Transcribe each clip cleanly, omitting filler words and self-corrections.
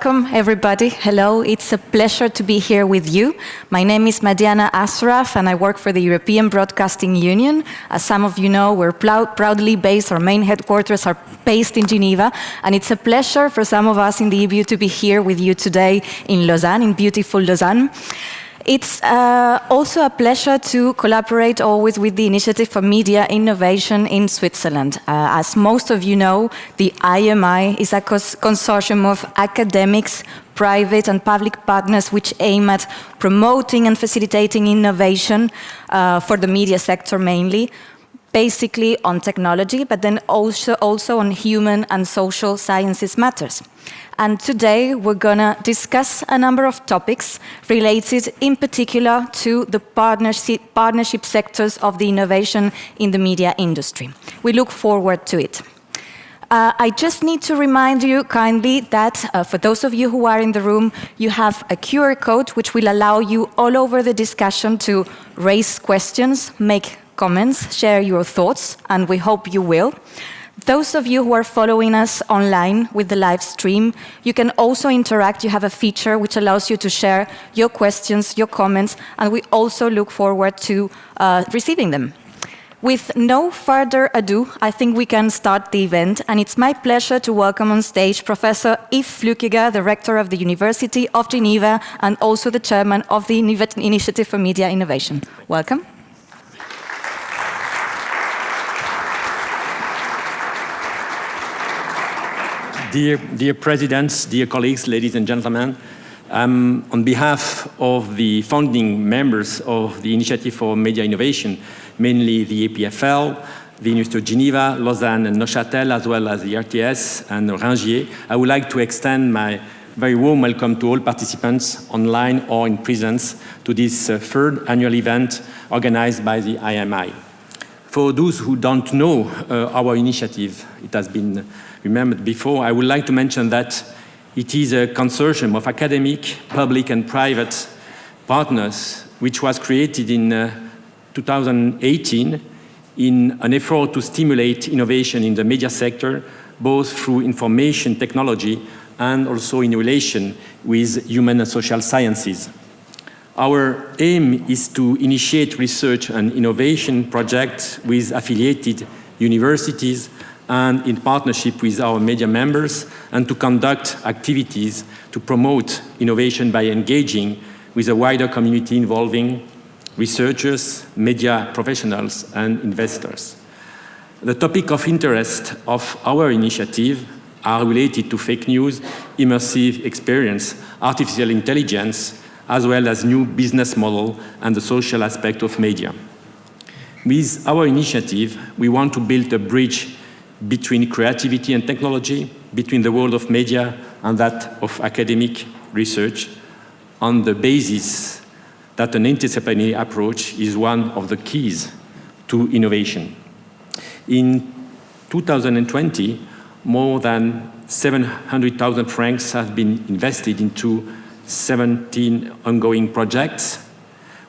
Welcome, everybody. Hello, it's a pleasure to be here with you. My name is Madiana Asraf, and I work for the European Broadcasting Union. As some of you know, we're proudly based, our main headquarters are based in Geneva, and it's a pleasure for some of us in the EBU to be here with you today in Lausanne, in beautiful Lausanne. It's also a pleasure to collaborate always with the Initiative for Media Innovation in Switzerland. As most of you know, the IMI is a consortium of academics, private and public partners which aim at promoting and facilitating innovation for the media sector mainly, basically on technology, but then also on human and social sciences matters. And today we're going to discuss a number of topics related in particular to the partnership sectors of the innovation in the media industry. We look forward to it. I just need to remind you kindly that for those of you who are in the room, you have a QR code which will allow you all over the discussion to raise questions, make comments, share your thoughts, and we hope you will. Those of you who are following us online with the live stream, you can also interact. You have a feature which allows you to share your questions, your comments, and we also look forward to receiving them. With no further ado, I think we can start the event, and it's my pleasure to welcome on stage Professor Yves Flückiger, the Rector of the University of Geneva, and also the Chairman of the Initiative for Media Innovation. Welcome. Dear presidents, dear colleagues, ladies and gentlemen, on behalf of the founding members of the Initiative for Media Innovation, mainly the EPFL, the University of Geneva, Lausanne and Neuchâtel, as well as the RTS and Ringier, I would like to extend my very warm welcome to all participants online or in presence to this third annual event organized by the IMI. For those who don't know our initiative, it has been remembered before, I would like to mention that it is a consortium of academic, public and private partners which was created in 2018 in an effort to stimulate innovation in the media sector, both through information technology and also in relation with human and social sciences. Our aim is to initiate research and innovation projects with affiliated universities and in partnership with our media members, and to conduct activities to promote innovation by engaging with a wider community involving researchers, media professionals, and investors. The topic of interest of our initiative are related to fake news, immersive experience, artificial intelligence, as well as new business model and the social aspect of media. With our initiative, we want to build a bridge between creativity and technology, between the world of media and that of academic research, on the basis that an interdisciplinary approach is one of the keys to innovation. In 2020, more than 700,000 francs have been invested into 17 ongoing projects.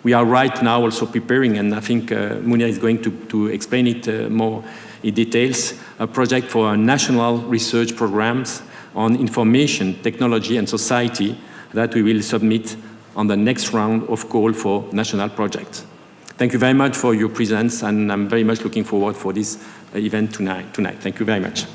We are right now also preparing, and I think Munir is going to explain it more in details, a project for national research programs on information, technology and society that we will submit on the next round of call for national projects. Thank you very much for your presence, and I'm very much looking forward for this event tonight. Thank you very much.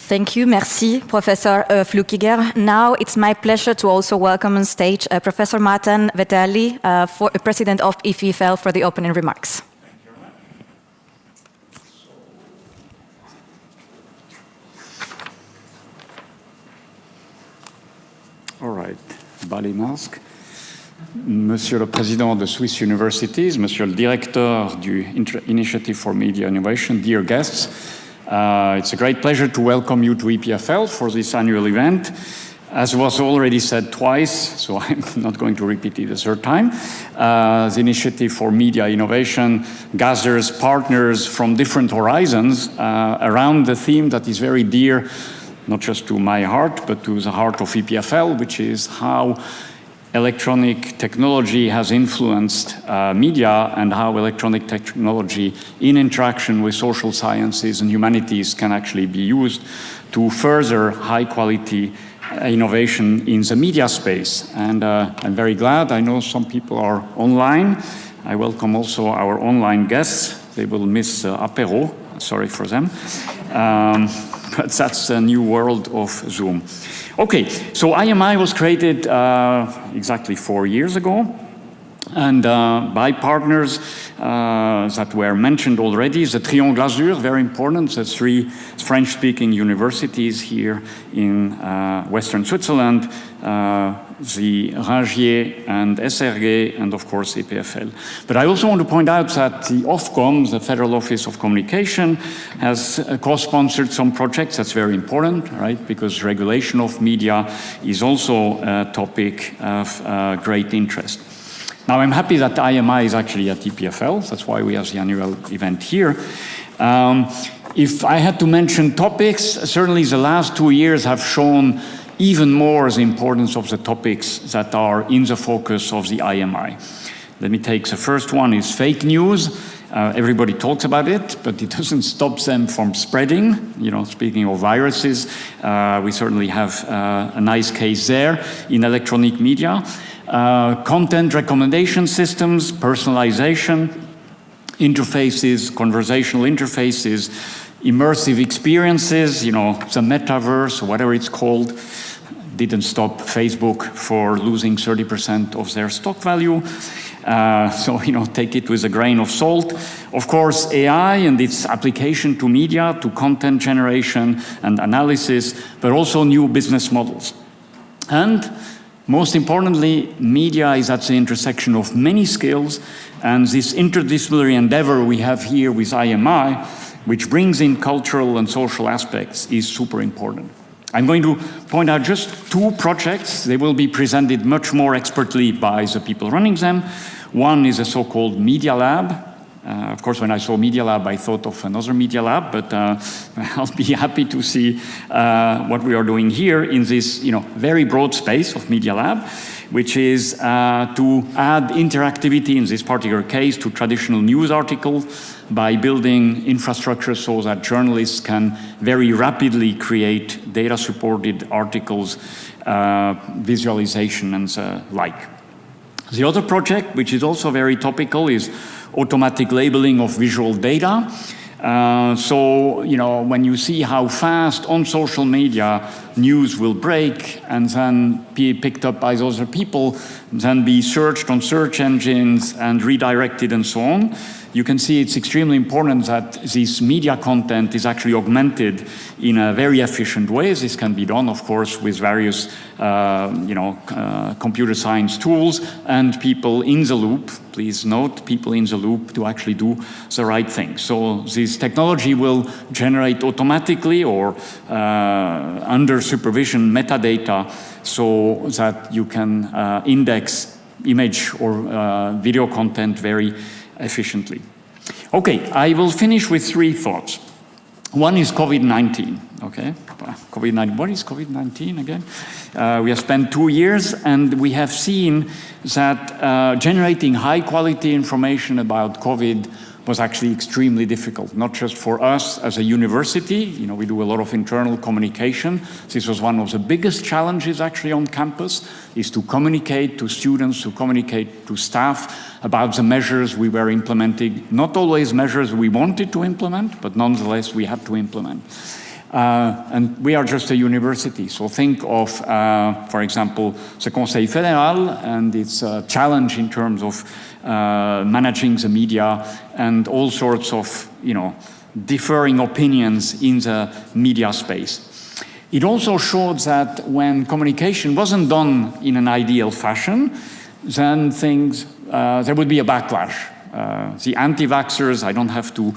Thank you, merci, Professor Flückiger. Now it's my pleasure to also welcome on stage Professor Matan Veterli, President of EPFL, for the opening remarks. Thank you very much. All right, body mask. Monsieur le Président de Swiss Universities, Monsieur le Directeur du Initiative for Media Innovation, dear guests, it's a great pleasure to welcome you to EPFL for this annual event. As was already said twice, so I'm not going to repeat it a third time, the Initiative for Media Innovation gathers partners from different horizons around the theme that is very dear, not just to my heart, but to the heart of EPFL, which is how electronic technology has influenced media and how electronic technology in interaction with social sciences and humanities can actually be used to further high-quality innovation in the media space. And I'm very glad. I know some people are online. I welcome also our online guests. They will miss apéro. Sorry for them. But that's the new world of Zoom. Okay, so IMI was created exactly 4 years ago. And by partners that were mentioned already, the Triangle Azur, very important, the 3 French-speaking universities here in Western Switzerland, the Ringier and SRG, and of course EPFL. But I also want to point out that the Ofcom, the Federal Office of Communication, has co-sponsored some projects. That's very important, right? Because regulation of media is also a topic of great interest. Now, I'm happy that IMI is actually at EPFL. That's why we have the annual event here. If I had to mention topics, certainly the last 2 years have shown even more the importance of the topics that are in the focus of the IMI. Let me take the first one is fake news. Everybody talks about it, but it doesn't stop them from spreading. You know, speaking of viruses, we certainly have a nice case there in electronic media. Content recommendation systems, personalization, interfaces, conversational interfaces, immersive experiences, you know, the metaverse, whatever it's called, didn't stop Facebook for losing 30% of their stock value. So, you know, take it with a grain of salt. Of course, AI and its application to media, to content generation and analysis, but also new business models. And most importantly, media is at the intersection of many skills, and this interdisciplinary endeavor we have here with IMI, which brings in cultural and social aspects, is super important. I'm going to point out just 2 projects. They will be presented much more expertly by the people running them. One is a so-called Media Lab. Of course, when I saw Media Lab, I thought of another Media Lab, but I'll be happy to see what we are doing here in this, you know, very broad space of Media Lab, which is to add interactivity, in this particular case, to traditional news articles by building infrastructure so that journalists can very rapidly create data-supported articles, visualization, and the like. The other project, which is also very topical, is automatic labeling of visual data. So, you know, when you see how fast on social media news will break and then be picked up by other people, then be searched on search engines and redirected and so on, you can see it's extremely important that this media content is actually augmented in a very efficient way. This can be done, of course, with various, computer science tools and people in the loop. Please note, people in the loop to actually do the right thing. So this technology will generate automatically or under supervision metadata so that you can index image or video content very efficiently. Okay, I will finish with 3 thoughts. One is COVID-19, okay? COVID-19, what is COVID-19 again? We have spent 2 years and we have seen that generating high quality information about COVID was actually extremely difficult, not just for us as a university. You know, we do a lot of internal communication. This was one of the biggest challenges actually on campus, is to communicate to students, to communicate to staff about the measures we were implementing. Not always measures we wanted to implement, but nonetheless we had to implement. And we are just a university, so think of, for example, the Conseil Fédéral and its challenge in terms of managing the media and all sorts of, differing opinions in the media space. It also showed that when communication wasn't done in an ideal fashion, then there would be a backlash. The anti-vaxxers, I don't have to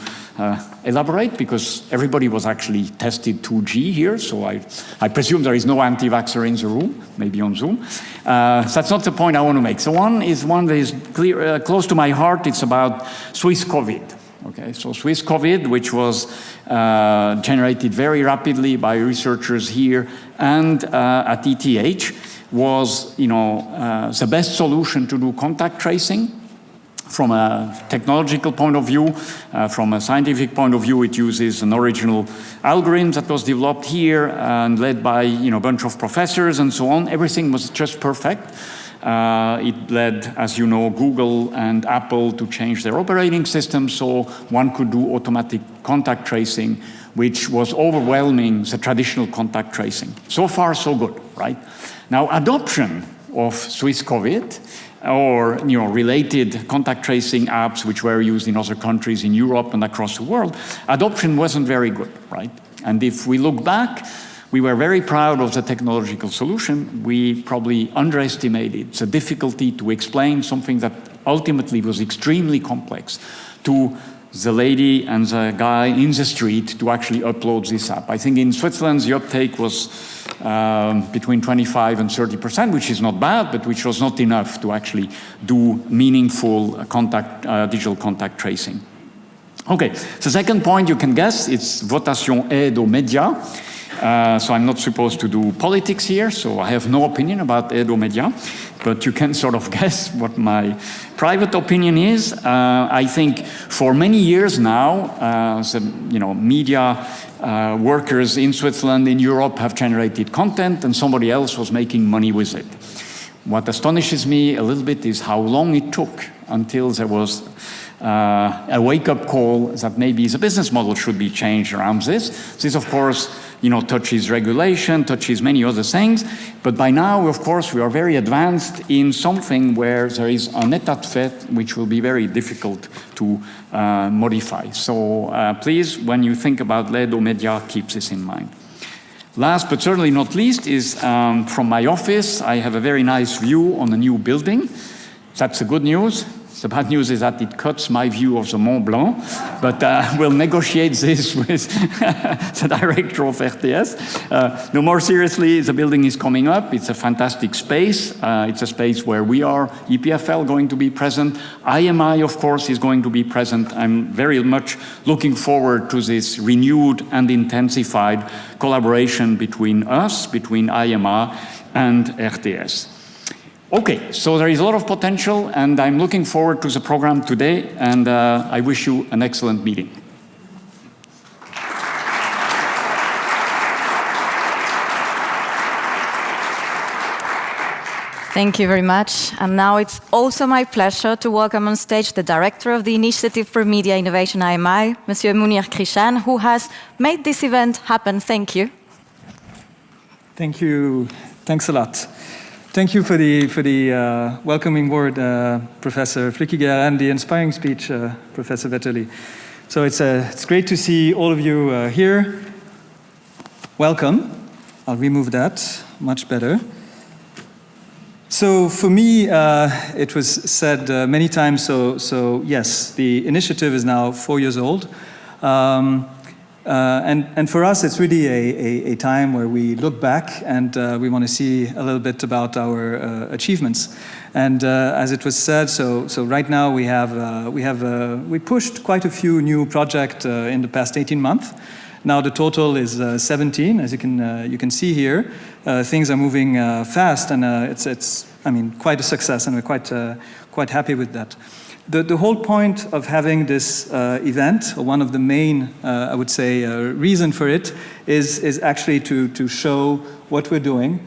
elaborate because everybody was actually tested 2G here, so I presume there is no anti-vaxxer in the room, maybe on Zoom. That's not the point I want to make. So one that is close to my heart. It's about Swiss COVID. Okay, so Swiss COVID, which was generated very rapidly by researchers here and at ETH, was, the best solution to do contact tracing. From a technological point of view, from a scientific point of view, it uses an original algorithm that was developed here and led by a bunch of professors and so on. Everything was just perfect. It led, as you know, Google and Apple to change their operating system so one could do automatic contact tracing, which was overwhelming the traditional contact tracing. So far, so good, right? Now, adoption of Swiss COVID or related contact tracing apps which were used in other countries in Europe and across the world, adoption wasn't very good, right? And if we look back, we were very proud of the technological solution. We probably underestimated the difficulty to explain something that ultimately was extremely complex to the lady and the guy in the street to actually upload this app. I think in Switzerland the uptake was between 25 and 30%, which is not bad, but which was not enough to actually do meaningful digital contact tracing. Okay, the second point you can guess, it's votation aide aux médias. So I'm not supposed to do politics here, so I have no opinion about aide aux médias, but you can sort of guess what my private opinion is. I think for many years now, media workers in Switzerland, in Europe have generated content and somebody else was making money with it. What astonishes me a little bit is how long it took until there was a wake-up call that maybe the business model should be changed around this. This, of course, touches regulation, touches many other things. But by now, of course, we are very advanced in something where there is an état de fait which will be very difficult to modify. So please, when you think about l'aide aux médias, keep this in mind. Last but certainly not least is from my office, I have a very nice view on a new building. That's the good news. The bad news is that it cuts my view of the Mont Blanc, but we'll negotiate this with the director of RTS. No, more seriously, the building is coming up. It's a fantastic space. It's a space where we are, EPFL, going to be present. IMI, of course, is going to be present. I'm very much looking forward to this renewed and intensified collaboration between us, between IMI and RTS. Okay, so there is a lot of potential, and I'm looking forward to the program today, and I wish you an excellent meeting. Thank you very much. And now it's also my pleasure to welcome on stage the director of the Initiative for Media Innovation IMI, Monsieur Mounir Krishan, who has made this event happen. Thank you. Thank you. Thanks a lot. Thank you for the welcoming word, Professor Flückiger, and the inspiring speech, Professor Vetterli. So it's great to see all of you here. Welcome. I'll remove that. Much better. So for me, it was said many times. So yes, the initiative is now 4 years old. And for us, it's really a time where we look back and we want to see a little bit about our achievements. And as it was said, so right now we pushed quite a few new projects in the past 18 months. Now the total is 17, as you can see here. Things are moving fast, and it's quite a success, and we're quite happy with that. The whole point of having this event, or one of the main, I would say, reason for it, is actually to show what we're doing,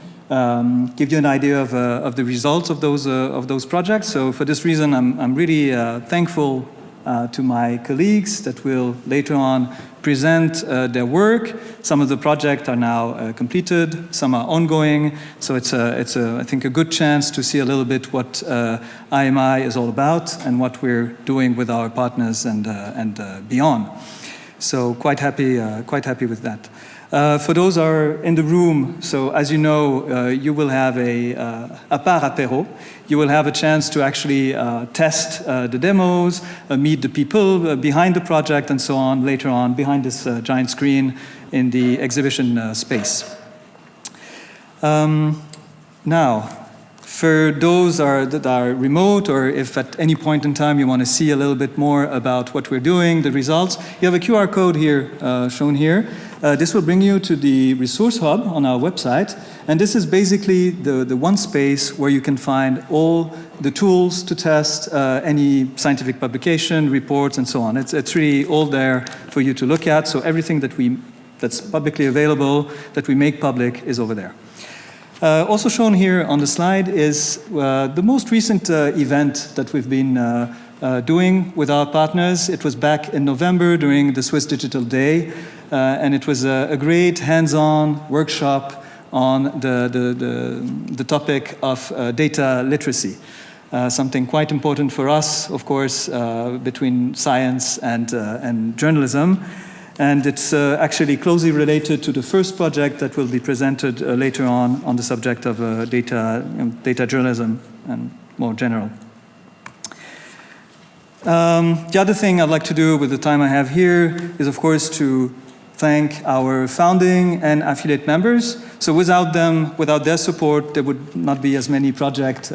give you an idea of the results of those projects. So for this reason, I'm really thankful to my colleagues that will later on present their work. Some of the projects are now completed, some are ongoing. So it's I think a good chance to see a little bit what IMI is all about and what we're doing with our partners and beyond. So quite happy with that. For those who are in the room, so as you know, you will have a part apéro. You will have a chance to actually test the demos, meet the people behind the project, and so on later on behind this giant screen in the exhibition space. Now, for those that are remote, or if at any point in time you want to see a little bit more about what we're doing, the results, you have a QR code here, shown here. this will bring you to the resource hub on our website. And this is basically the one space where you can find all the tools to test any scientific publication, reports, and so on. It's really all there for you to look at. So everything that's publicly available, that we make public, is over there. Also shown here on the slide is the most recent event that we've been doing with our partners. It was back in November during the Swiss Digital Day, and it was a great hands-on workshop on the topic of data literacy, something quite important for us, of course, between science and journalism. And it's actually closely related to the first project that will be presented later on the subject of data journalism and more general. The other thing I'd like to do with the time I have here is, of course, to thank our founding and affiliate members. So without them, without their support, there would not be as many projects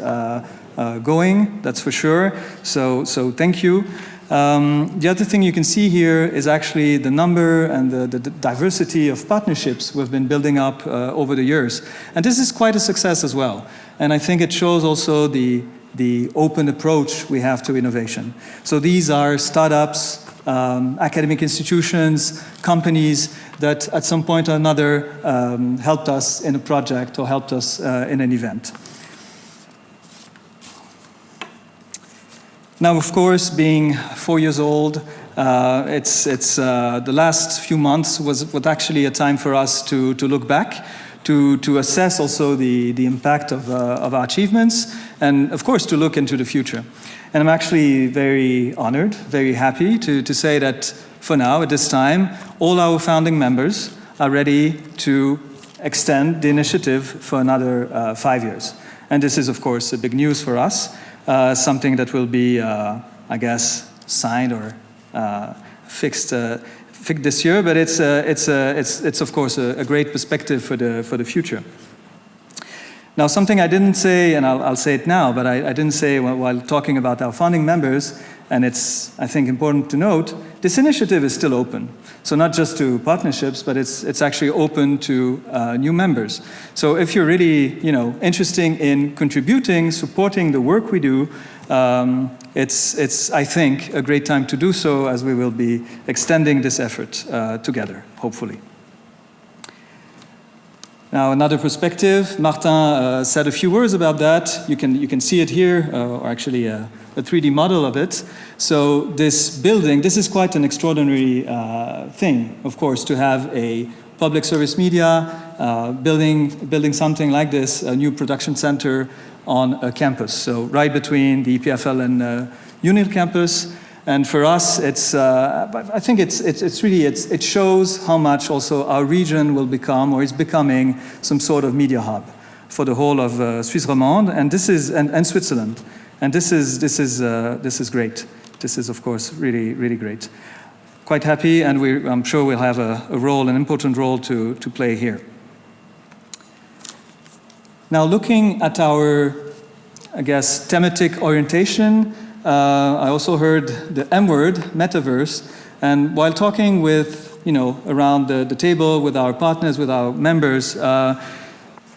going, that's for sure. So thank you. The other thing you can see here is actually the number and the diversity of partnerships we've been building up over the years. And this is quite a success as well. And I think it shows also the open approach we have to innovation. So these are startups, academic institutions, companies that at some point or another helped us in a project or helped us in an event. Now, of course, being 4 years old, the last few months was actually a time for us to look back, to assess also the impact of our achievements, and of course to look into the future. And I'm actually very honored, very happy to say that for now, at this time, all our founding members are ready to extend the initiative for another 5 years. And this is, of course, a big news for us. Something that will be, I guess, signed or fixed this year, but it's of course a great perspective for the future. Now, something I didn't say, and I'll say it now, but I didn't say while talking about our founding members, and it's, I think, important to note, this initiative is still open. So not just to partnerships, but it's actually open to new members. So if you're really, interested in contributing, supporting the work we do, it's I think, a great time to do so, as we will be extending this effort together, hopefully. Now, another perspective, Martin said a few words about that. You can see it here, or actually a 3D model of it. So this building, this is quite an extraordinary thing, of course, to have a public service media building something like this, a new production center on a campus. So right between the EPFL and UNIL campus. And for us, I think it shows how much also our region will become, or is becoming, some sort of media hub for the whole of Suisse romande, and Switzerland. And this is great. This is, of course, really, really great. Quite happy, and I'm sure we'll have an important role to play here. Now, looking at our, I guess, thematic orientation, I also heard the M word, metaverse, and while talking with, around the table with our partners, with our members,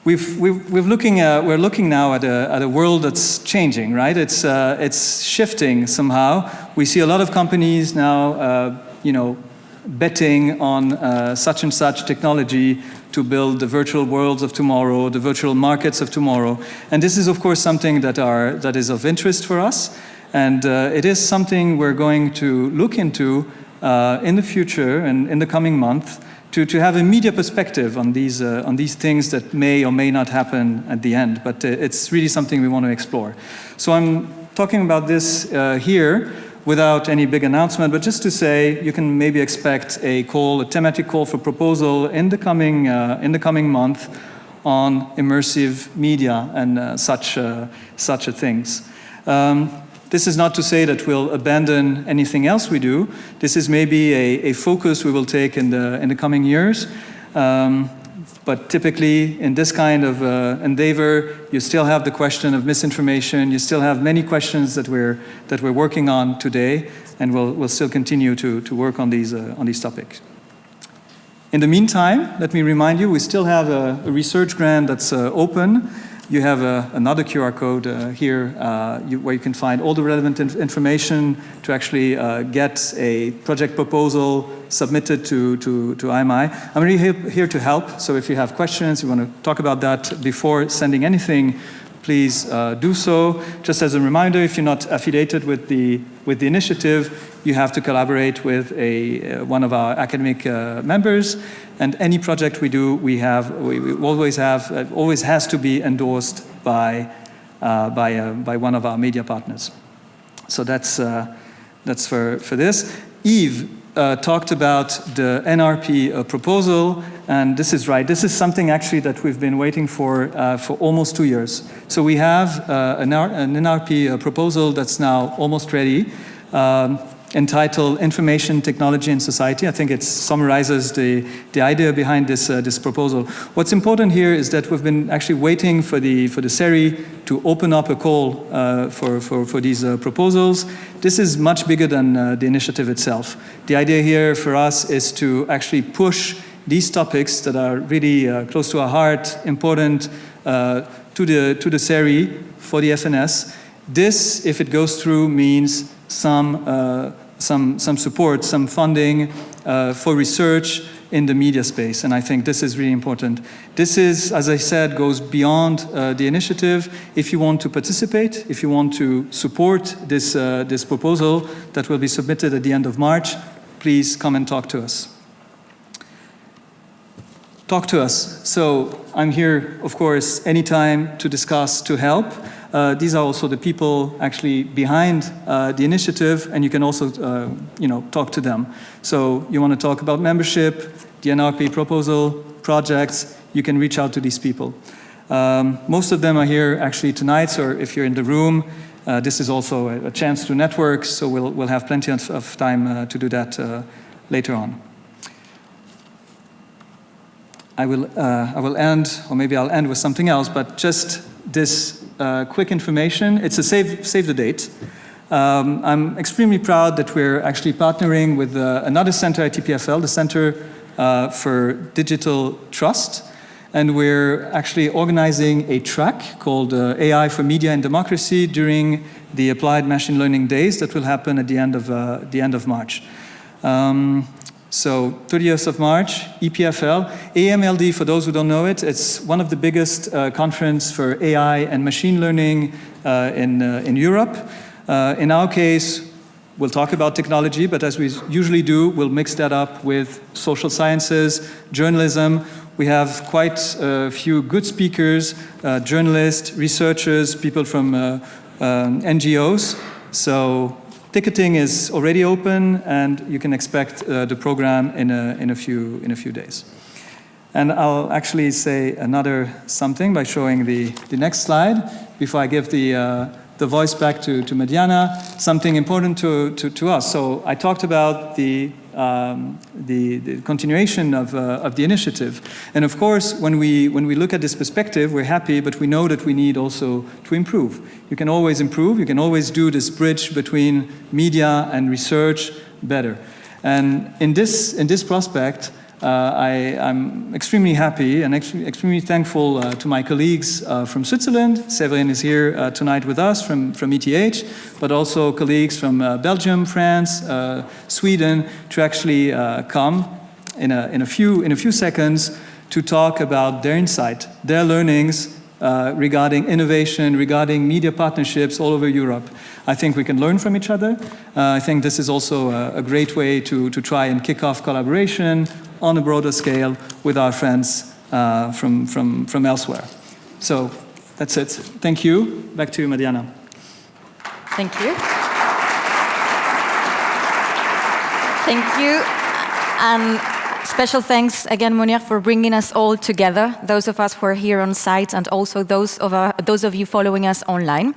we're looking now at a world that's changing, right? It's shifting somehow. We see a lot of companies now, betting on such and such technology to build the virtual worlds of tomorrow, the virtual markets of tomorrow, and this is, of course, something that is of interest for us, and it is something we're going to look into in the future and in the coming month. To have a media perspective on these things that may or may not happen at the end, but it's really something we want to explore. So I'm talking about this here without any big announcement, but just to say you can maybe expect a thematic call for proposal in the coming month on immersive media and such things. This is not to say that we'll abandon anything else we do. This is maybe a focus we will take in the coming years. But typically, in this kind of endeavor, you still have the question of misinformation. You still have many questions that we're working on today, and we'll still continue to work on these topics. In the meantime, let me remind you, we still have a research grant that's open. You have another QR code here where you can find all the relevant information to actually get a project proposal submitted to IMI. I'm really here to help, so if you have questions, you want to talk about that before sending anything, please do so. Just as a reminder, if you're not affiliated with the initiative, you have to collaborate with one of our academic members. And any project we do, we always has to be endorsed by one of our media partners. So that's for this. Yves talked about the NRP proposal, and this is right. This is something actually that we've been waiting for almost 2 years. So we have an NRP proposal that's now almost ready, entitled Information Technology and Society. I think it summarizes the idea behind this proposal. What's important here is that we've been actually waiting for the SERI to open up a call for these proposals. This is much bigger than the initiative itself. The idea here for us is to actually push these topics that are really close to our heart, important to the SERI for the FNS. This, if it goes through, means some support, some funding for research in the media space, and I think this is really important. This is, as I said, goes beyond the initiative. If you want to participate, if you want to support this proposal that will be submitted at the end of March, please come and talk to us. Talk to us. So I'm here, of course, anytime to discuss, to help. These are also the people actually behind the initiative, and you can also, talk to them. So you want to talk about membership, the NRP proposal, projects, you can reach out to these people. Most of them are here actually tonight, so if you're in the room, this is also a chance to network, so we'll have plenty of time to do that later on. I will end, or maybe I'll end with something else, but just this quick information. It's a save the date. I'm extremely proud that we're actually partnering with another center at EPFL, the Center for Digital Trust, and we're actually organizing a track called AI for Media and Democracy during the Applied Machine Learning Days that will happen at the end of March. So 30th of March, EPFL. AMLD, for those who don't know it, it's one of the biggest conference for AI and machine learning in Europe. In our case, we'll talk about technology, but as we usually do, we'll mix that up with social sciences, journalism. We have quite a few good speakers, journalists, researchers, people from NGOs. So ticketing is already open, and you can expect the program in a few days. And I'll actually say another something by showing the next slide before I give the voice back to Madiana. Something important to us. So I talked about the continuation of the initiative, and of course, when we look at this perspective, we're happy, but we know that we need also to improve. You can always improve. You can always do this bridge between media and research better. And in this prospect, I'm extremely happy and extremely thankful to my colleagues from Switzerland. Séverine is here tonight with us from ETH, but also colleagues from Belgium, France, Sweden, to actually come in a few seconds to talk about their insight, their learnings regarding innovation, regarding media partnerships all over Europe. I think we can learn from each other. I think this is also a great way to try and kick off collaboration on a broader scale with our friends from elsewhere. So that's it. Thank you. Back to you, Madiana. Thank you. Thank you. And special thanks again, Munir, for bringing us all together, those of us who are here on site and also those of you following us online.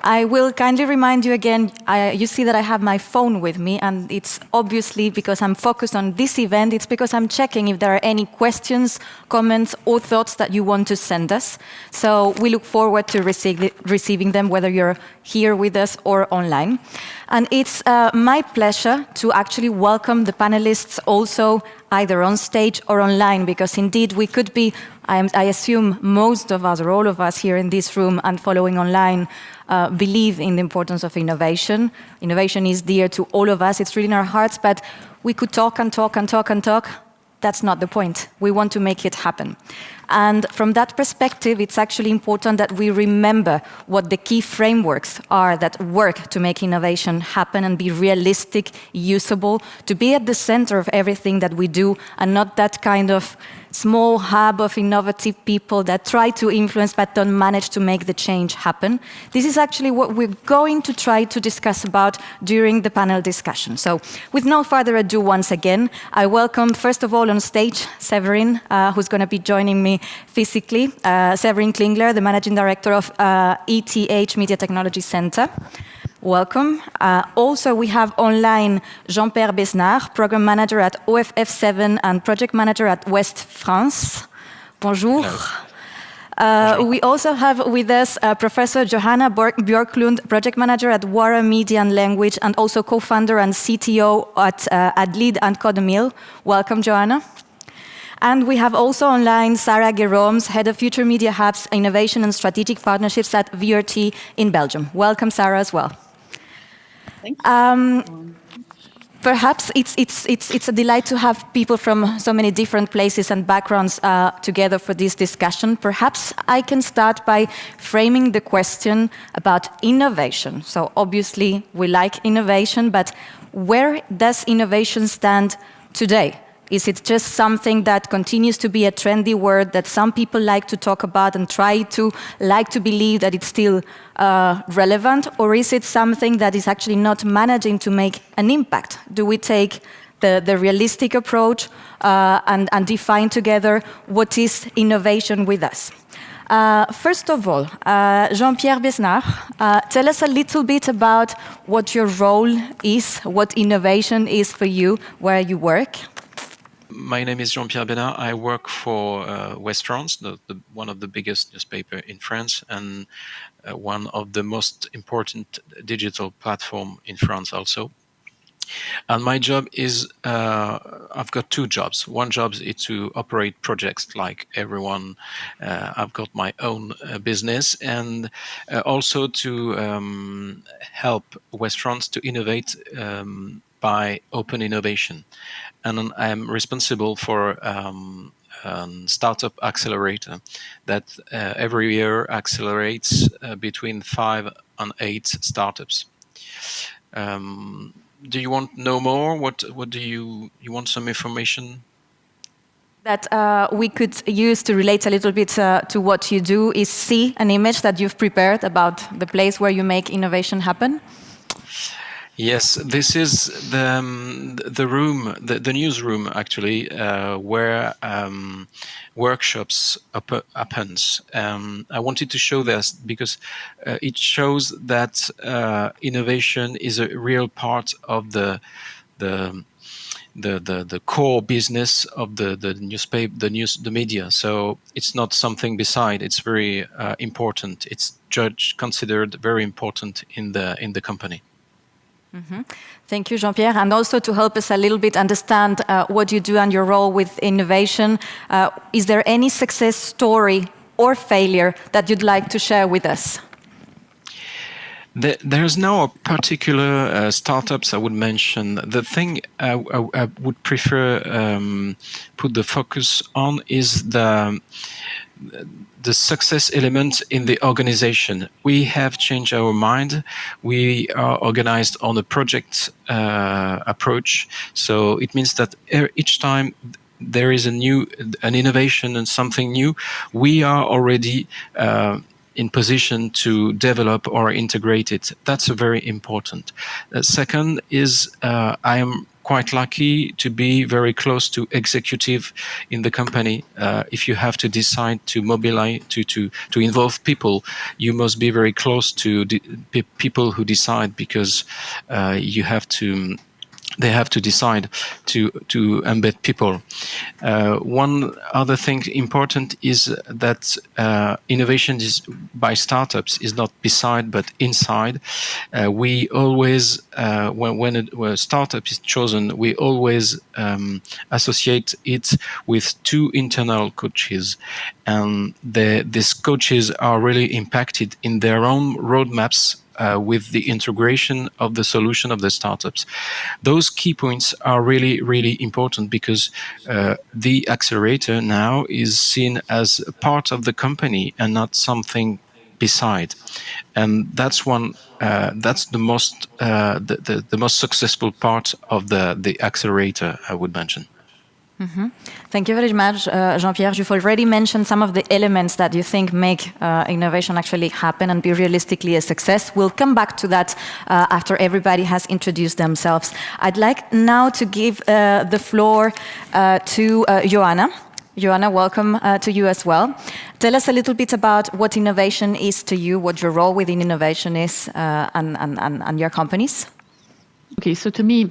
I will kindly remind you again, you see that I have my phone with me, and it's obviously because I'm focused on this event, it's because I'm checking if there are any questions, comments, or thoughts that you want to send us. So we look forward to receiving them, whether you're here with us or online. And it's my pleasure to actually welcome the panelists also either on stage or online, because indeed we could be, I assume most of us or all of us here in this room and following online believe in the importance of innovation. Innovation is dear to all of us, it's really in our hearts, but we could talk and talk and talk and talk. That's not the point. We want to make it happen. And from that perspective, it's actually important that we remember what the key frameworks are that work to make innovation happen and be realistic, usable, to be at the center of everything that we do, and not that kind of small hub of innovative people that try to influence but don't manage to make the change happen. This is actually what we're going to try to discuss about during the panel discussion. So with no further ado, once again, I welcome first of all on stage Severin, who's going to be joining me physically. Severin Klingler, the Managing Director of ETH Media Technology Center. Welcome. Also, we have online Jean-Pierre Besnard, Program Manager at OFF7 and Project Manager at West France. Bonjour. We also have with us Professor Johanna Björklund, Project Manager at Wara Media and Language, and also co-founder and CTO at Adlid and Codemil. Welcome, Johanna. And we have also online Sarah Geroms, Head of Future Media Hubs, Innovation and Strategic Partnerships at VRT in Belgium. Welcome, Sarah, as well. Thank you. Perhaps it's a delight to have people from so many different places and backgrounds together for this discussion. Perhaps I can start by framing the question about innovation. So obviously we like innovation, but where does innovation stand today? Is it just something that continues to be a trendy word that some people like to talk about and try to like to believe that it's still relevant? Or is it something that is actually not managing to make an impact? Do we take the realistic approach and define together what is innovation with us? First of all, Jean-Pierre Besnard, tell us a little bit about what your role is, what innovation is for you, where you work. My name is Jean-Pierre Besnard. I work for West France, one of the biggest newspaper in France, and one of the most important digital platform in France also. And my job is, I've got two jobs. One job is to operate projects like everyone. I've got my own business, and also to help West France to innovate by open innovation. And I'm responsible for startup accelerator that every year accelerates between 5 and 8 startups. Do you want to know more? What do you want some information? That we could use to relate a little bit to what you do is see an image that you've prepared about the place where you make innovation happen. Yes, this is the room, the newsroom actually, where workshops happens. I wanted to show this because it shows that innovation is a real part of the core business of the newspaper, the media. So it's not something beside. It's very important. It's considered very important in the company. Mm-hmm. Thank you, Jean-Pierre. And also to help us a little bit understand what you do and your role with innovation, is there any success story or failure that you'd like to share with us? There's no particular startups I would mention. The thing I would prefer put the focus on is the success element in the organization. We have changed our mind. We are organized on a project approach. So it means that each time there is an innovation and something new, we are already in position to develop or integrate it. That's very important. Second is I am quite lucky to be very close to executive in the company. If you have to decide to mobilize, to involve people, you must be very close to people who decide, because you have to. They have to decide to embed people. One other thing important is that innovation is by startups is not beside but inside. We always, when a startup is chosen, we always associate it with two internal coaches, and these coaches are really impacted in their own roadmaps with the integration of the solution of the startups. Those key points are really, really important, because the accelerator now is seen as a part of the company and not something beside. And that's one. That's the most successful part of the accelerator, I would mention. Thank you very much, Jean-Pierre. You've already mentioned some of the elements that you think make innovation actually happen and be realistically a success. We'll come back to that after everybody has introduced themselves. I'd like now to give the floor to Joanna. Joanna, welcome to you as well. Tell us a little bit about what innovation is to you, what your role within innovation is, and your companies. Okay, so to me,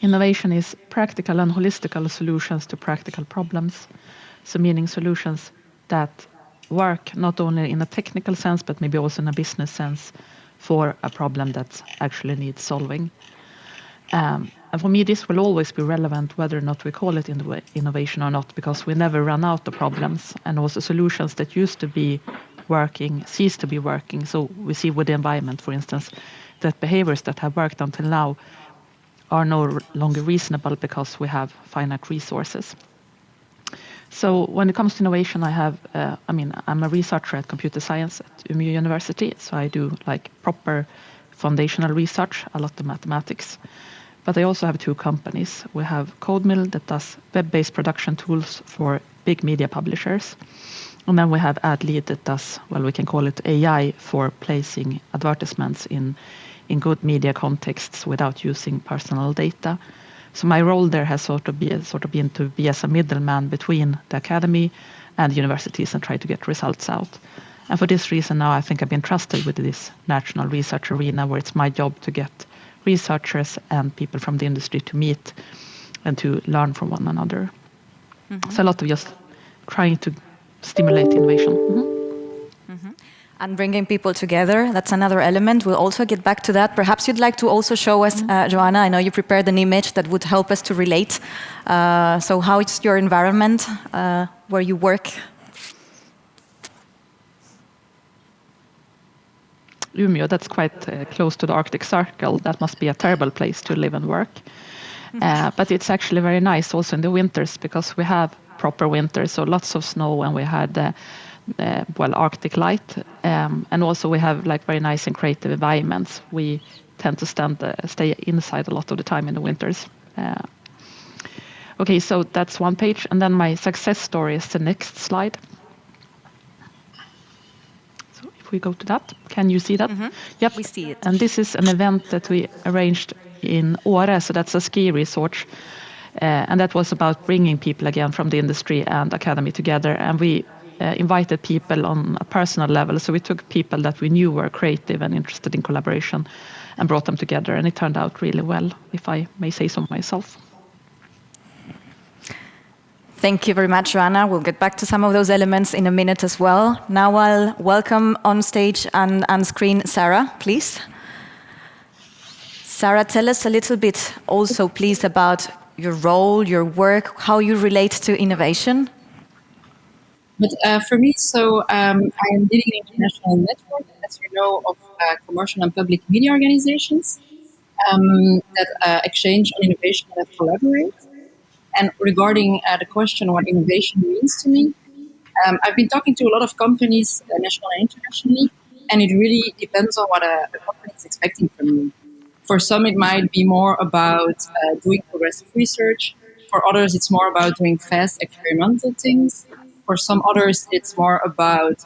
innovation is practical and holistical solutions to practical problems. So meaning solutions that work not only in a technical sense, but maybe also in a business sense for a problem that actually needs solving. And for me, this will always be relevant whether or not we call it innovation or not, because we never run out of problems, and also solutions that used to be working cease to be working. So we see with the environment, for instance, that behaviors that have worked until now are no longer reasonable because we have finite resources. So when it comes to innovation, I'm a researcher at computer science at IMI University, so I do like proper foundational research, a lot of mathematics. But I also have two companies. We have CodeMill that does web-based production tools for big media publishers. And then we have AdLead that does, well, we can call it AI for placing advertisements in good media contexts without using personal data. So my role there has sort of been to be as a middleman between the academy and the universities and try to get results out. And for this reason now I think I've been trusted with this national research arena, where it's my job to get researchers and people from the industry to meet and to learn from one another. Mm-hmm. So a lot of just trying to stimulate innovation. Mm-hmm. Mm-hmm. And bringing people together, that's another element. We'll also get back to that. Perhaps you'd like to also show us, Joanna, I know you prepared an image that would help us to relate. So how is your environment where you work? Umeå, that's quite close to the Arctic Circle. That must be a terrible place to live and work. But it's actually very nice also in the winters, because we have proper winters, so lots of snow, and we had Arctic light, and also we have like very nice and creative environments. We tend to stay inside a lot of the time in the winters. Okay, so that's one page, and then my success story is the next slide. So if we go to that, can you see that? Mm-hmm. Yep, we see it. And this is an event that we arranged in Åre, so that's a ski resort. And that was about bringing people again from the industry and academy together, and we invited people on a personal level. So we took people that we knew were creative and interested in collaboration and brought them together, and it turned out really well, if I may say so myself. Thank you very much, Joanna. We'll get back to some of those elements in a minute as well. Now I'll welcome on stage and on screen Sarah, please. Sarah, tell us a little bit also, please, about your role, your work, how you relate to innovation. But for me, I am leading an international network, as you know, of commercial and public media organizations that exchange on innovation and that collaborate. And regarding the question what innovation means to me, I've been talking to a lot of companies, nationally and internationally, and it really depends on what a company is expecting from you. For some, it might be more about doing progressive research. For others, it's more about doing fast experimental things. For some others, it's more about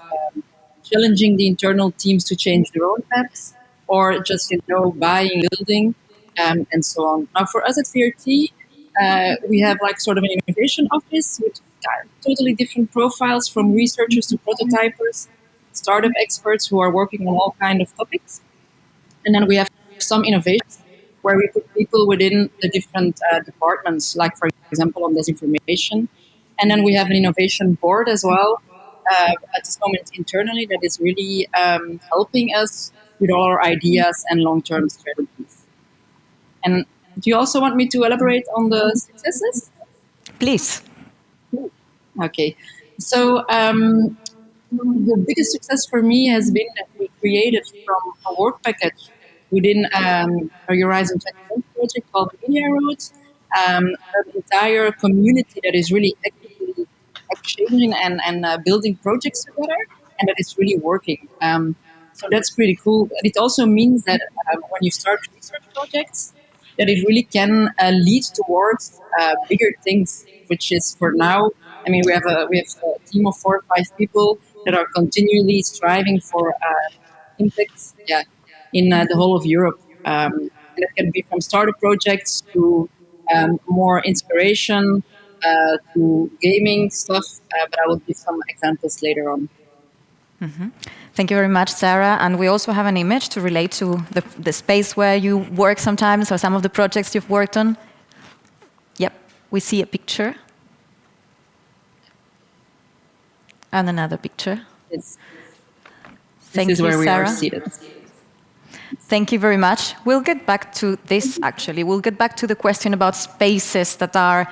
challenging the internal teams to change their roadmaps, or just buying, building, and so on. Now, for us at VRT, we have like sort of an innovation office with totally different profiles, from researchers to prototypers, startup experts who are working on all kinds of topics. And then we have some innovations where we put people within the different departments, like, for example, on disinformation. And then we have an innovation board as well at this moment internally that is really helping us with all our ideas and long-term strategies. And do you also want me to elaborate on the successes? Please. Okay. So the biggest success for me has been that we created from a work package within our Horizon 2020 project called Media Roads, an entire community that is really actively exchanging and building projects together, and that is really working. So that's pretty cool. And it also means that when you start research projects, that it really can lead towards bigger things, which is for now. I mean, we have a team of 4 or 5 people that are continually striving for impacts, in the whole of Europe. And that can be from startup projects to more inspiration to gaming stuff. But I will give some examples later on. Mm-hmm. Thank you very much, Sarah. And we also have an image to relate to the space where you work sometimes, or some of the projects you've worked on. Yep, we see a picture. And another picture. Thank you, where Sarah. We are seated. Thank you very much. We'll get back to this, actually. We'll get back to the question about spaces that are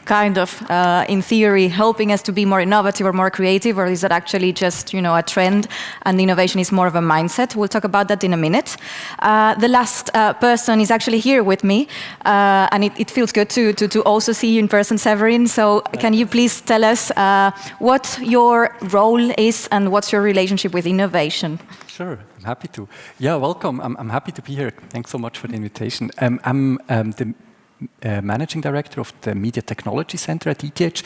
kind of, in theory, helping us to be more innovative or more creative, or is that actually just, a trend and innovation is more of a mindset? We'll talk about that in a minute. The last person is actually here with me, and it feels good to also see you in person, Severin. So can you please tell us what your role is and what's your relationship with innovation? Sure, I'm happy to. Yeah, welcome. I'm happy to be here. Thanks so much for the invitation. I'm the Managing Director of the Media Technology Center at ETH.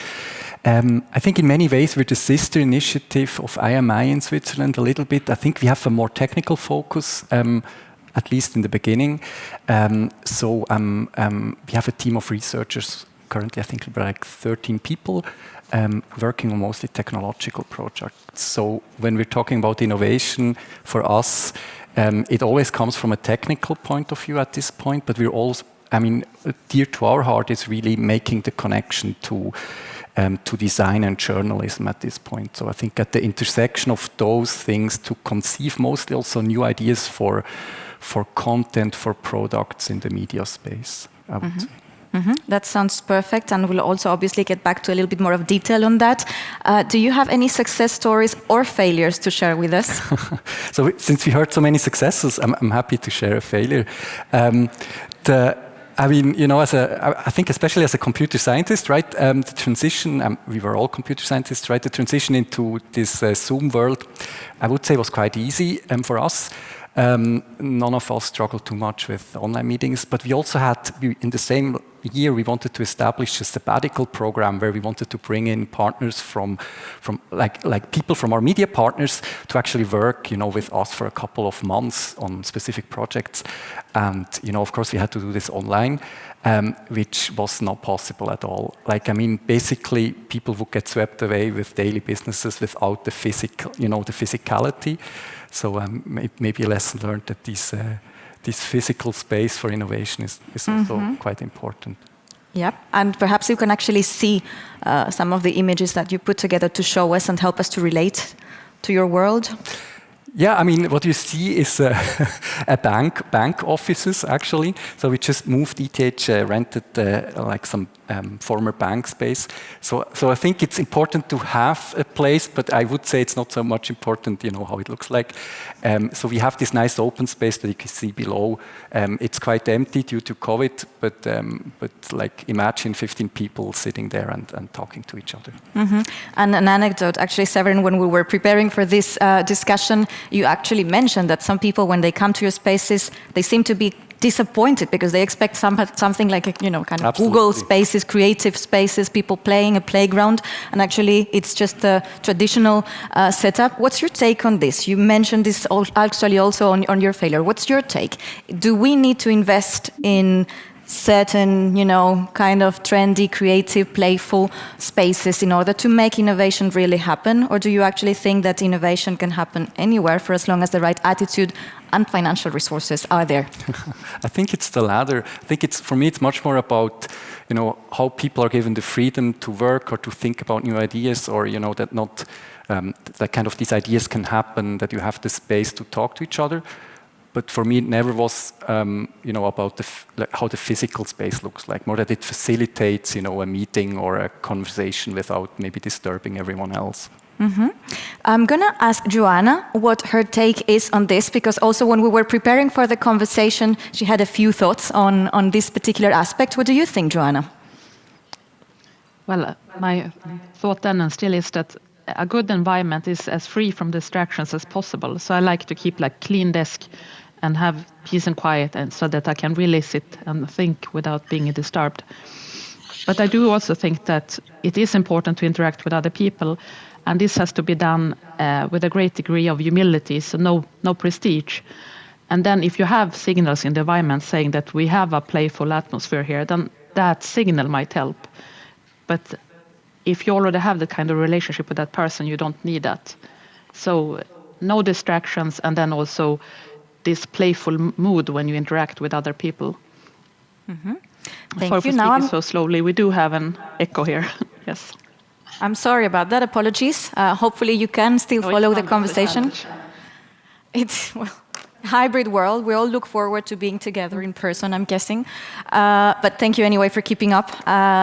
I think in many ways we're the sister initiative of IMI in Switzerland a little bit. I think we have a more technical focus, at least in the beginning. So we have a team of researchers. Currently, I think we're like 13 people working on mostly technological projects. So when we're talking about innovation, for us, it always comes from a technical point of view at this point, but we're also, dear to our heart is really making the connection to design and journalism at this point. So I think at the intersection of those things to conceive mostly also new ideas for content, for products in the media space, I would say. Mm-hmm. That sounds perfect, and we'll also obviously get back to a little bit more of detail on that. Do you have any success stories or failures to share with us? So since we heard so many successes, I'm happy to share a failure. I think especially as a computer scientist, right, the transition, we were all computer scientists, right, the transition into this Zoom world, I would say was quite easy for us. None of us struggled too much with online meetings, but we also had, in the same year, we wanted to establish a sabbatical program where we wanted to bring in partners from like people from our media partners to actually work, with us for a couple of months on specific projects. And, of course, we had to do this online, which was not possible at all. Basically, people would get swept away with daily businesses without the physical, the physicality. So maybe a lesson learned that this physical space for innovation is also quite important. Yep, and perhaps you can actually see some of the images that you put together to show us and help us to relate to your world. Yeah, what you see is a bank offices, actually. So we just moved, ETH rented some former bank space. So I think it's important to have a place, but I would say it's not so much important, how it looks like. So we have this nice open space that you can see below. It's quite empty due to COVID, but imagine 15 people sitting there and talking to each other. Mm-hmm. And an anecdote, actually, Severin, when we were preparing for this discussion, you actually mentioned that some people, when they come to your spaces, they seem to be disappointed because they expect something like, kind of Absolutely. Google spaces, creative spaces, people playing a playground, and actually it's just a traditional setup. What's your take on this? You mentioned this actually also on your failure. What's your take? Do we need to invest in certain, kind of trendy, creative, playful spaces in order to make innovation really happen? Or do you actually think that innovation can happen anywhere for as long as the right attitude and financial resources are there? I think it's the latter. I think for me, it's much more about, how people are given the freedom to work or to think about new ideas, or, that not, that kind of these ideas can happen, that you have the space to talk to each other. But for me, it never was, about how the physical space looks like, more that it facilitates, a meeting or a conversation without maybe disturbing everyone else. Mm-hmm. I'm going to ask Joanna what her take is on this, because also when we were preparing for the conversation, she had a few thoughts on this particular aspect. What do you think, Joanna? Well, my thought then and still is that a good environment is as free from distractions as possible. So I like to keep clean desk and have peace and quiet, and so that I can really sit and think without being disturbed. But I do also think that it is important to interact with other people, and this has to be done with a great degree of humility, so no prestige. And then if you have signals in the environment saying that we have a playful atmosphere here, then that signal might help. But if you already have the kind of relationship with that person, you don't need that. So no distractions, and then also this playful mood when you interact with other people. Mm-hmm. Thank you. Now so slowly, we do have an echo here. Yes. I'm sorry about that. Apologies. Hopefully you can still follow the conversation. It's hybrid world. We all look forward to being together in person, I'm guessing. But thank you anyway for keeping up.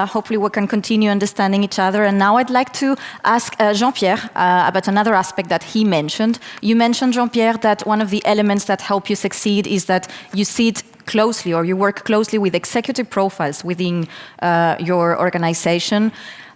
Hopefully we can continue understanding each other. And now I'd like to ask Jean-Pierre about another aspect that he mentioned. You mentioned, Jean-Pierre, that one of the elements that help you succeed is that you sit closely, or you work closely with executive profiles within your organization.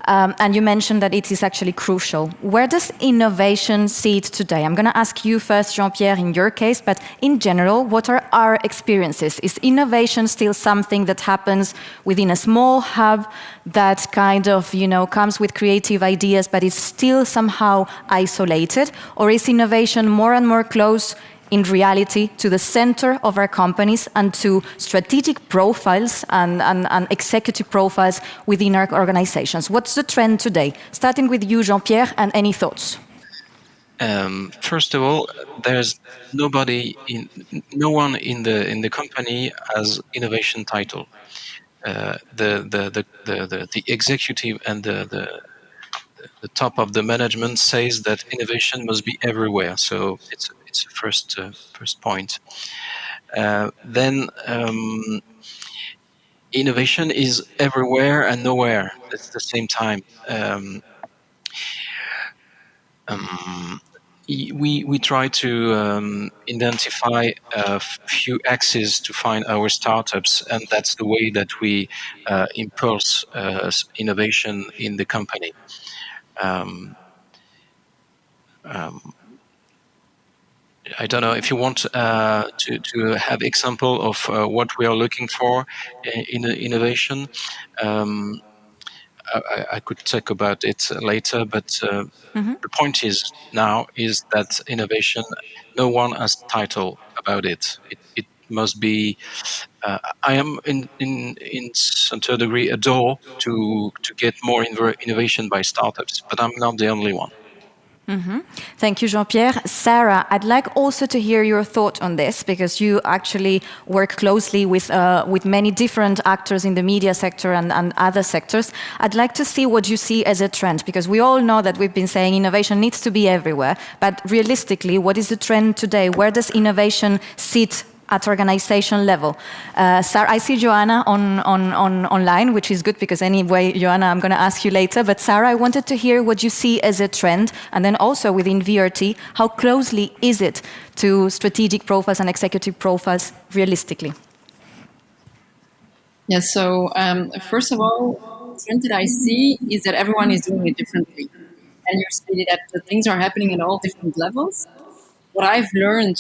And you mentioned that it is actually crucial. Where does innovation sit today? I'm going to ask you first, Jean-Pierre, in your case, but in general, what are our experiences? Is innovation still something that happens within a small hub that kind of, comes with creative ideas, but is still somehow isolated? Or is innovation more and more close in reality to the center of our companies and to strategic profiles and executive profiles within our organizations? What's the trend today? Starting with you, Jean-Pierre, and any thoughts? First of all, there's no one in the company has innovation title. The executive and the top of the management says that innovation must be everywhere. So it's a first point. Then innovation is everywhere and nowhere at the same time. We try to identify a few axes to find our startups, and that's the way that we impulse innovation in the company. I don't know if you want to have example of what we are looking for in innovation. I could talk about it later, but the point is that innovation, no one has title about it. It must be. I am in some degree a door to get more innovation by startups, but I'm not the only one. Mm-hmm. Thank you, Jean-Pierre. Sarah, I'd like also to hear your thought on this, because you actually work closely with many different actors in the media sector and other sectors. I'd like to see what you see as a trend, because we all know that we've been saying innovation needs to be everywhere. But realistically, what is the trend today? Where does innovation sit at organization level? Sarah, I see Joanna online, which is good, because anyway, Joanna, I'm going to ask you later. But Sarah, I wanted to hear what you see as a trend, and then also within VRT, how closely is it to strategic profiles and executive profiles realistically? Yeah, so first of all, the trend that I see is that everyone is doing it differently. And you're seeing that things are happening at all different levels. What I've learned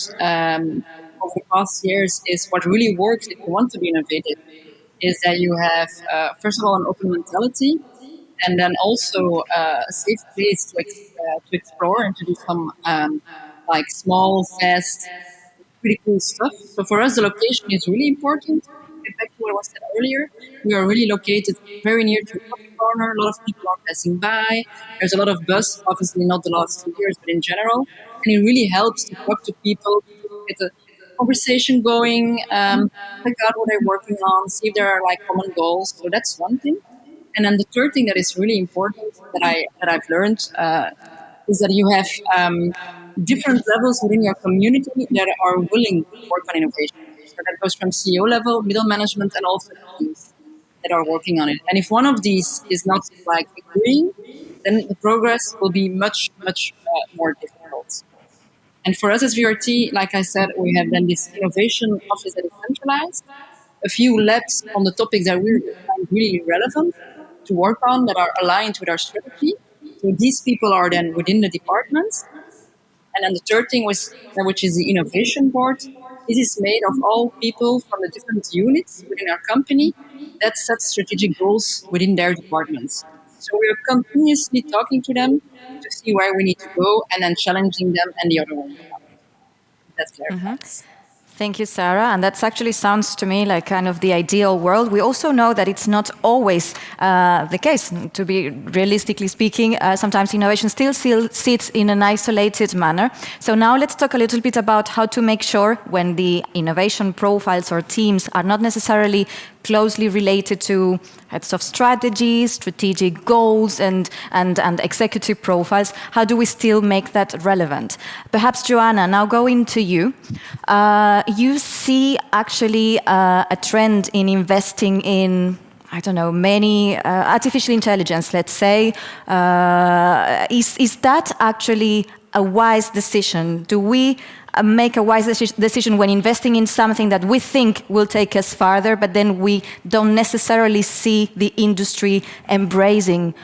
over the past years is what really works if you want to be innovative is that you have, first of all, an open mentality, and then also a safe place to explore and to do some like small, fast, pretty cool stuff. So for us, the location is really important. Get back to what was said earlier. We are really located very near to the coffee corner. A lot of people are passing by. There's a lot of buzz, obviously not the last 2 years, but in general. And it really helps to talk to people, get a conversation going, check out what they're working on, see if there are like common goals. So that's one thing. And then the third thing that is really important that I've learned is that you have different levels within your community that are willing to work on innovation. So that goes from CEO level, middle management, and also teams that are working on it. And if one of these is not like agreeing, then the progress will be much more difficult. And for us as VRT, like I said, we have then this innovation office that is centralized, a few labs on the topics that we find really relevant to work on that are aligned with our strategy. So these people are then within the departments. And then the third thing which is the innovation board. This is made of all people from the different units within our company that set strategic goals within their departments. So we are continuously talking to them to see where we need to go and then challenging them and the other way around. That's clarifies. Thank you, Sarah. And that actually sounds to me like kind of the ideal world. We also know that it's not always the case. To be realistically speaking, sometimes innovation still sits in an isolated manner. So now let's talk a little bit about how to make sure when the innovation profiles or teams are not necessarily closely related to heads of strategies, strategic goals, and executive profiles. How do we still make that relevant? Perhaps, Joanna, now going to you. You see actually a trend in investing in, I don't know, many artificial intelligence, let's say. Is that actually a wise decision? Do we make a wise decision when investing in something that we think will take us farther, but then we don't necessarily see the industry embracing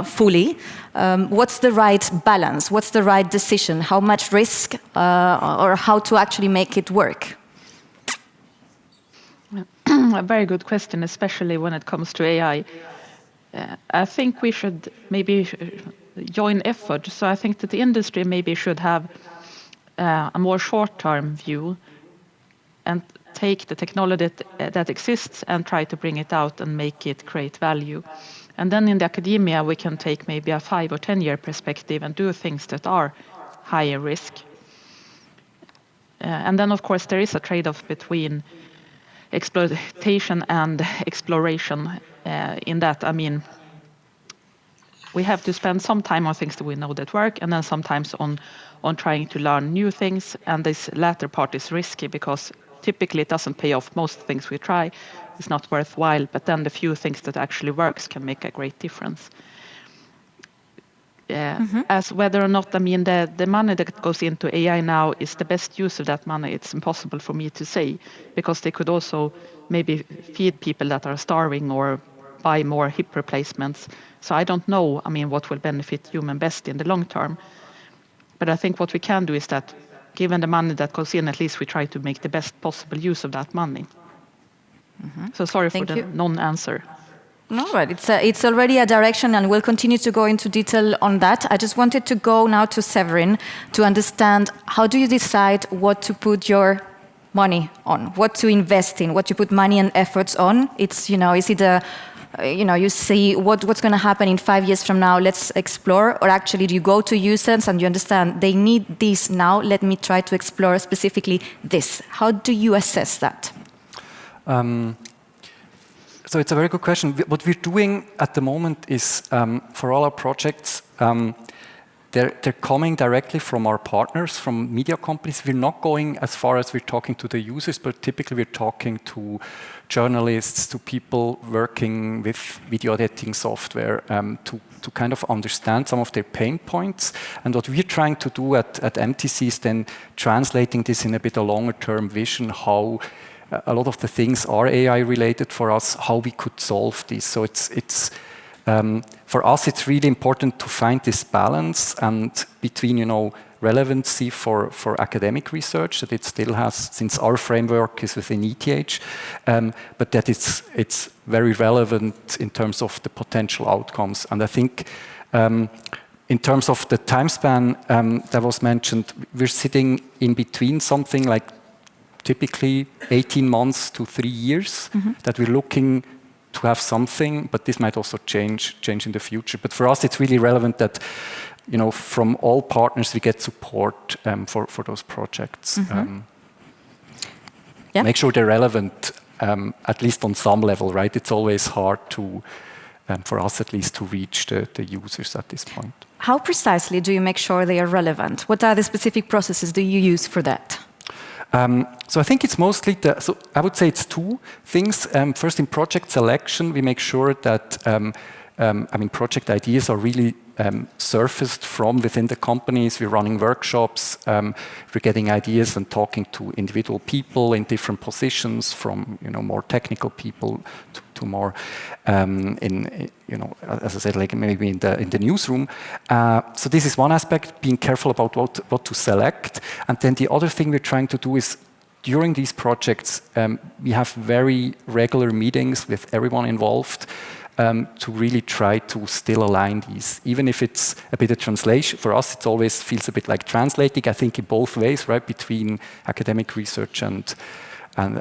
fully? What's the right balance? What's the right decision? How much risk or how to actually make it work? A very good question, especially when it comes to AI. I think we should maybe join effort. So I think that the industry maybe should have a more short-term view and take the technology that exists and try to bring it out and make it create value. And then in the academia, we can take maybe a 5 or 10 year perspective and do things that are higher risk. And then, of course, there is a trade-off between exploitation and exploration in that. I mean, we have to spend some time on things that we know that work, and then sometimes on trying to learn new things. And this latter part is risky because typically it doesn't pay off. Most things we try is not worthwhile, but then the few things that actually works can make a great difference. As whether or not, I mean, the money that goes into AI now is the best use of that money, it's impossible for me to say, because they could also maybe feed people that are starving or buy more hip replacements. So I don't know, I mean, what will benefit human best in the long term. But I think what we can do is that, given the money that goes in, at least we try to make the best possible use of that money. So sorry for the non-answer. No, but it's already a direction, and we'll continue to go into detail on that. I just wanted to go now to Severin to understand, how do you decide what to put your money on, what to invest in, what to put money and efforts on? It's, is it a, you see what's going to happen in 5 years from now, let's explore, or actually do you go to users and you understand they need this now, let me try to explore specifically this. How do you assess that? So it's a very good question. What we're doing at the moment is, for all our projects, they're coming directly from our partners, from media companies. We're not going as far as we're talking to the users, but typically we're talking to journalists, to people working with video editing software, to kind of understand some of their pain points. And what we're trying to do at MTC is then translating this in a bit of longer-term vision, how a lot of the things are AI related for us, how we could solve this. So it's for us, it's really important to find this balance and between, relevancy for academic research, that it still has, since our framework is within ETH, but that it's very relevant in terms of the potential outcomes. And I think in terms of the time span that was mentioned, we're sitting in between something like typically 18 months to 3 years that we're looking to have something, but this might also change in the future. But for us, it's really relevant that, you know, from all partners we get support for those projects. Yeah. Make sure they're relevant, at least on some level, right? It's always hard to, for us at least, to reach the users at this point. How precisely do you make sure they are relevant? What are the specific processes do you use for that? So I think it's mostly, so I would say it's two things. First, in project selection, we make sure that, project ideas are really surfaced from within the companies. We're running workshops, we're getting ideas and talking to individual people in different positions, from, you know, more technical people to more as I said, like maybe in the newsroom. So this is one aspect, being careful about what to select. And then the other thing we're trying to do is, during these projects, we have very regular meetings with everyone involved to really try to still align these. Even if it's a bit of translation, for us it always feels a bit like translating, I think, in both ways, right, between academic research and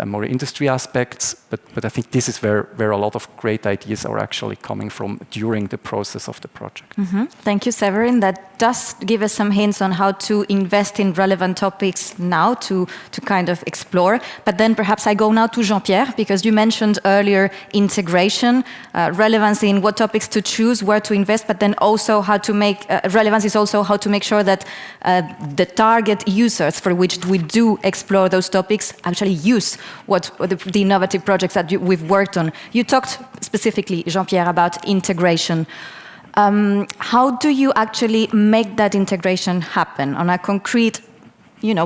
more industry aspects, but I think this is where a lot of great ideas are actually coming from during the process of the project. Thank you, Severin. That does give us some hints on how to invest in relevant topics now to kind of explore. But then perhaps I go now to Jean-Pierre, because you mentioned earlier integration, relevance in what topics to choose, where to invest, but then also how to make, relevance is also how to make sure that the target users for which we do explore those topics actually use what the innovative projects that we've worked on. You talked specifically, Jean-Pierre, about integration. How do you actually make that integration happen on a concrete,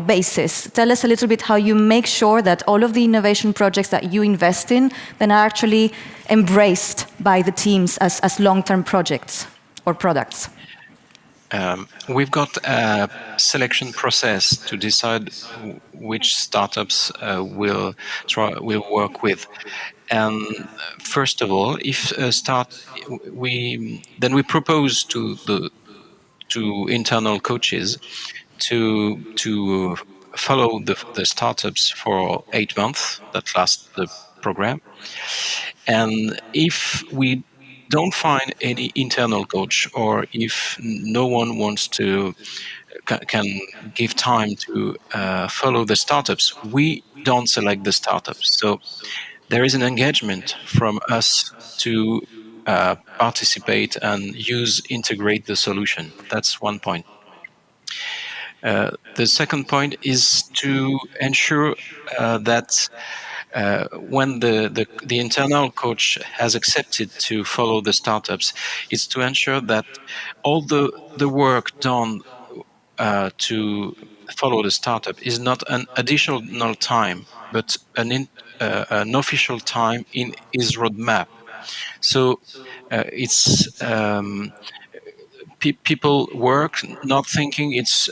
basis? Tell us a little bit how you make sure that all of the innovation projects that you invest in then are actually embraced by the teams as long-term projects or products. We've got a selection process to decide which startups we'll work with. And first of all, if we propose to internal coaches to follow the startups for 8 months. That lasts the program. And if we don't find any internal coach, or if no one wants to can give time to follow the startups, we don't select the startups. So there is an engagement from us to participate and integrate the solution. That's one point. The second point is to ensure that when the internal coach has accepted to follow the startups, is to ensure that all the work done to follow the startup is not an additional time, but an official time in his roadmap. So it's people work not thinking it's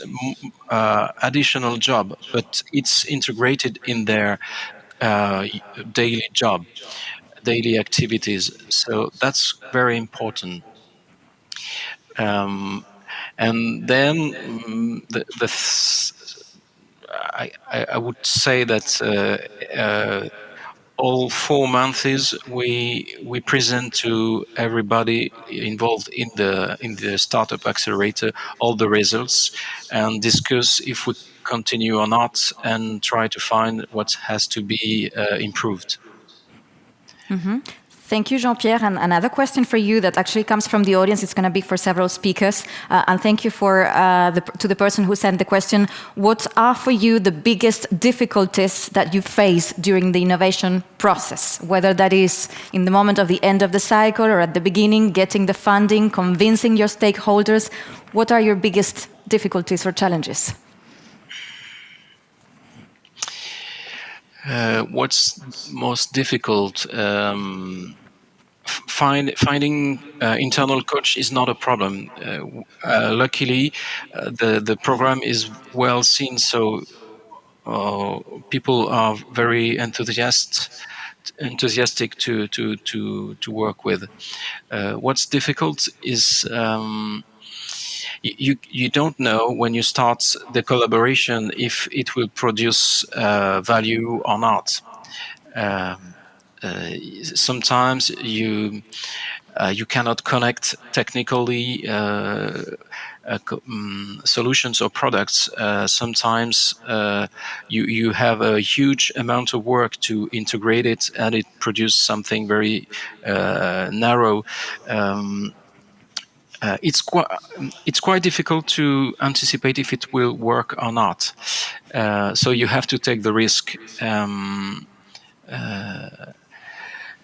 additional job, but it's integrated in their daily job, daily activities. So that's very important. And then I would say that all 4 months we present to everybody involved in the startup accelerator all the results and discuss if we continue or not, and try to find what has to be improved. Mm-hmm. Thank you, Jean-Pierre. And another question for you that actually comes from the audience. It's going to be for several speakers. And thank you to the person who sent the question. What are for you the biggest difficulties that you face during the innovation process? Whether that is in the moment of the end of the cycle or at the beginning, getting the funding, convincing your stakeholders. What are your biggest difficulties or challenges? What's most difficult finding internal coach is not a problem. Luckily, the program is well seen, so people are very enthusiastic to work with. What's difficult is you don't know when you start the collaboration if it will produce value or not. Sometimes you cannot connect technically solutions or products. Sometimes you have a huge amount of work to integrate it, and it produces something very narrow. It's quite difficult to anticipate if it will work or not. So you have to take the risk.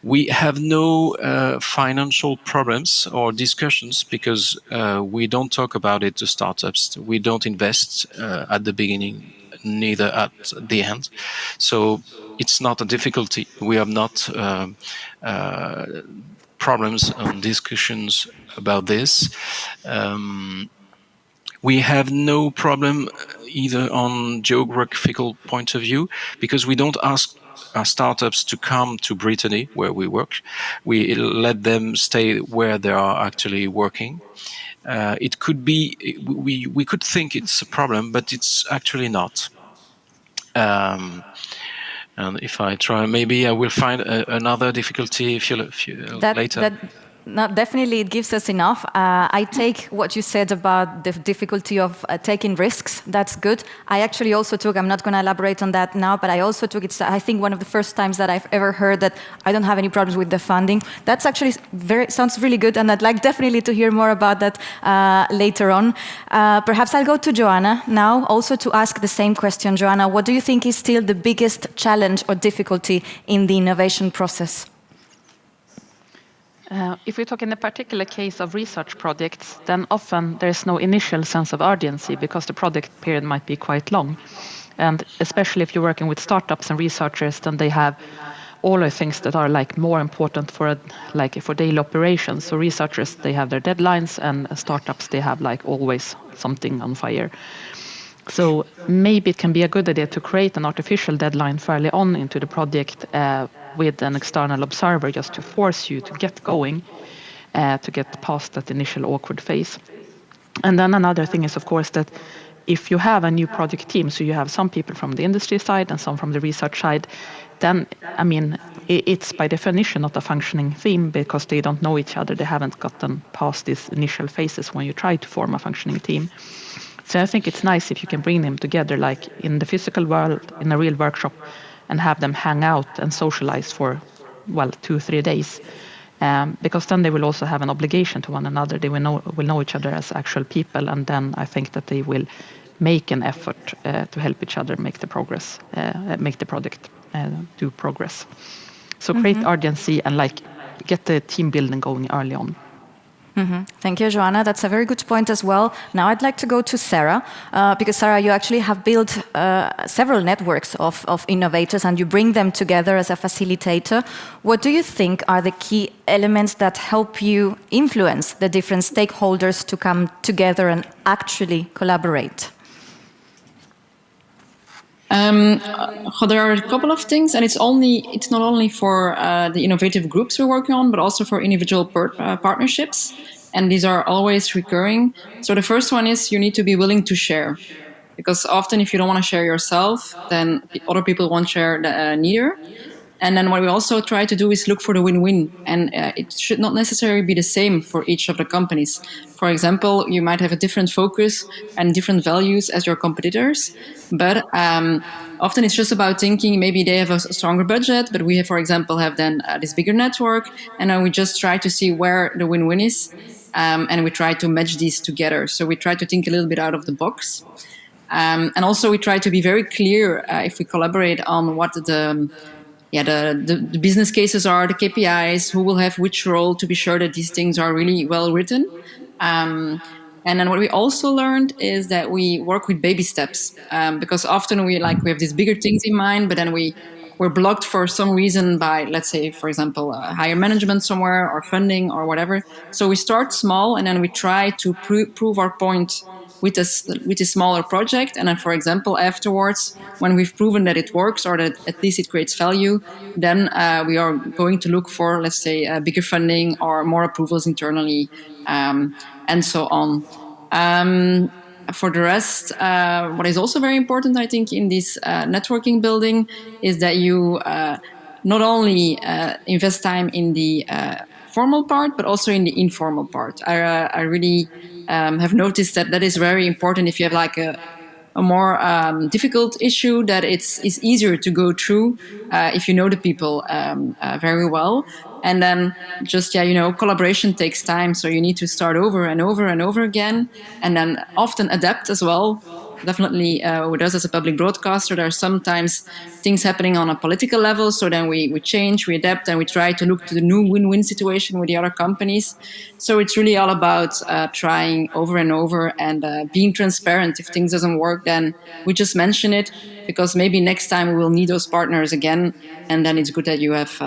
We have no financial problems or discussions because we don't talk about it to startups. We don't invest at the beginning, neither at the end. So it's not a difficulty. We have not problems and discussions about this. We have no problem either on geographical point of view because we don't ask our startups to come to Brittany where we work. We let them stay where they are actually working. It could be, we could think it's a problem, but it's actually not. And if I try, maybe I will find another difficulty if you later. No, definitely, it gives us enough. I take what you said about the difficulty of taking risks. That's good. I actually also took, I'm not going to elaborate on that now, but I also took, it's I think one of the first times that I've ever heard that I don't have any problems with the funding. That's actually sounds really good, and I'd like definitely to hear more about that later on. Perhaps I'll go to Joanna now, also to ask the same question. Joanna, what do you think is still the biggest challenge or difficulty in the innovation process? If we talk in the particular case of research projects, then often there is no initial sense of urgency because the project period might be quite long. And especially if you're working with startups and researchers, then they have all the things that are like more important for daily operations. So researchers, they have their deadlines, and startups, they have like always something on fire. So maybe it can be a good idea to create an artificial deadline fairly on into the project with an external observer just to force you to get going, to get past that initial awkward phase. And then another thing is, of course, that if you have a new project team, so you have some people from the industry side and some from the research side, then, I mean, it's by definition not a functioning team because they don't know each other. They haven't gotten past these initial phases when you try to form a functioning team. So I think it's nice if you can bring them together, like in the physical world, in a real workshop, and have them hang out and socialize for, 2-3 days. Because then they will also have an obligation to one another. They will know each other as actual people, and then I think that they will make an effort to help each other make the project do progress. So create urgency and get the team building going early on. Thank you, Joanna. That's a very good point as well. Now I'd like to go to Sarah, because Sarah, you actually have built several networks of innovators and you bring them together as a facilitator. What do you think are the key elements that help you influence the different stakeholders to come together and actually collaborate? There are a couple of things, and it's not only for the innovative groups we're working on, but also for individual partnerships, and these are always recurring. So the first one is you need to be willing to share, because often if you don't want to share yourself, then other people won't share neither. And then what we also try to do is look for the win-win, and it should not necessarily be the same for each of the companies. For example, you might have a different focus and different values as your competitors, but often it's just about thinking maybe they have a stronger budget, but we, for example, have then this bigger network, and then we just try to see where the win-win is, and we try to match these together. So we try to think a little bit out of the box. And also we try to be very clear if we collaborate on what the business cases are, the KPIs, who will have which role, to be sure that these things are really well written. And then what we also learned is that we work with baby steps, because often we have these bigger things in mind, but then we we're blocked for some reason by, let's say, for example, higher management somewhere or funding or whatever. So we start small and then we try to prove our point with a smaller project. And then, for example, afterwards, when we've proven that it works or that at least it creates value, then we are going to look for, let's say, bigger funding or more approvals internally, and so on. For the rest, what is also very important, I think, in this networking building is that you not only invest time in the formal part, but also in the informal part. I really have noticed that is very important. If you have like a more difficult issue, that it's easier to go through if you know the people very well. And then just, collaboration takes time. So you need to start over and over and over again. And then often adapt as well. Definitely with us as a public broadcaster, there are sometimes things happening on a political level. So then we change, we adapt, and we try to look to the new win-win situation with the other companies. So it's really all about trying over and over and being transparent. If things doesn't work, then we just mention it, because maybe next time we will need those partners again. And then it's good that you have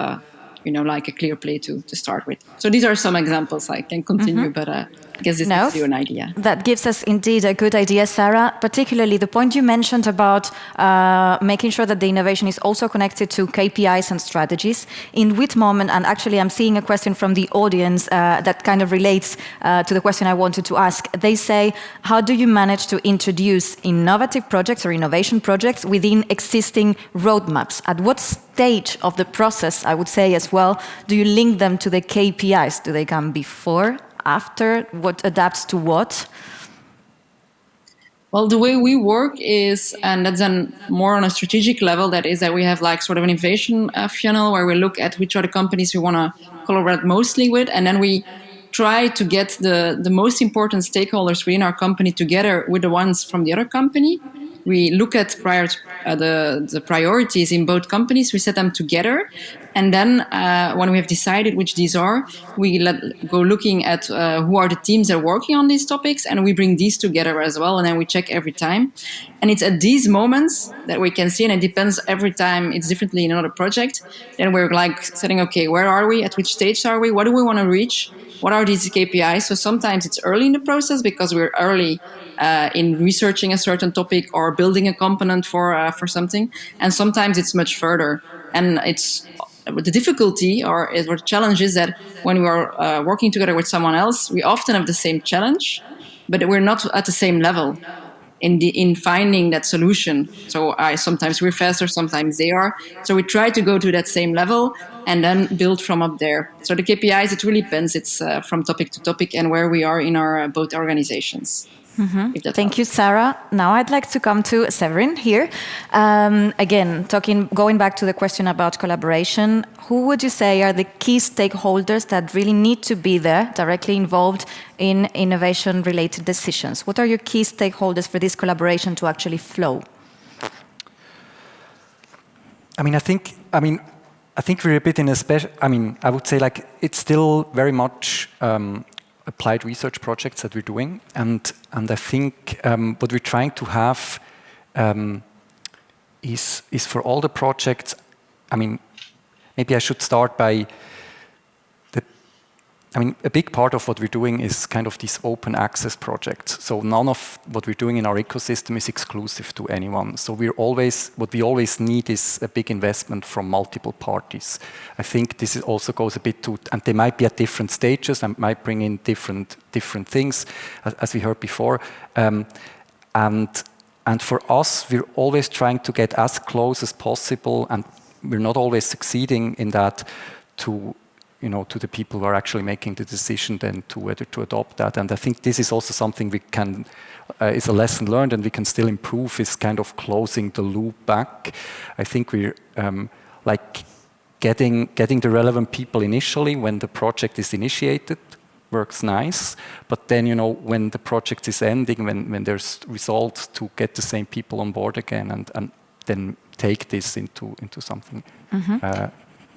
like a clear play to start with. So these are some examples. I can continue, but I guess this gives you an idea. That gives us indeed a good idea, Sarah, particularly the point you mentioned about making sure that the innovation is also connected to KPIs and strategies. In which moment, and actually I'm seeing a question from the audience that kind of relates to the question I wanted to ask. They say, how do you manage to introduce innovative projects or innovation projects within existing roadmaps? At what stage of the process, I would say as well, do you link them to the KPIs? Do they come before, after? What adapts to what? Well, the way we work is, and that's then more on a strategic level, that is that we have like sort of an innovation funnel where we look at which are the companies we want to collaborate mostly with, and then we try to get the most important stakeholders within our company together with the ones from the other company. We look at the priorities in both companies, we set them together, and then when we have decided which these are, we go looking at who are the teams that are working on these topics, and we bring these together as well, and then we check every time. And it's at these moments that we can see, and it depends every time, it's differently in another project, then we're like setting, okay, where are we? At which stage are we? What do we want to reach? What are these KPIs? So sometimes it's early in the process because we're early in researching a certain topic or building a component for something, and sometimes it's much further. And it's the difficulty or the challenge is that when we are working together with someone else, we often have the same challenge, but we're not at the same level in finding that solution. So sometimes we're faster, sometimes they are. So we try to go to that same level and then build from up there. So the KPIs, it really depends. It's from topic to topic and where we are in our both organizations. Mm-hmm. Thank you, Sarah. Now I'd like to come to Severin here. Again, going back to the question about collaboration, who would you say are the key stakeholders that really need to be there, directly involved in innovation-related decisions? What are your key stakeholders for this collaboration to actually flow? I think we're a bit in a special. I would say like it's still very much applied research projects that we're doing, and I think what we're trying to have is for all the projects. Maybe I should start by a big part of what we're doing is kind of these open access projects. So none of what we're doing in our ecosystem is exclusive to anyone. So what we always need is a big investment from multiple parties. I think this also goes a bit to, and they might be at different stages and might bring in different things, as we heard before. And for us, we're always trying to get as close as possible, and we're not always succeeding in that to the people who are actually making the decision then to whether to adopt that. And I think this is also something we can, is a lesson learned and we can still improve, is kind of closing the loop back. I think we're like getting the relevant people initially when the project is initiated works nice, but then, when the project is ending, when there's results, to get the same people on board again and then take this into something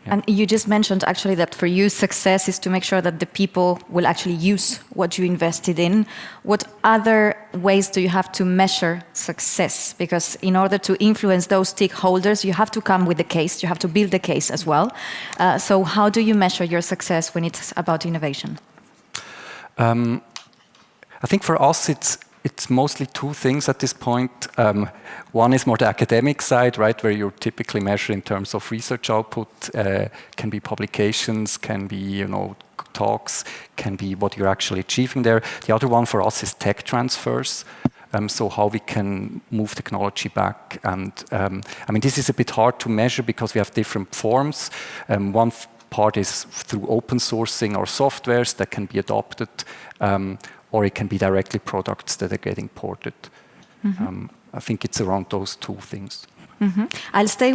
Yeah. And you just mentioned actually that for you, success is to make sure that the people will actually use what you invested in. What other ways do you have to measure success? Because in order to influence those stakeholders, you have to come with the case, you have to build the case as well. So how do you measure your success when it's about innovation? I think for us, it's mostly two things at this point. One is more the academic side, right, where you're typically measured in terms of research output, can be publications, can be talks, can be what you're actually achieving there. The other one for us is tech transfers. So how we can move technology back. And I mean, this is a bit hard to measure because we have different forms. One part is through open sourcing our softwares that can be adopted, or it can be directly products that are getting ported. I think it's around those two things. I'll stay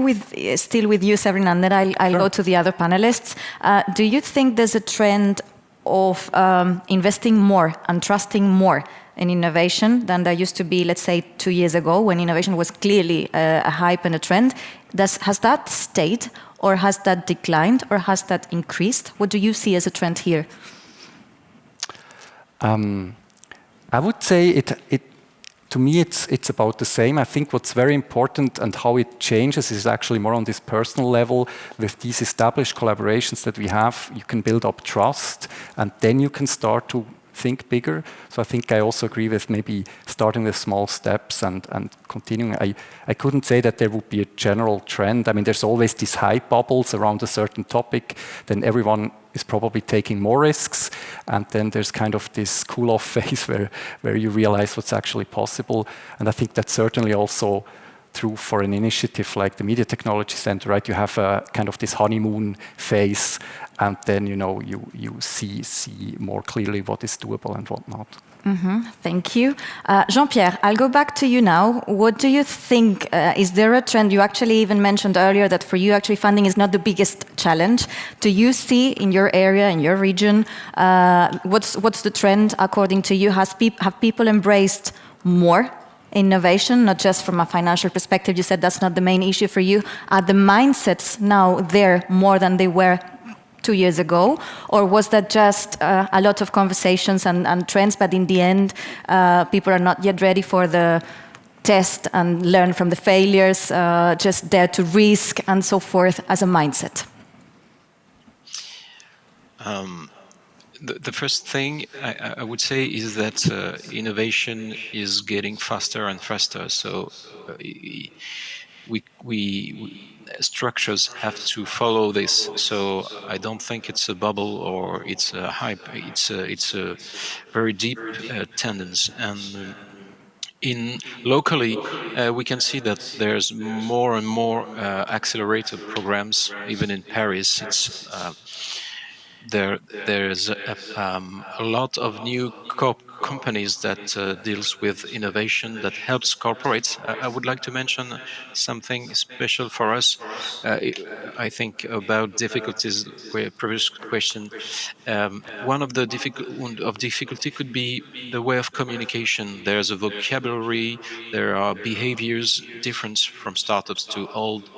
still with you, Sabrina, and then I'll Sure. go to the other panelists. Do you think there's a trend of investing more and trusting more in innovation than there used to be, let's say, 2 years ago, when innovation was clearly a hype and a trend? Has that stayed, or has that declined, or has that increased? What do you see as a trend here? I would say to me, it's about the same. I think what's very important and how it changes is actually more on this personal level. With these established collaborations that we have, you can build up trust, and then you can start to think bigger. So I think I also agree with maybe starting with small steps and continuing. I couldn't say that there would be a general trend. I mean, there's always these hype bubbles around a certain topic. Then everyone is probably taking more risks. And then there's kind of this cool-off phase where you realize what's actually possible. And I think that's certainly also true for an initiative like the Media Technology Center, right? You have a kind of this honeymoon phase, and then you see more clearly what is doable and what not. Thank you. Jean-Pierre, I'll go back to you now. What do you think? Is there a trend? You actually even mentioned earlier that for you, actually, funding is not the biggest challenge. Do you see in your area, in your region, what's the trend according to you? Have people embraced more innovation, not just from a financial perspective? You said that's not the main issue for you. Are the mindsets now there more than they were 2 years ago, or was that just a lot of conversations and trends, but in the end, people are not yet ready for the test and learn from the failures, just dare to risk and so forth as a mindset? The first thing I would say is that innovation is getting faster and faster. So we structures have to follow this. So I don't think it's a bubble or it's a hype. It's a very deep tendency. And locally, we can see that there's more and more accelerated programs. Even in Paris, there's a lot of new companies that deals with innovation that helps corporates. I would like to mention something special for us. I think about difficulties. Previous question. One of the difficulty could be the way of communication. There's a vocabulary. There are behaviors different from startups to old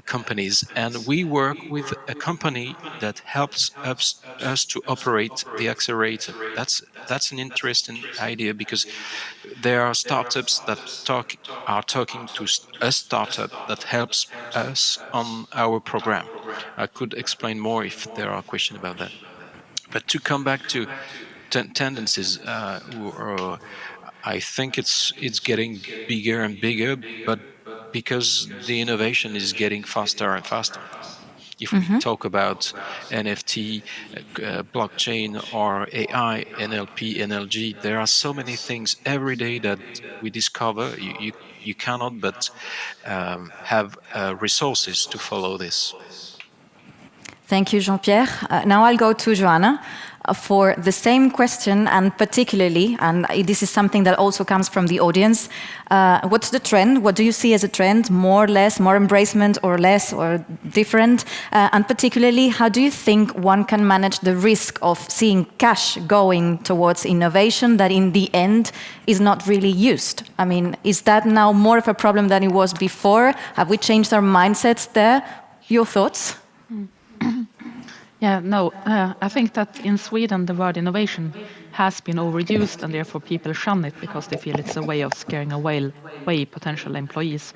companies, and we work with a company that helps us to operate the accelerator. That's an interesting idea, because there are startups that are talking to a startup that helps us on our program. I could explain more if there are questions about that. But to come back to tendencies, I think it's getting bigger and bigger, but because the innovation is getting faster and faster. If we talk about NFT, blockchain, or AI, NLP, NLG, there are so many things every day that we discover. You cannot but have resources to follow this. Thank you, Jean-Pierre. Now I'll go to Joanna for the same question, and particularly, and this is something that also comes from the audience, what's the trend? What do you see as a trend? More, less, more embracement, or less, or different? And particularly, how do you think one can manage the risk of seeing cash going towards innovation that in the end is not really used? I mean, is that now more of a problem than it was before? Have we changed our mindsets there? Your thoughts? Yeah, no, I think that in Sweden the word innovation has been overused and therefore people shun it because they feel it's a way of scaring away potential employees.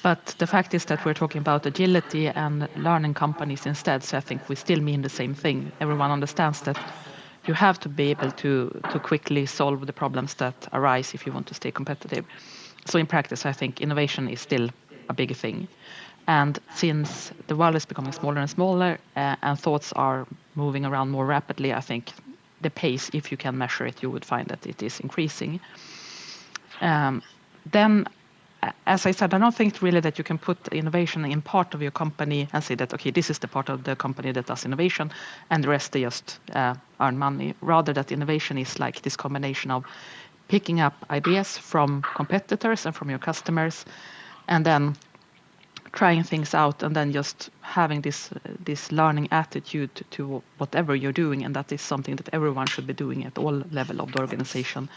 But the fact is that we're talking about agility and learning companies instead, so I think we still mean the same thing. Everyone understands that you have to be able to quickly solve the problems that arise if you want to stay competitive. So in practice, I think innovation is still a big thing. And since the world is becoming smaller and smaller and thoughts are moving around more rapidly, I think the pace, if you can measure it, you would find that it is increasing. Then, as I said, I don't think really that you can put innovation in part of your company and say that, okay, this is the part of the company that does innovation and the rest they just earn money. Rather that innovation is like this combination of picking up ideas from competitors and from your customers and then trying things out and then just having this learning attitude to whatever you're doing, and that is something that everyone should be doing at all level of the organization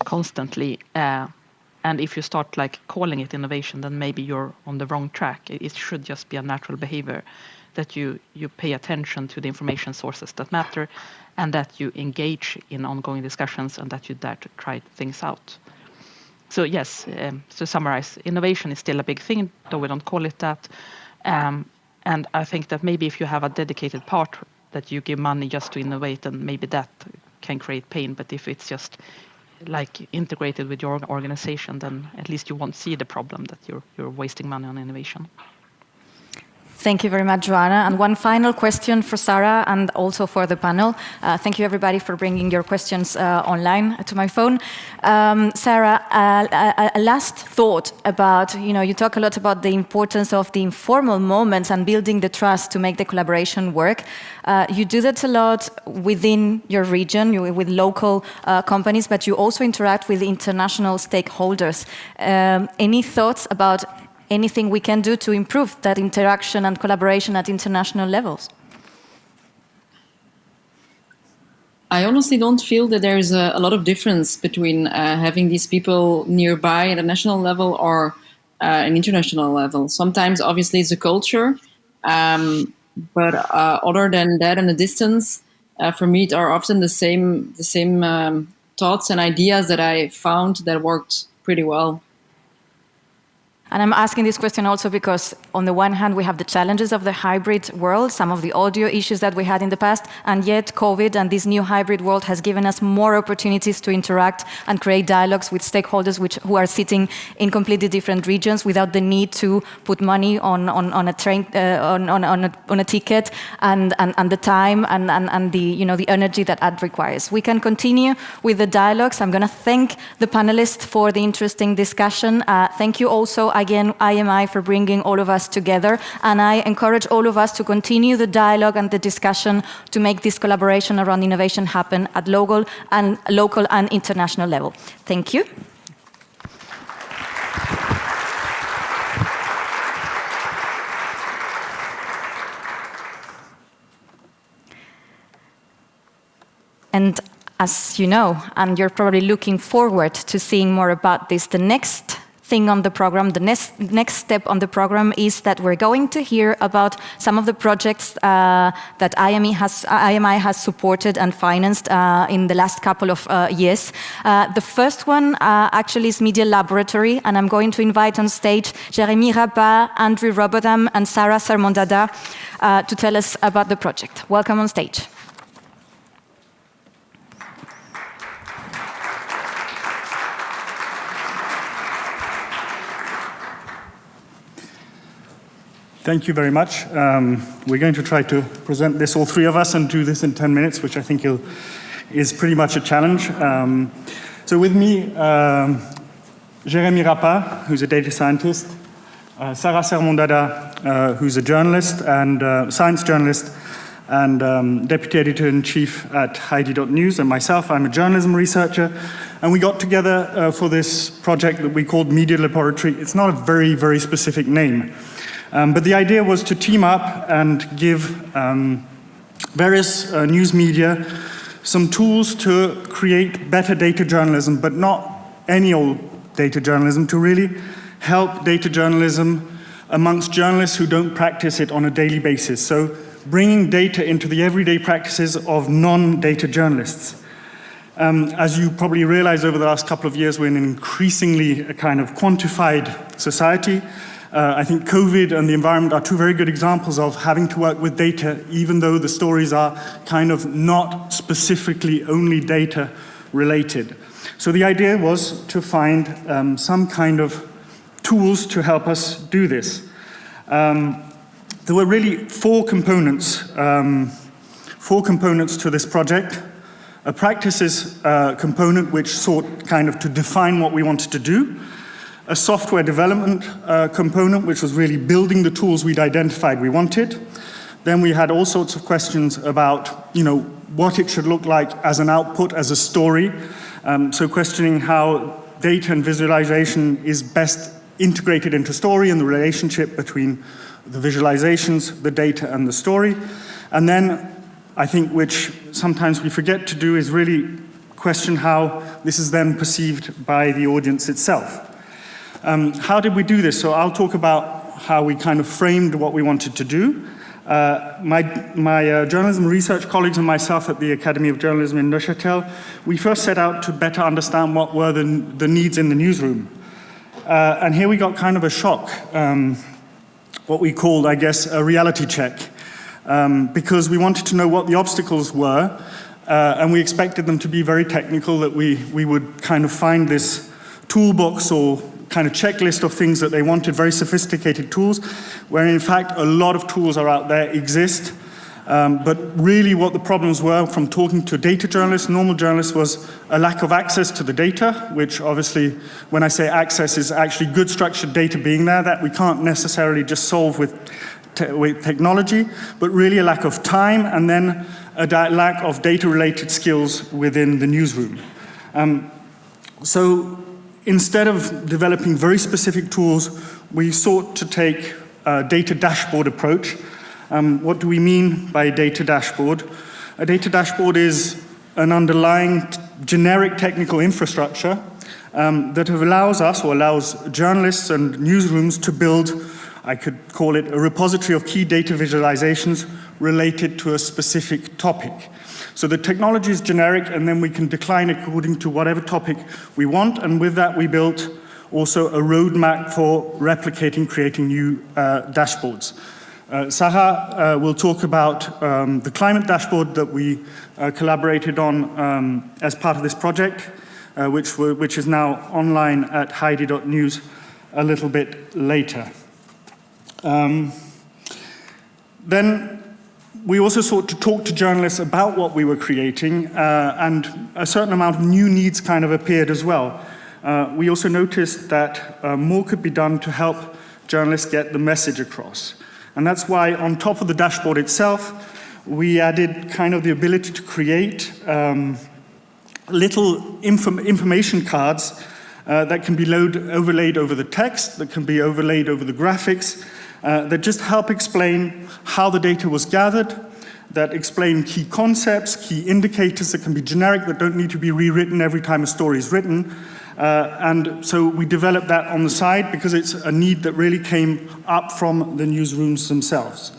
constantly. And if you start like calling it innovation, then maybe you're on the wrong track. It should just be a natural behavior that you pay attention to the information sources that matter and that you engage in ongoing discussions and that you dare to try things out. So yes, to summarize, innovation is still a big thing, though we don't call it that. And I think that maybe if you have a dedicated part that you give money just to innovate, then maybe that can create pain. But if it's just like integrated with your organization, then at least you won't see the problem that you're wasting money on innovation. Thank you very much, Joanna. And one final question for Sarah and also for the panel. Thank you, everybody, for bringing your questions online to my phone. Sarah, a last thought about, you talk a lot about the importance of the informal moments and building the trust to make the collaboration work. You do that a lot within your region, with local companies, but you also interact with international stakeholders. Any thoughts about anything we can do to improve that interaction and collaboration at international levels? I honestly don't feel that there's a lot of difference between having these people nearby at a national level or an international level. Sometimes, obviously, it's a culture, but other than that and the distance, for me, it are often the same thoughts and ideas that I found that worked pretty well. And I'm asking this question also because on the one hand, we have the challenges of the hybrid world, some of the audio issues that we had in the past, and yet COVID and this new hybrid world has given us more opportunities to interact and create dialogues with stakeholders who are sitting in completely different regions without the need to put money on a train, on a ticket and the time and the energy that requires. We can continue with the dialogues. I'm going to thank the panelists for the interesting discussion. Thank you also again, IMI, for bringing all of us together. And I encourage all of us to continue the dialogue and the discussion to make this collaboration around innovation happen at local and international level. Thank you. And as you know, and you're probably looking forward to seeing more about this, the next thing on the program, the next step on the program is that we're going to hear about some of the projects that IMI has supported and financed in the last couple of years. The first one actually is Media Laboratory, and I'm going to invite on stage Jérémy Rapin, Andrew Robotham, and Sarah Sermondada to tell us about the project. Welcome on stage. Thank you very much. We're going to try to present this, all three of us, and do this in 10 minutes, which I think is pretty much a challenge. So with me, Jérémy Rapin, who's a data scientist, Sarah Sermondada, who's a journalist and science journalist and deputy editor-in-chief at Heidi.news, and myself, I'm a journalism researcher. And we got together for this project that we called Media Laboratory. It's not a very, very specific name. But the idea was to team up and give various news media some tools to create better data journalism, but not any old data journalism, to really help data journalism amongst journalists who don't practice it on a daily basis. So bringing data into the everyday practices of non-data journalists. As you probably realize over the last couple of years, we're in an increasingly a kind of quantified society. I think COVID and the environment are two very good examples of having to work with data, even though the stories are kind of not specifically only data related. So the idea was to find some kind of tools to help us do this. There were really four components to this project. A practices component which sought kind of to define what we wanted to do. A software development component which was really building the tools we'd identified we wanted. Then we had all sorts of questions about, what it should look like as an output, as a story. So questioning how data and visualization is best integrated into story and the relationship between the visualizations, the data, and the story. And then I think which sometimes we forget to do is really question how this is then perceived by the audience itself. How did we do this? So I'll talk about how we kind of framed what we wanted to do. My journalism research colleagues and myself at the Academy of Journalism in Neuchâtel, we first set out to better understand what were the needs in the newsroom. And here we got kind of a shock, what we called, I guess, a reality check. Because we wanted to know what the obstacles were, and we expected them to be very technical, that we would kind of find this toolbox or kind of checklist of things that they wanted, very sophisticated tools, where in fact a lot of tools are out there, exist, but really what the problems were from talking to data journalists, normal journalists, was a lack of access to the data, which obviously, when I say access, is actually good structured data being there, that we can't necessarily just solve with technology, but really a lack of time, and then a lack of data-related skills within the newsroom. So instead of developing very specific tools, we sought to take a data dashboard approach. What do we mean by a data dashboard? A data dashboard is an underlying generic technical infrastructure that allows us, or allows journalists and newsrooms to build, I could call it a repository of key data visualizations related to a specific topic. So the technology is generic, and then we can decline according to whatever topic we want, and with that we built also a roadmap for replicating, creating new dashboards. Sarah will talk about the climate dashboard that we collaborated on as part of this project, which is now online at heidi.news a little bit later. Then we also sought to talk to journalists about what we were creating, and a certain amount of new needs kind of appeared as well. We also noticed that more could be done to help journalists get the message across. And that's why on top of the dashboard itself, we added kind of the ability to create little information cards that can be overlaid over the text, that can be overlaid over the graphics, that just help explain how the data was gathered, that explain key concepts, key indicators that can be generic, that don't need to be rewritten every time a story is written. And so we developed that on the side because it's a need that really came up from the newsrooms themselves.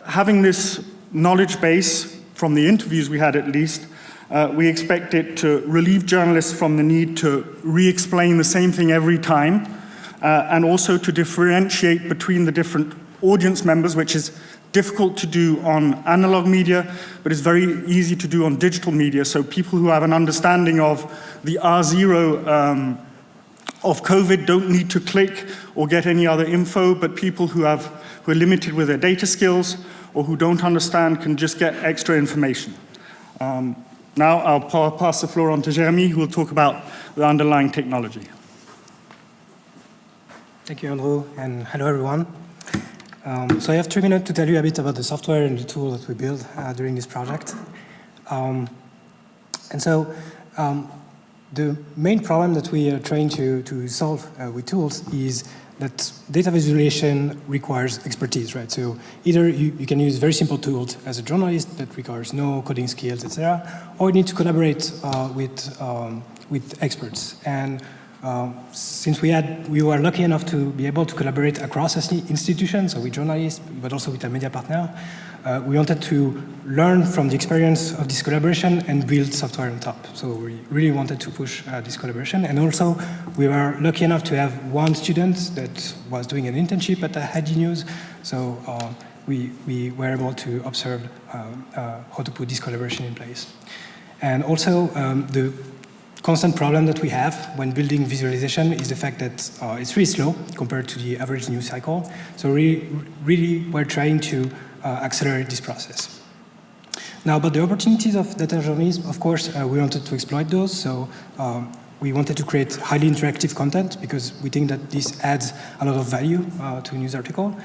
Having this knowledge base from the interviews we had at least, we expect it to relieve journalists from the need to re-explain the same thing every time, and also to differentiate between the different audience members, which is difficult to do on analog media, but is very easy to do on digital media. So people who have an understanding of the R0 of COVID don't need to click or get any other info, but people who are limited with their data skills or who don't understand can just get extra information. Now I'll pass the floor on to Jeremy, who will talk about the underlying technology. Thank you, Andrew, and hello, everyone. So I have 3 minutes to tell you a bit about the software and the tool that we built during this project. The main problem that we are trying to solve with tools is that data visualization requires expertise, right? So either you can use very simple tools as a journalist that requires no coding skills, etc., or you need to collaborate with experts. And Since we were lucky enough to be able to collaborate across institutions, so with journalists, but also with a media partner, we wanted to learn from the experience of this collaboration and build software on top. So we really wanted to push this collaboration. And also, we were lucky enough to have one student that was doing an internship at ID News. So we were able to observe how to put this collaboration in place. And also, the constant problem that we have when building visualization is the fact that it's really slow compared to the average news cycle. So really we're trying to accelerate this process. Now, about the opportunities of data journalism, of course, we wanted to exploit those. So we wanted to create highly interactive content because we think that this adds a lot of value to a news article.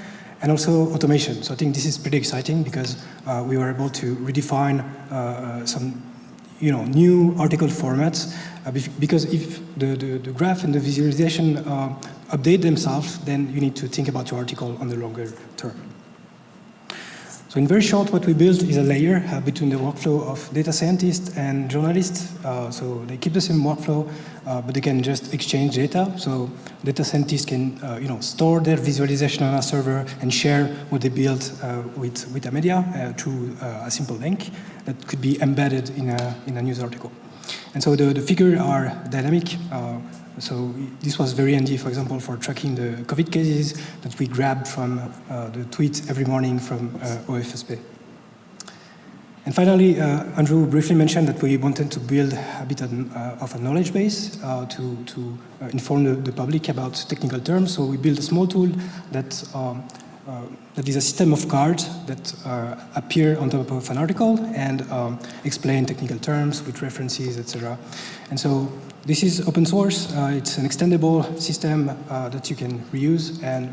And also automation. So I think this is pretty exciting because we were able to redefine some new article formats, because if the graph and the visualization update themselves, then you need to think about your article on the longer term. So in very short, what we built is a layer between the workflow of data scientists and journalists. So they keep the same workflow, but they can just exchange data. So data scientists can store their visualization on a server and share what they built with a media through a simple link that could be embedded in a news article. And so the figures are dynamic. So this was very handy, for example, for tracking the COVID cases that we grabbed from the tweets every morning from OFSP. And finally, Andrew briefly mentioned that we wanted to build a bit of a knowledge base to inform the public about technical terms. So we built a small tool that is a system of cards that appear on top of an article and explain technical terms with references, etc. And so this is open source. It's an extendable system that you can reuse, and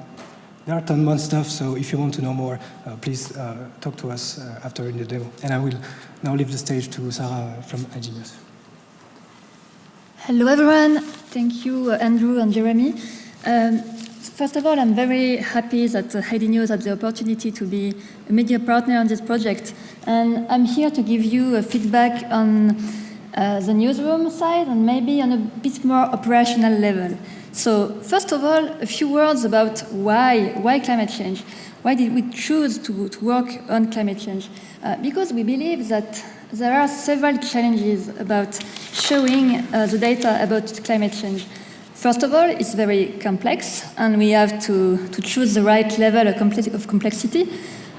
there are tons of stuff. So if you want to know more, please talk to us after in the demo. And I will now leave the stage to Sarah from ID News. Hello, everyone. Thank you, Andrew and Jeremy. First of all, I'm very happy that ID News had the opportunity to be a media partner on this project. And I'm here to give you a feedback on the newsroom side and maybe on a bit more operational level. So first of all, a few words about why climate change. Why did we choose to work on climate change? Because we believe that there are several challenges about showing the data about climate change. First of all, it's very complex, and we have to choose the right level of complexity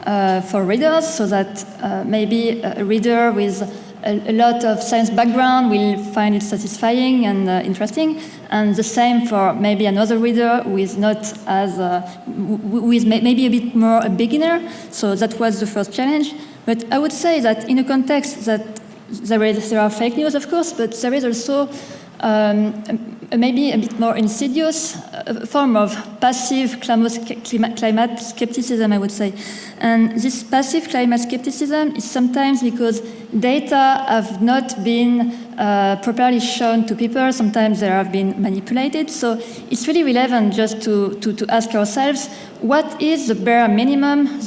for readers, so that maybe a reader with a lot of science background will find it satisfying and interesting, and the same for maybe another reader who is not as, who is maybe a bit more a beginner. So that was the first challenge. But I would say that in a context that there are fake news, of course, but there is also maybe a bit more insidious form of passive climate skepticism, I would say. And this passive climate skepticism is sometimes because data have not been properly shown to people. Sometimes they have been manipulated. So it's really relevant just to ask ourselves, what is the bare minimum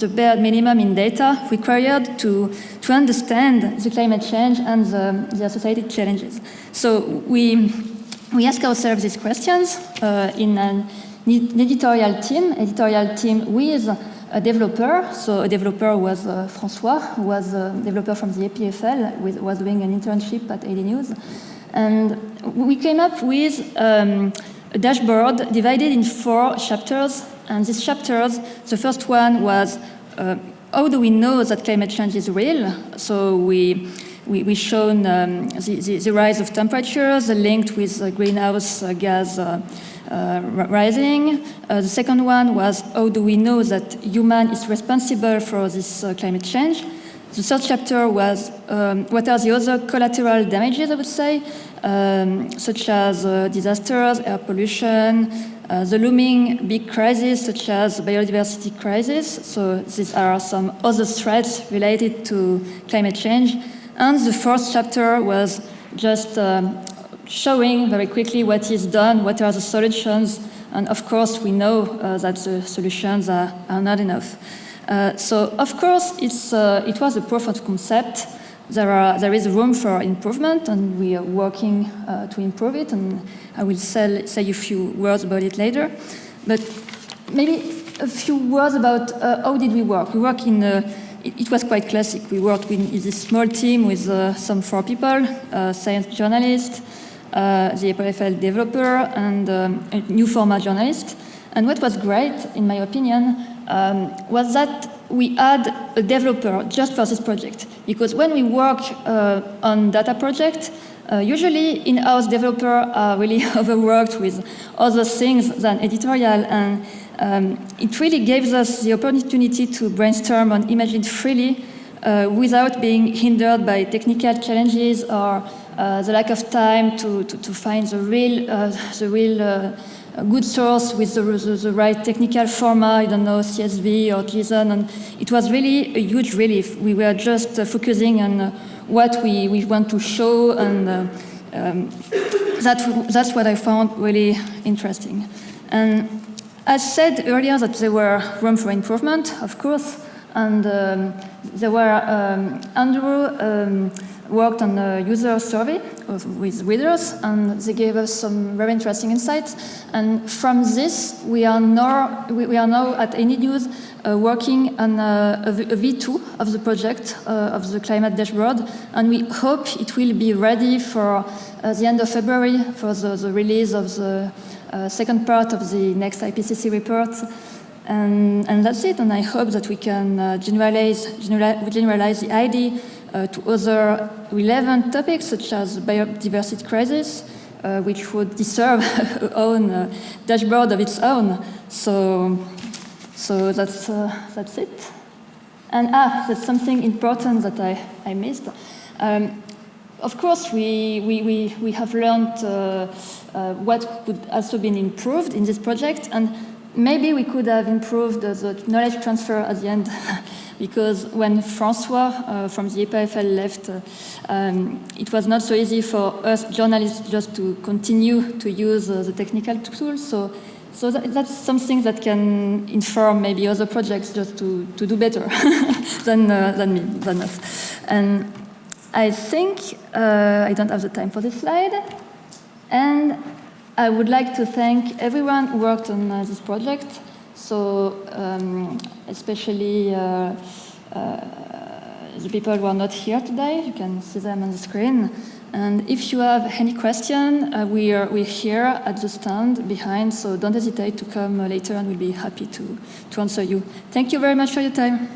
in data required to understand the climate change and the associated challenges? So we ask ourselves these questions in an editorial team with a developer. So a developer was François, who was a developer from the EPFL, was doing an internship at AD News. And we came up with a dashboard divided in 4 chapters. And these chapters, the first one was how do we know that climate change is real? So we shown the rise of temperatures linked with greenhouse gas rising. The second one was how do we know that human is responsible for this climate change? The third chapter was what are the other collateral damages, I would say, such as disasters, air pollution, the looming big crises such as biodiversity crisis. So these are some other threats related to climate change. And the fourth chapter was just showing very quickly what is done, what are the solutions, and of course we know that the solutions are not enough. So of course it was a proof of concept. there is room for improvement, and we are working to improve it, and I will say a few words about it later. But maybe a few words about how did we work. We work in, it was quite classic. We worked in this small team with some 4 people, science journalist, the EPFL developer, and a new format journalist. And what was great, in my opinion, was that we had a developer just for this project. Because when we work on data projects, usually in-house developers are really overworked with other things than editorial, and it really gives us the opportunity to brainstorm and imagine freely without being hindered by technical challenges or the lack of time to find the real good source with the right technical format, I don't know, CSV or JSON, and it was really a huge relief. We were just focusing on what we want to show, and that's what I found really interesting. And I said earlier that there were room for improvement, of course, and there were Andrew worked on a user survey with readers, and they gave us some very interesting insights. And from this, we are now at Any News working on a V2 of the project of the climate dashboard, and we hope it will be ready for the end of February for the release of the second part of the next IPCC report. And that's it, and I hope that we can generalize the idea to other relevant topics such as biodiversity crisis, which would deserve its own dashboard of its own. So that's it. And that's something important that I missed. Of course, we have learned what could also be improved in this project, and maybe we could have improved the knowledge transfer at the end, because when François from the EPFL left, it was not so easy for us journalists just to continue to use the technical tools. So that's something that can inform maybe other projects just to do better than us. And I think I don't have the time for this slide. And I would like to thank everyone who worked on this project. So especially the people who are not here today, you can see them on the screen. And if you have any question, we're here at the stand behind, so don't hesitate to come later, and we'll be happy to answer you. Thank you very much for your time.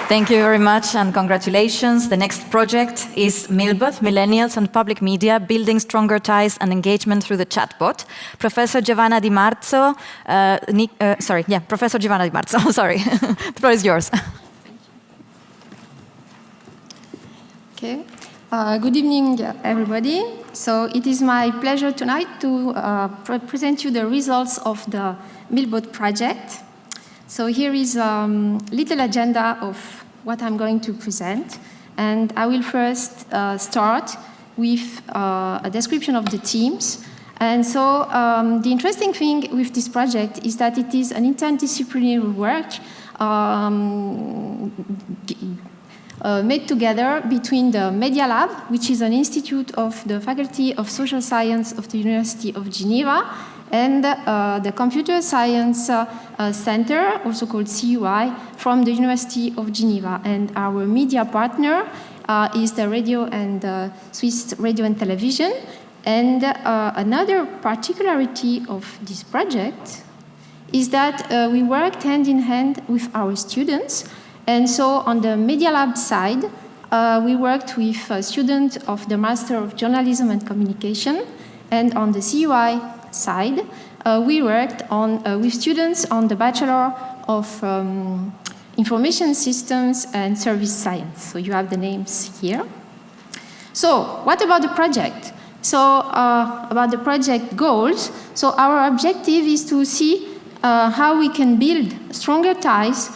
Thank you very much, and congratulations. The next project is MILBOT, Millennials and Public Media, Building Stronger Ties and Engagement Through the Chatbot. Professor Giovanna Di Marzo, Professor Giovanna Di Marzo, sorry. The floor is yours. Okay. Good evening, everybody. So it is my pleasure tonight to present you the results of the MILBOT project. So here is a little agenda of what I'm going to present. And I will first start with a description of the teams. And so the interesting thing with this project is that it is an interdisciplinary work made together between the Media Lab, which is an institute of the Faculty of Social Science of the University of Geneva, and the Computer Science Center, also called CUI, from the University of Geneva. And our media partner is the radio and Swiss Radio and Television. And another particularity of this project is that we worked hand in hand with our students. And so on the Media Lab side, we worked with students of the Master of Journalism and Communication. And on the CUI side, we worked with students on the Bachelor of Information Systems and Service Science. So you have the names here. So what about the project? So about the project goals, so our objective is to see how we can build stronger ties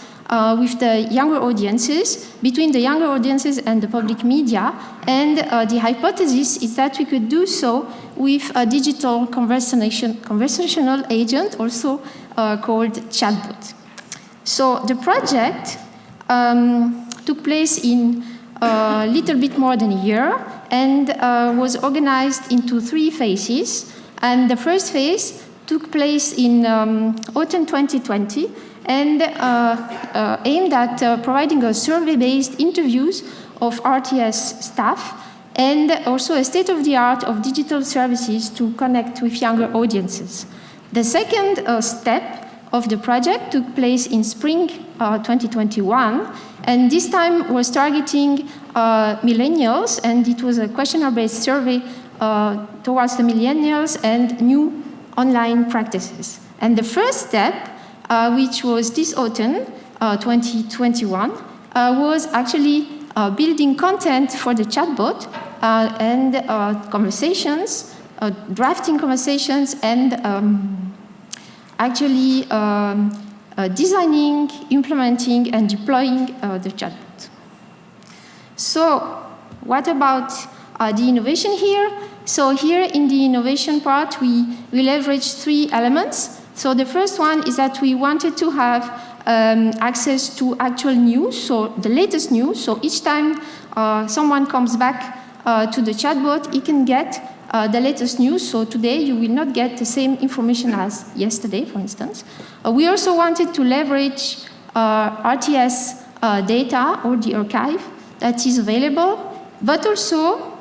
with the younger audiences, between the younger audiences and the public media, and the hypothesis is that we could do so with a digital conversational agent, also called chatbot. So the project took place in a little bit more than a year and was organized into 3 phases. And the first phase took place in autumn 2020 and aimed at providing a survey-based interviews of RTS staff and also a state-of-the-art of digital services to connect with younger audiences. The second step of the project took place in spring 2021, and this time was targeting millennials, and it was a questionnaire-based survey towards the millennials and new online practices. And the first step, which was this autumn 2021, was actually building content for the chatbot and conversations, drafting conversations, and actually designing, implementing, and deploying the chatbot. So what about the innovation here? So here in the innovation part, we leverage 3 elements. So the first one is that we wanted to have access to actual news, so the latest news. So each time someone comes back to the chatbot, he can get the latest news. So today you will not get the same information as yesterday, for instance. We also wanted to leverage RTS data or the archive that is available, but also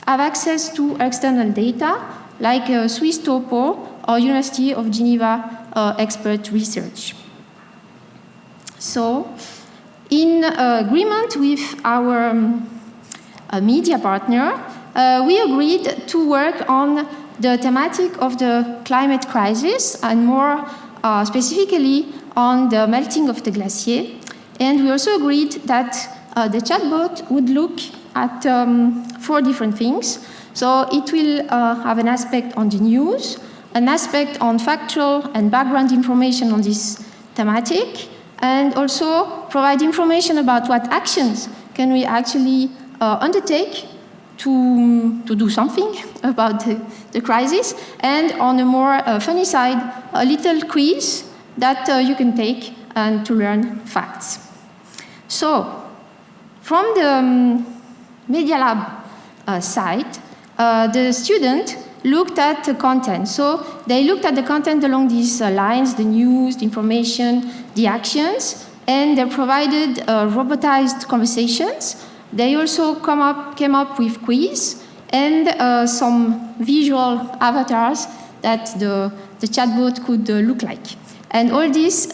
have access to external data like Swiss Topo or University of Geneva expert research. So in agreement with our media partner, we agreed to work on the thematic of the climate crisis and more specifically on the melting of the glacier. And we also agreed that the chatbot would look at 4 different things. So it will have an aspect on the news, an aspect on factual and background information on this thematic, and also provide information about what actions can we actually undertake to do something about the crisis, and on a more funny side, a little quiz that you can take and to learn facts. So, from the Media Lab side, the student looked at the content. So they looked at the content along these lines, the news, the information, the actions, and they provided robotized conversations. They also came up with quiz and some visual avatars that the chatbot could look like. And all this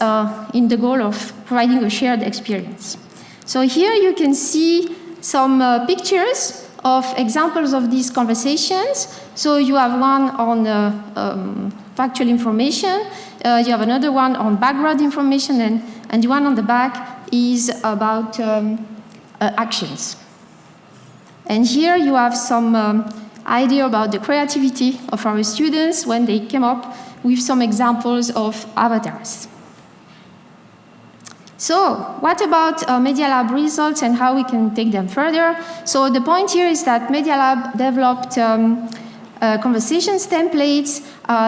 in the goal of providing a shared experience. So here you can see some pictures of examples of these conversations. So you have one on factual information, you have another one on background information, and the one on the back is about actions. And here you have some idea about the creativity of our students when they came up with some examples of avatars. So, what about Media Lab results and how we can take them further? So the point here is that Media Lab developed conversations templates,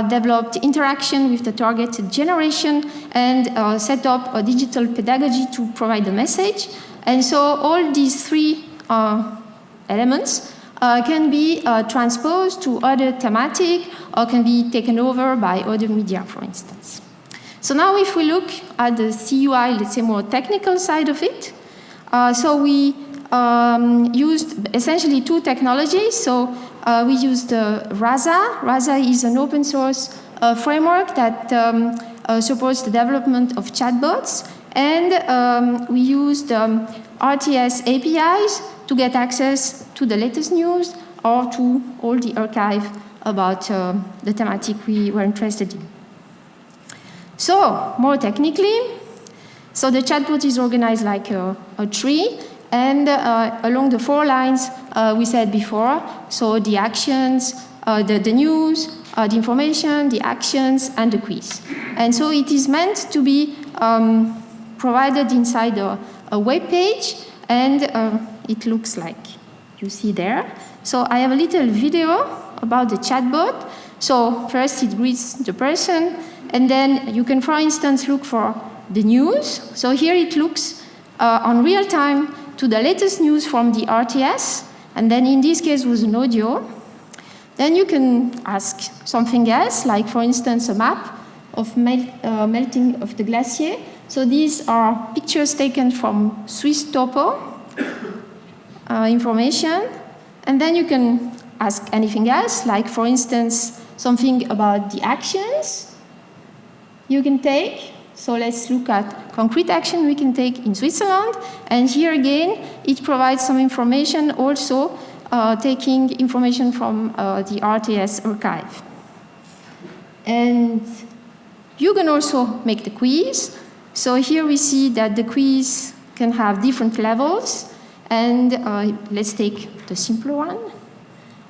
developed interaction with the targeted generation, and set up a digital pedagogy to provide the message. And so all these 3 elements can be transposed to other thematic or can be taken over by other media, for instance. So now if we look at the CUI, let's say more technical side of it, so we used essentially 2 technologies. So we used RASA. RASA is an open source framework that supports the development of chatbots. And we used RTS APIs to get access to the latest news or to all the archive about the thematic we were interested in. So, more technically, so the chatbot is organized like a tree, and along the 4 lines we said before, so the actions, the news, the information, the actions, and the quiz. And so it is meant to be provided inside a web page, and it looks like you see there. So I have a little video about the chatbot. So first it greets the person, and then you can, for instance, look for the news. So here it looks on real time to the latest news from the RTS, and then in this case with an audio. Then you can ask something else, like for instance a map of melting of the glacier. So these are pictures taken from Swiss topo information. And then you can ask anything else, like for instance something about the actions you can take. So let's look at concrete action we can take in Switzerland. And here again, it provides some information also taking information from the RTS archive. And you can also make the quiz. So here we see that the quiz can have different levels. And let's take the simpler one.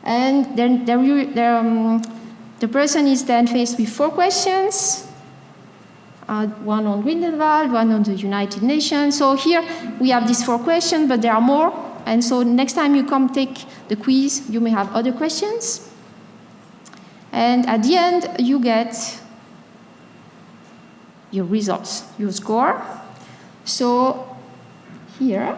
And then the person is then faced with 4 questions. One on Grindelwald, one on the United Nations. So here we have these 4 questions, but there are more. And so next time you come take the quiz, you may have other questions. And at the end, you get your results, your score. So here,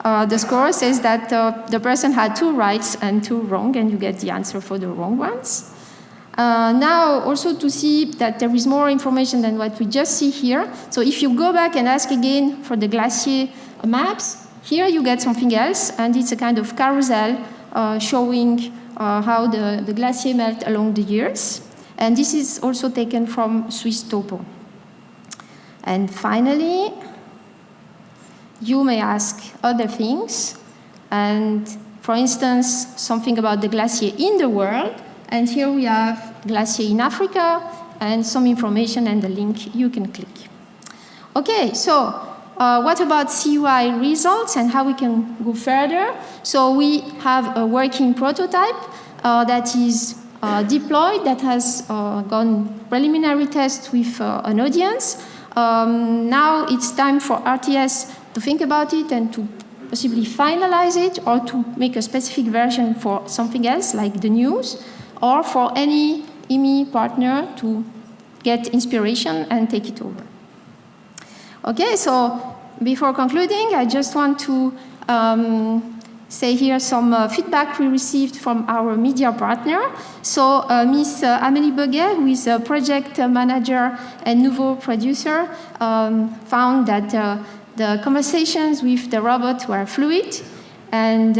the score says that the person had 2 rights and 2 wrong, and you get the answer for the wrong ones. Now, also to see that there is more information than what we just see here. So if you go back and ask again for the glacier maps, here you get something else, and it's a kind of carousel showing how the glacier melt along the years. And this is also taken from Swiss topo. And finally, you may ask other things, and for instance, something about the glacier in the world. And here we have glacier in Africa, and some information and the link you can click. Okay, so what about CUI results and how we can go further? So we have a working prototype that is deployed, that has gone preliminary test with an audience. Now it's time for RTS to think about it and to possibly finalize it, or to make a specific version for something else, like the news, or for any IMI partner to get inspiration and take it over. Okay, so before concluding, I just want to say here some feedback we received from our media partner. So Miss Amélie Beguet, who is a project manager and nouveau producer, found that the conversations with the robot were fluid, and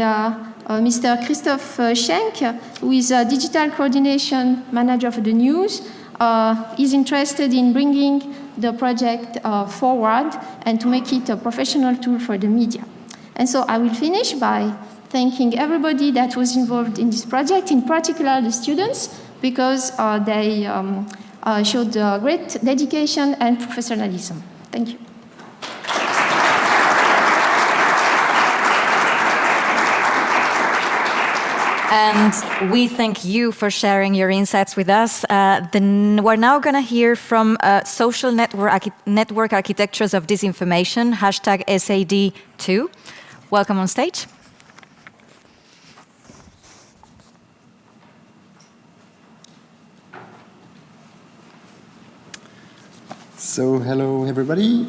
Mr. Christoph Schenk, who is a digital coordination manager for the news, is interested in bringing the project forward and to make it a professional tool for the media. And so I will finish by thanking everybody that was involved in this project, in particular the students, because they showed great dedication and professionalism. Thank you. And we thank you for sharing your insights with us. We're now going to hear from Social Network Architectures of Disinformation, #SAD2. Welcome on stage. So, hello everybody.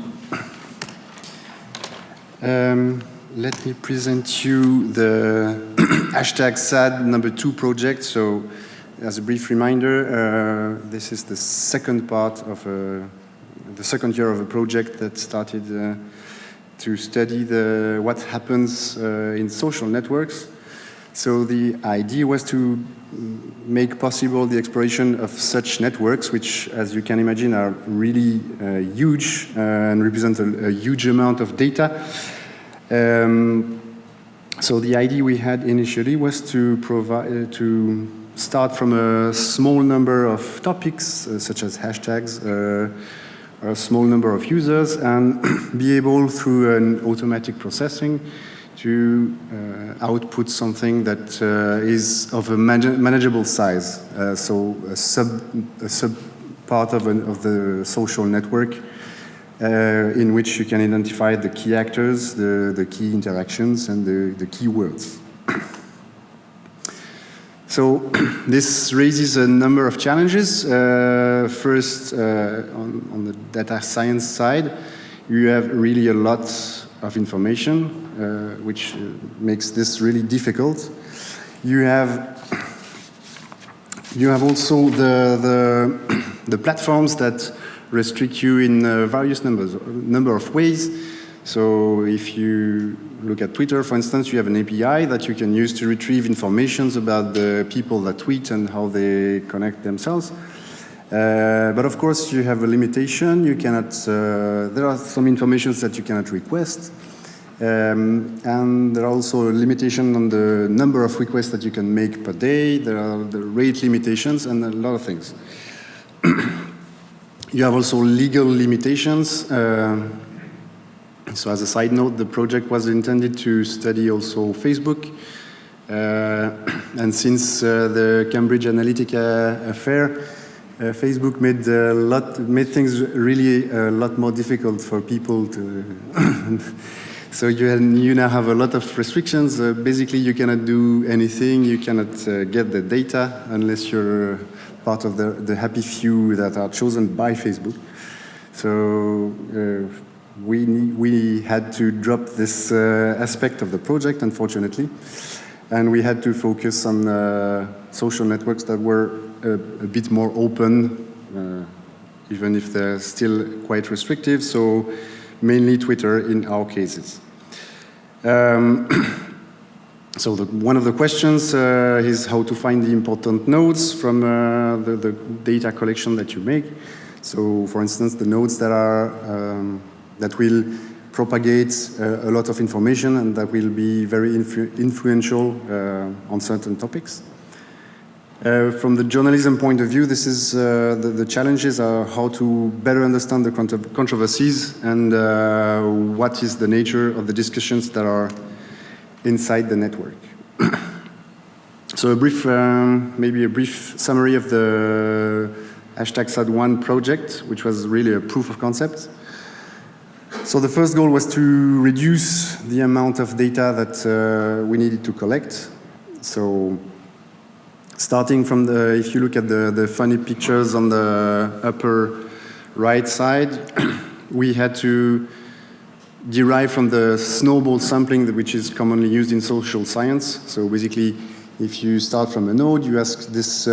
Let me present you the #SAD #2 project. So, as a brief reminder, this is the second part of the second year of a project that started to study what happens in social networks. So the idea was to make possible the exploration of such networks, which, as you can imagine, are really huge and represent a huge amount of data. So the idea we had initially was to start from a small number of topics, such as hashtags, a small number of users, and be able, through an automatic processing, to output something that is of a manageable size. So a sub part of the social network, in which you can identify the key actors, the key interactions, and the key words. So this raises a number of challenges. First, on the data science side, you have really a lot of information, which makes this really difficult. You have also the platforms that restrict you in various number of ways. So if you look at Twitter, for instance, you have an API that you can use to retrieve information about the people that tweet and how they connect themselves. But of course, you have a limitation. You cannot. There are some information that you cannot request, and there are also a limitation on the number of requests that you can make per day. There are the rate limitations and a lot of things. You have also legal limitations. So as a side note, the project was intended to study also Facebook. And since the Cambridge Analytica affair, Facebook made things really a lot more difficult for people to. So you now have a lot of restrictions. Basically, you cannot do anything. You cannot get the data unless you're part of the happy few that are chosen by Facebook. So we had to drop this aspect of the project, unfortunately, and we had to focus on social networks that were a bit more open, even if they're still quite restrictive. So mainly Twitter in our cases. So one of the questions is how to find the important nodes from the data collection that you make. So, for instance, the nodes that are that will propagate a lot of information and that will be very influential on certain topics. From the journalism point of view, this is the challenges are how to better understand the controversies and what is the nature of the discussions that are inside the network. So a brief, maybe a brief summary of the #SAD1 project, which was really a proof of concept. So the first goal was to reduce the amount of data that we needed to collect. So starting from if you look at the funny pictures on the upper right side, we had to derive from the snowball sampling, which is commonly used in social science. So basically, if you start from a node, you ask this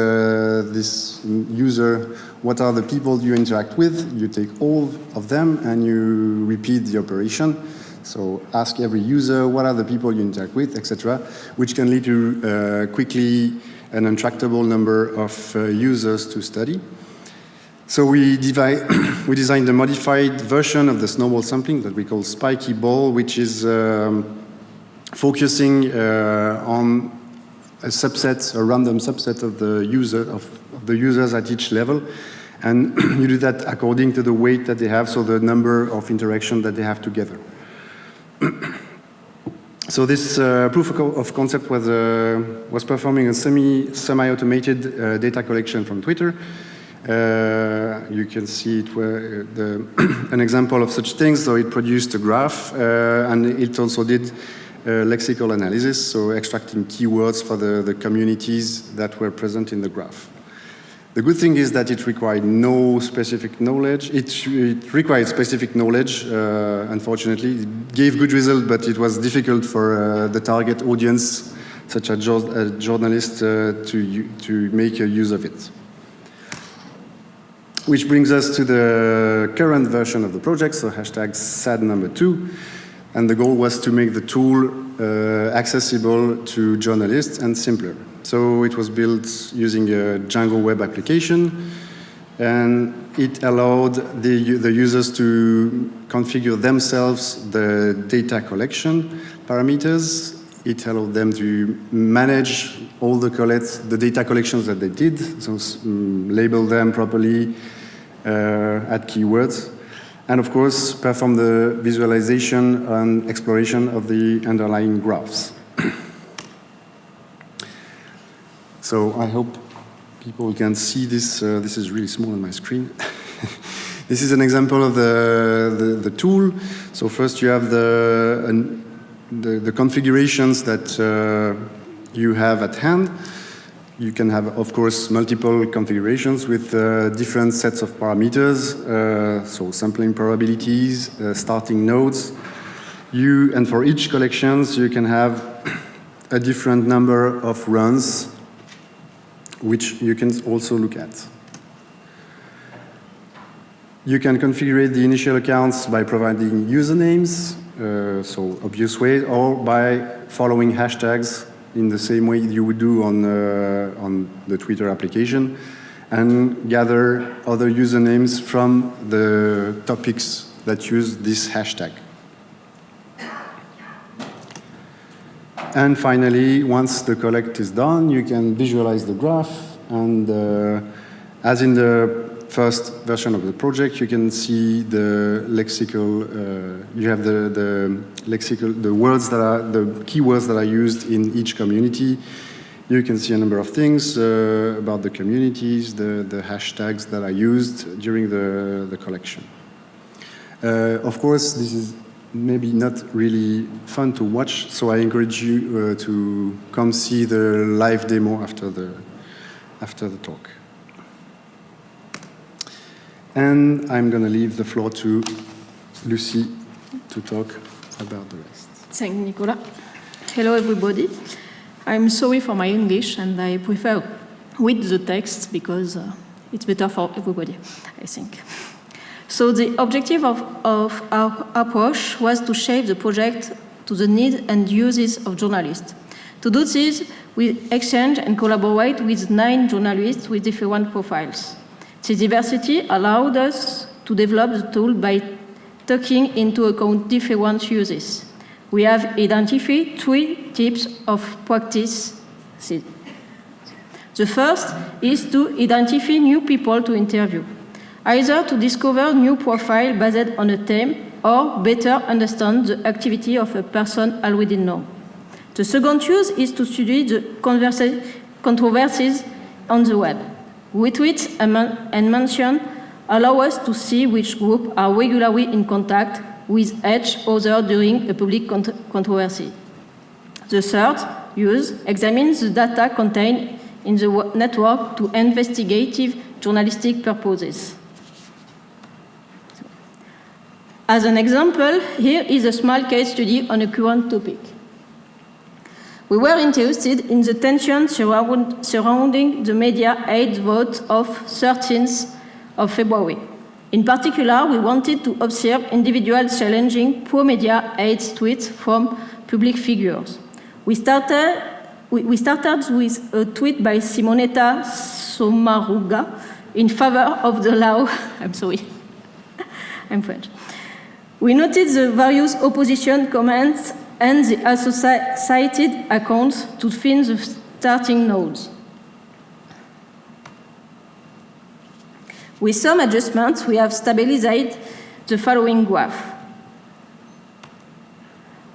user, what are the people you interact with? You take all of them and you repeat the operation. So ask every user, what are the people you interact with, etc., which can lead to quickly an untractable number of users to study. So we designed a modified version of the snowball sampling that we call spiky ball, which is focusing on a random subset of the users at each level. And you do that according to the weight that they have, so the number of interactions that they have together. So this proof of concept was performing a semi-automated data collection from Twitter. You can see an example of such things. So it produced a graph, and it also did lexical analysis, so extracting keywords for the communities that were present in the graph. The good thing is that it required no specific knowledge. It required specific knowledge, unfortunately. It gave good results, but it was difficult for the target audience, such as journalists, to make a use of it. Which brings us to the current version of the project, so #SAD2. And the goal was to make the tool accessible to journalists and simpler. So it was built using a Django web application, and it allowed the users to configure themselves the data collection parameters. It allowed them to manage all the data collections that they did, so label them properly, add keywords, and of course perform the visualization and exploration of the underlying graphs. So I hope people can see this. This is really small on my screen. This is an example of the tool. So first you have the configurations that you have at hand. You can have, of course, multiple configurations with different sets of parameters, so sampling probabilities, starting nodes. And for each collections, you can have a different number of runs, which you can also look at. You can configure the initial accounts by providing usernames, so obvious way, or by following hashtags in the same way you would do on the Twitter application, and gather other usernames from the topics that use this hashtag. And finally, once the collect is done, you can visualize the graph, and as in the first version of the project, you can see the lexical, you have the words that are, the keywords that are used in each community. You can see a number of things about the communities, the hashtags that are used during the collection. Of course, this is maybe not really fun to watch, so I encourage you to come see the live demo after the talk. And I'm going to leave the floor to Lucy to talk about the rest. Thank you, Nicolas. Hello, everybody. I'm sorry for my English, and I prefer with the text because it's better for everybody, I think. So the objective of our approach was to shape the project to the needs and uses of journalists. To do this, we exchange and collaborate with 9 journalists with different profiles. This diversity allowed us to develop the tool by taking into account different uses. We have identified 3 types of practice. The first is to identify new people to interview, either to discover new profile based on a theme or better understand the activity of a person already known. The second use is to study the controversies on the web. Retweets and mention allow us to see which groups are regularly in contact with each other during a public controversy. The third use examines the data contained in the network to investigative journalistic purposes. As an example, here is a small case study on a current topic. We were interested in the tension surrounding the media aid vote of 13th of February. In particular, we wanted to observe individuals challenging pro-media aid tweets from public figures. We started with a tweet by Simonetta Sommaruga in favor of the law. I'm sorry, I'm French. We noted the various opposition comments and the associated accounts to find the starting nodes. With some adjustments, we have stabilized the following graph.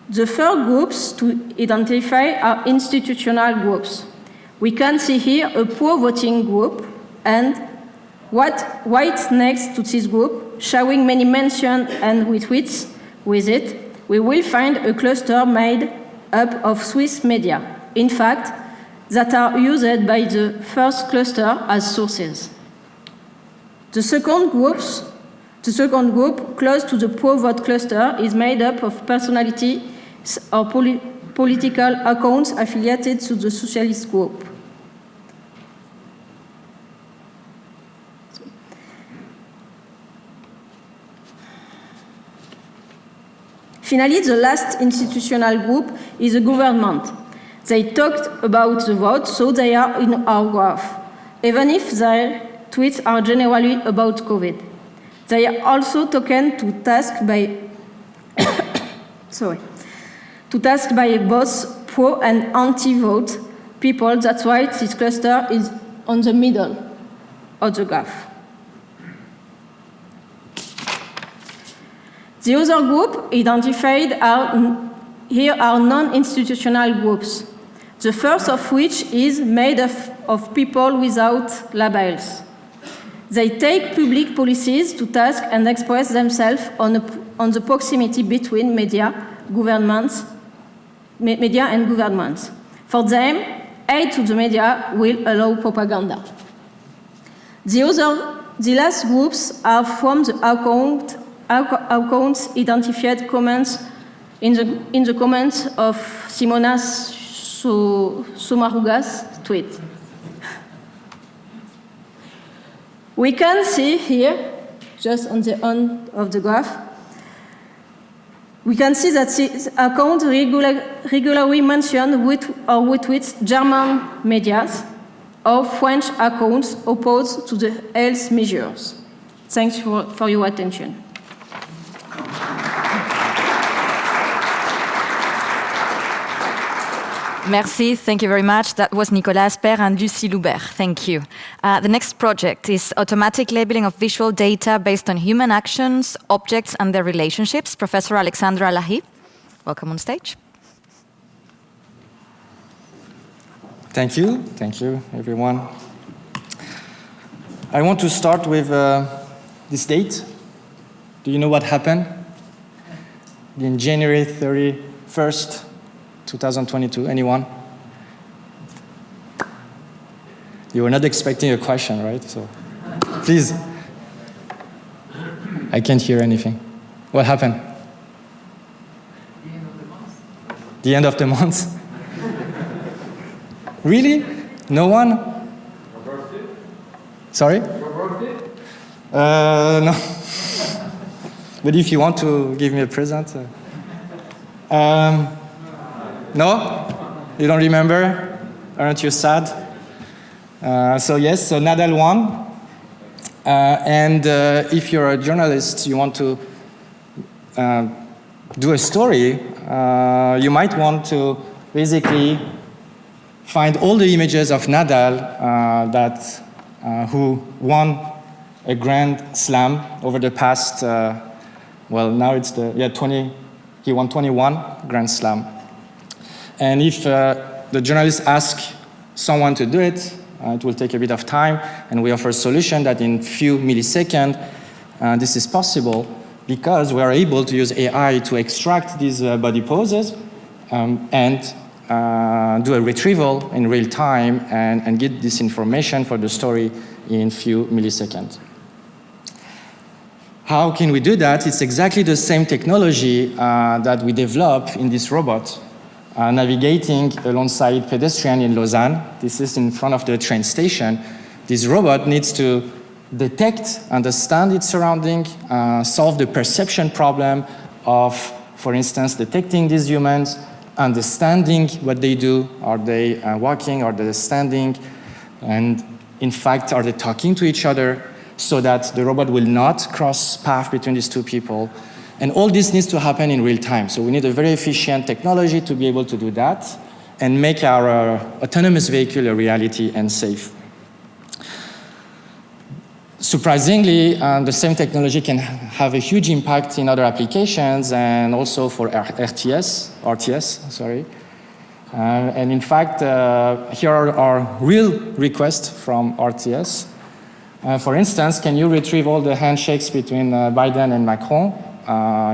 The third groups to identify are institutional groups. We can see here a pro-voting group and right next to this group, showing many mentions and retweets with it, we will find a cluster made up of Swiss media, in fact, that are used by the first cluster as sources. The second group, close to the pro-vote cluster, is made up of personalities or political accounts affiliated to the socialist group. Finally, the last institutional group is the government. They talked about the vote, so they are in our graph, even if their tweets are generally about COVID. They are also taken to task by both pro and anti-vote people. That's why this cluster is on the middle of the graph. The other group identified here are non-institutional groups, the first of which is made of people without labels. They take public policies to task and express themselves on the proximity between media and governments. For them, aid to the media will allow propaganda. The last groups are from the accounts identified comments in the comments of Simona Sumaruga's tweet. We can see here, just on the end of the graph, we can see that the account regularly mention or retweets German medias or French accounts opposed to the health measures. Thanks for your attention. Merci, thank you very much. That was Nicolas Asper and Lucie Loubert. Thank you. The next project is automatic labeling of visual data based on human actions, objects, and their relationships. Professor Alexandra Lahi, welcome on stage. Thank you, everyone. I want to start with this date. Do you know what happened? In January 31st, 2022, anyone? You were not expecting a question, right? So, please. I can't hear anything. What happened? The end of the month? Really? No one? Your birthday? Sorry? Your birthday? No. But if you want to give me a present. No? You don't remember? Aren't you sad? So yes, so Nadal won. And if you're a journalist, you want to do a story, you might want to basically find all the images of Nadal who won a Grand Slam over the past, well, now it's he won 21 Grand Slam. And if the journalist asks someone to do it, it will take a bit of time, and we offer a solution that in few milliseconds, this is possible because we are able to use AI to extract these body poses and do a retrieval in real time and get this information for the story in few milliseconds. How can we do that? It's exactly the same technology that we developed in this robot navigating alongside pedestrian in Lausanne. This is in front of the train station. This robot needs to detect, understand its surrounding, solve the perception problem of, for instance, detecting these humans, understanding what they do. Are they walking? Are they standing? And in fact, are they talking to each other so that the robot will not cross path between these two people? And all this needs to happen in real time. So we need a very efficient technology to be able to do that and make our autonomous vehicle a reality and safe. Surprisingly, the same technology can have a huge impact in other applications and also for RTS, sorry. And in fact, here are our real requests from RTS. For instance, can you retrieve all the handshakes between Biden and Macron?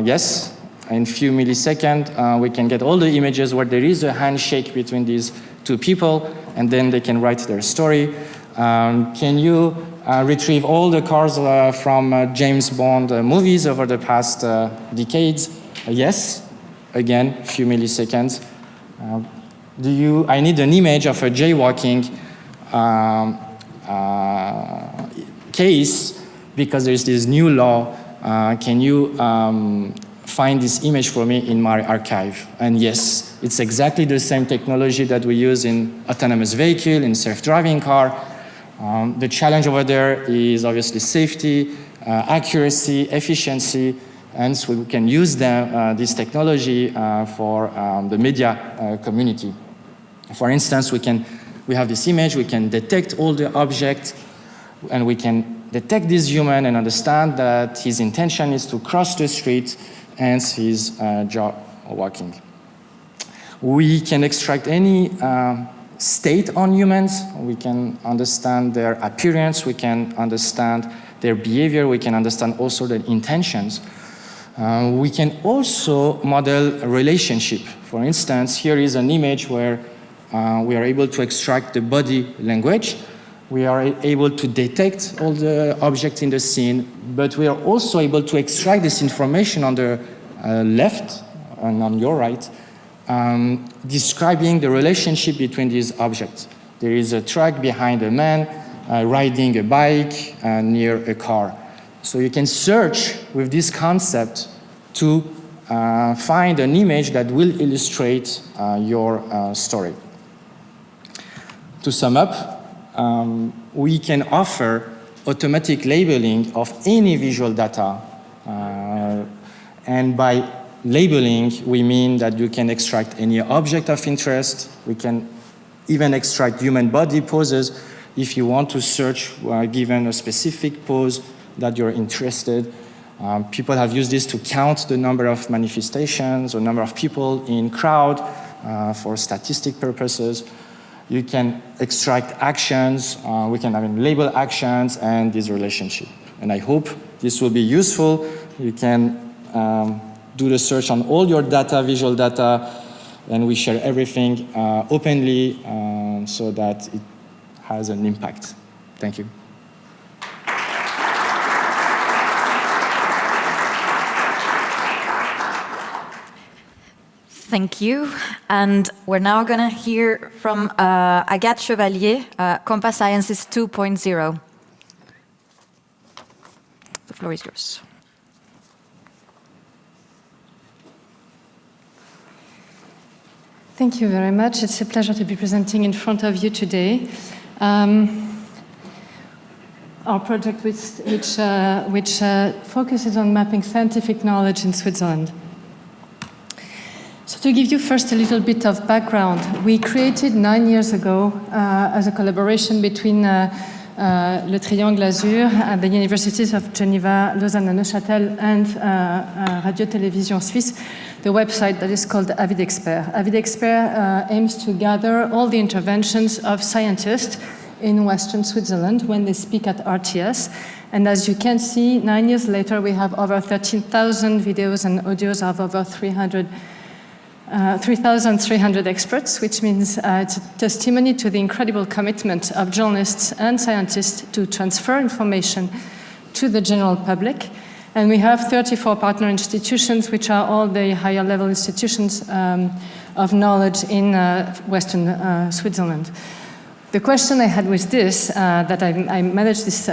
Yes. In few milliseconds, we can get all the images where there is a handshake between these two people, and then they can write their story. Can you retrieve all the cars from James Bond movies over the past decades? Yes. Again, few milliseconds. I need an image of a jaywalking case because there's this new law. Can you find this image for me in my archive? And yes, it's exactly the same technology that we use in autonomous vehicle, in self-driving car. The challenge over there is obviously safety, accuracy, efficiency, and so we can use this technology for the media community. For instance, we have this image, we can detect all the objects, and we can detect this human and understand that his intention is to cross the street, hence he's walking. We can extract any state on humans. We can understand their appearance, we can understand their behavior, we can understand also their intentions. We can also model a relationship. For instance, here is an image where We are able to extract the body language. We are able to detect all the objects in the scene, but we are also able to extract this information on the left and on your right, describing the relationship between these objects. There is a truck behind a man riding a bike near a car. So you can search with this concept to find an image that will illustrate your story. To sum up, we can offer automatic labeling of any visual data. And by labeling, we mean that you can extract any object of interest. We can even extract human body poses if you want to search given a specific pose that you're interested. People have used this to count the number of manifestations or number of people in crowd for statistic purposes. You can extract actions, we can label actions and this relationship. And I hope this will be useful. You can do the search on all your data, visual data, and we share everything openly so that it has an impact. Thank you. Thank you. And we're now going to hear from Agathe Chevalier, Compass Sciences 2.0. The floor is yours. Thank you very much. It's a pleasure to be presenting in front of you today. Our project which focuses on mapping scientific knowledge in Switzerland. So to give you first a little bit of background, we created 9 years ago as a collaboration between Le Triangle Azur and the universities of Geneva, Lausanne and Neuchâtel and Radio-Télévision Suisse, the website that is called Avis d'Experts. Avis d'Experts aims to gather all the interventions of scientists in Western Switzerland when they speak at RTS. And as you can see, 9 years later, we have over 13,000 videos and audios of over 3,300 experts, which means it's a testimony to the incredible commitment of journalists and scientists to transfer information to the general public. And we have 34 partner institutions, which are all the higher level institutions of knowledge in Western Switzerland. The question I had with this, that I managed this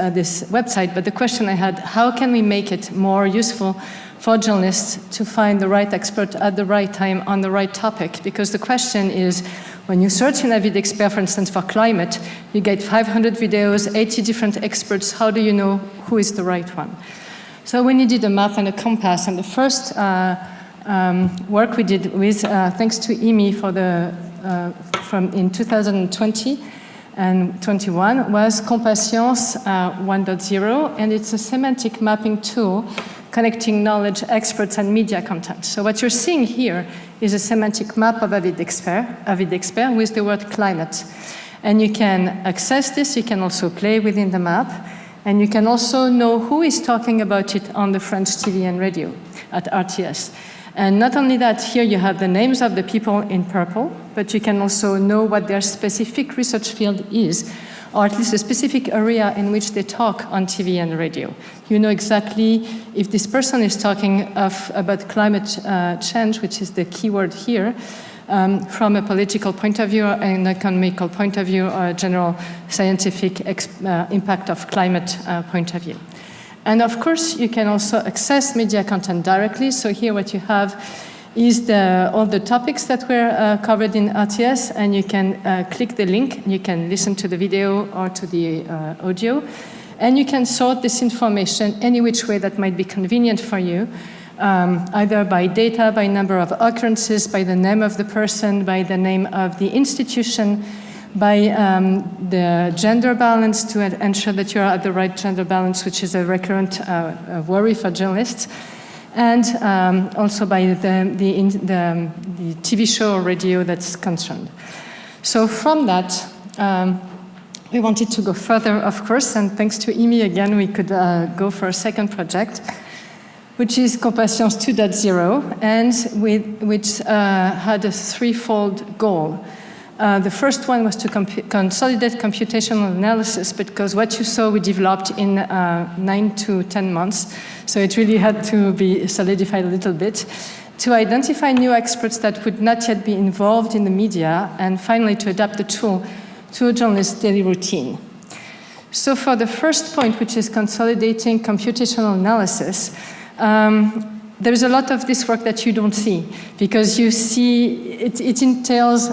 website, but the question I had, how can we make it more useful for journalists to find the right expert at the right time on the right topic? Because the question is, when you search in Avis d'Experts, for instance, for climate, you get 500 videos, 80 different experts. How do you know who is the right one? So we needed a map and a compass, and the first work we did with, thanks to IMI from in 2020 and 21, was Compascience 1.0, and it's a semantic mapping tool connecting knowledge, experts, and media content. So what you're seeing here is a semantic map of Avis d'Experts with the word climate. And you can access this, you can also play within the map, and you can also know who is talking about it on the French TV and radio at RTS. And not only that, here you have the names of the people in purple, but you can also know what their specific research field is, or at least a specific area in which they talk on TV and radio. You know exactly if this person is talking about climate change, which is the keyword here, from a political point of view, an economical point of view, or a general scientific impact of climate point of view. And of course, you can also access media content directly. So here what you have is all the topics that were covered in RTS, and you can click the link, and you can listen to the video or to the audio, and you can sort this information any which way that might be convenient for you, either by data, by number of occurrences, by the name of the person, by the name of the institution, by the gender balance to ensure that you're at the right gender balance, which is a recurrent worry for journalists, and also by the TV show or radio that's concerned. So from that, we wanted to go further, of course, and thanks to IMI again, we could go for a second project, which is Compascience 2.0, and which had a threefold goal. The first one was to consolidate computational analysis, because what you saw we developed in 9 to 10 months, so it really had to be solidified a little bit, to identify new experts that would not yet be involved in the media, and finally to adapt the tool to a journalist's daily routine. So for the first point, which is consolidating computational analysis, there is a lot of this work that you don't see, because you see it entails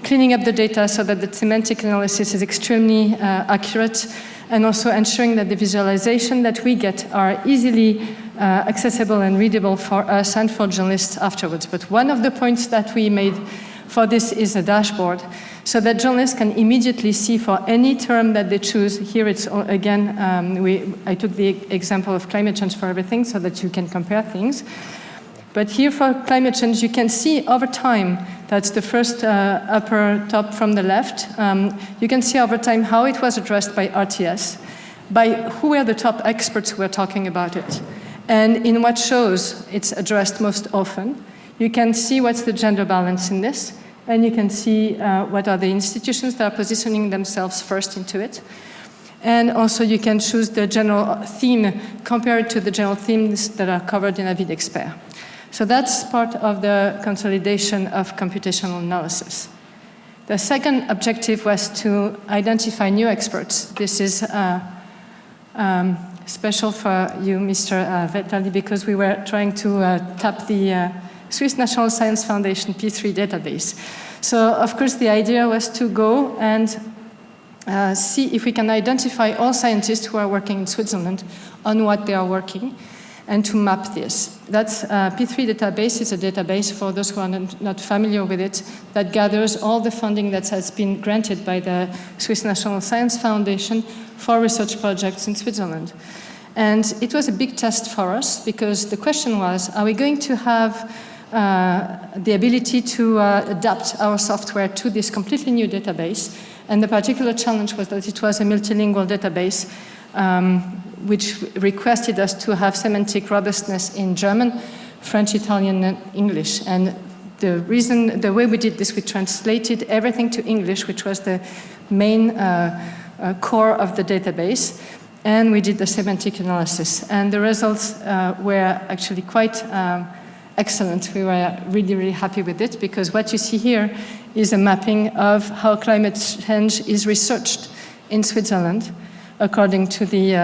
cleaning up the data so that the semantic analysis is extremely accurate, and also ensuring that the visualization that we get are easily accessible and readable for us and for journalists afterwards. But one of the points that we made for this is a dashboard, so that journalists can immediately see for any term that they choose. Here it's, again, I took the example of climate change for everything so that you can compare things. But here for climate change, you can see over time, that's the first upper top from the left, you can see over time how it was addressed by RTS, by who were the top experts who were talking about it, and in what shows it's addressed most often. You can see what's the gender balance in this, and you can see what are the institutions that are positioning themselves first into it. And also you can choose the general theme compared to the general themes that are covered in Avis d'Expert. So that's part of the consolidation of computational analysis. The second objective was to identify new experts. This is special for you, Mr. Vetali, because we were trying to tap the Swiss National Science Foundation P3 database. So, of course, the idea was to go and see if we can identify all scientists who are working in Switzerland on what they are working, and to map this. That's P3 database is a database, for those who are not familiar with it, that gathers all the funding that has been granted by the Swiss National Science Foundation for research projects in Switzerland. And it was a big test for us, because the question was, are we going to have the ability to adapt our software to this completely new database? And the particular challenge was that it was a multilingual database, which requested us to have semantic robustness in German, French, Italian, and English. And the way we did this, we translated everything to English, which was the main core of the database, and we did the semantic analysis. And the results were actually quite excellent. We were really, really happy with it, because what you see here is a mapping of how climate change is researched in Switzerland, according to the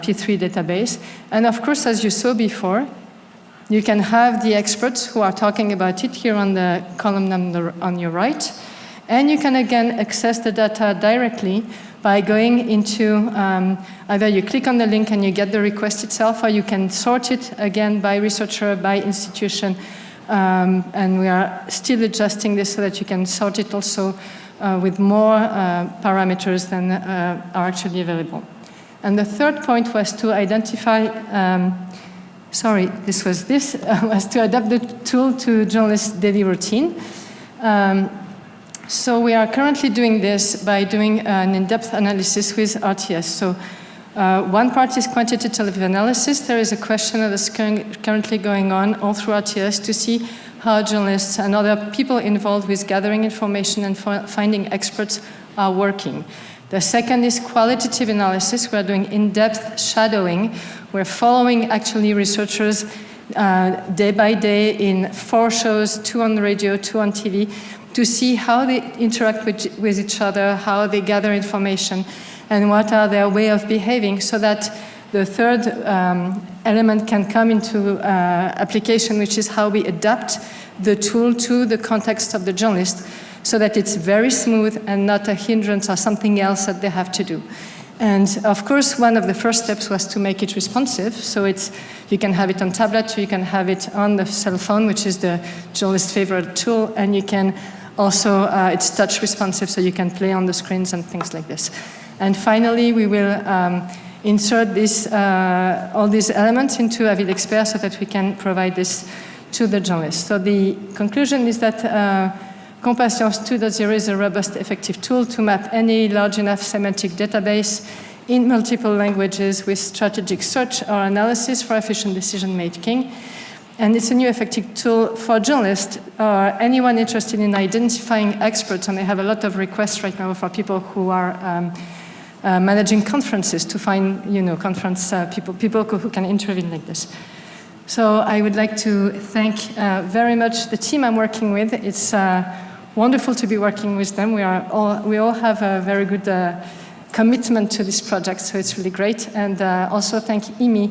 P3 database. And of course, as you saw before, you can have the experts who are talking about it here on the column number on your right. And you can again access the data directly by going into, either you click on the link and you get the request itself, or you can sort it again by researcher, by institution. And we are still adjusting this so that you can sort it also with more parameters than are actually available. And the third point was to identify, was to adapt the tool to journalists' daily routine. So we are currently doing this by doing an in-depth analysis with RTS. So one part is quantitative analysis. There is a question that is currently going on all through RTS to see how journalists and other people involved with gathering information and finding experts are working. The second is qualitative analysis. We're doing in-depth shadowing. We're following actually researchers day by day in 4 shows, 2 on the radio, 2 on TV, to see how they interact with each other, how they gather information, and what are their way of behaving, so that the third element can come into application, which is how we adapt the tool to the context of the journalist, so that it's very smooth and not a hindrance or something else that they have to do. And of course, one of the first steps was to make it responsive. So you can have it on tablet, you can have it on the cell phone, which is the journalist's favorite tool, and you can also, it's touch responsive, so you can play on the screens and things like this. And finally, we will insert all these elements into Avis d'Expert so that we can provide this to the journalists. So the conclusion is that Compascience 2.0 is a robust, effective tool to map any large enough semantic database in multiple languages with strategic search or analysis for efficient decision making. And it's a new effective tool for journalists or anyone interested in identifying experts. And I have a lot of requests right now for people who are managing conferences to find, conference people who can intervene like this. So I would like to thank very much the team I'm working with. It's wonderful to be working with them. We all have a very good commitment to this project, so it's really great. And also thank IMI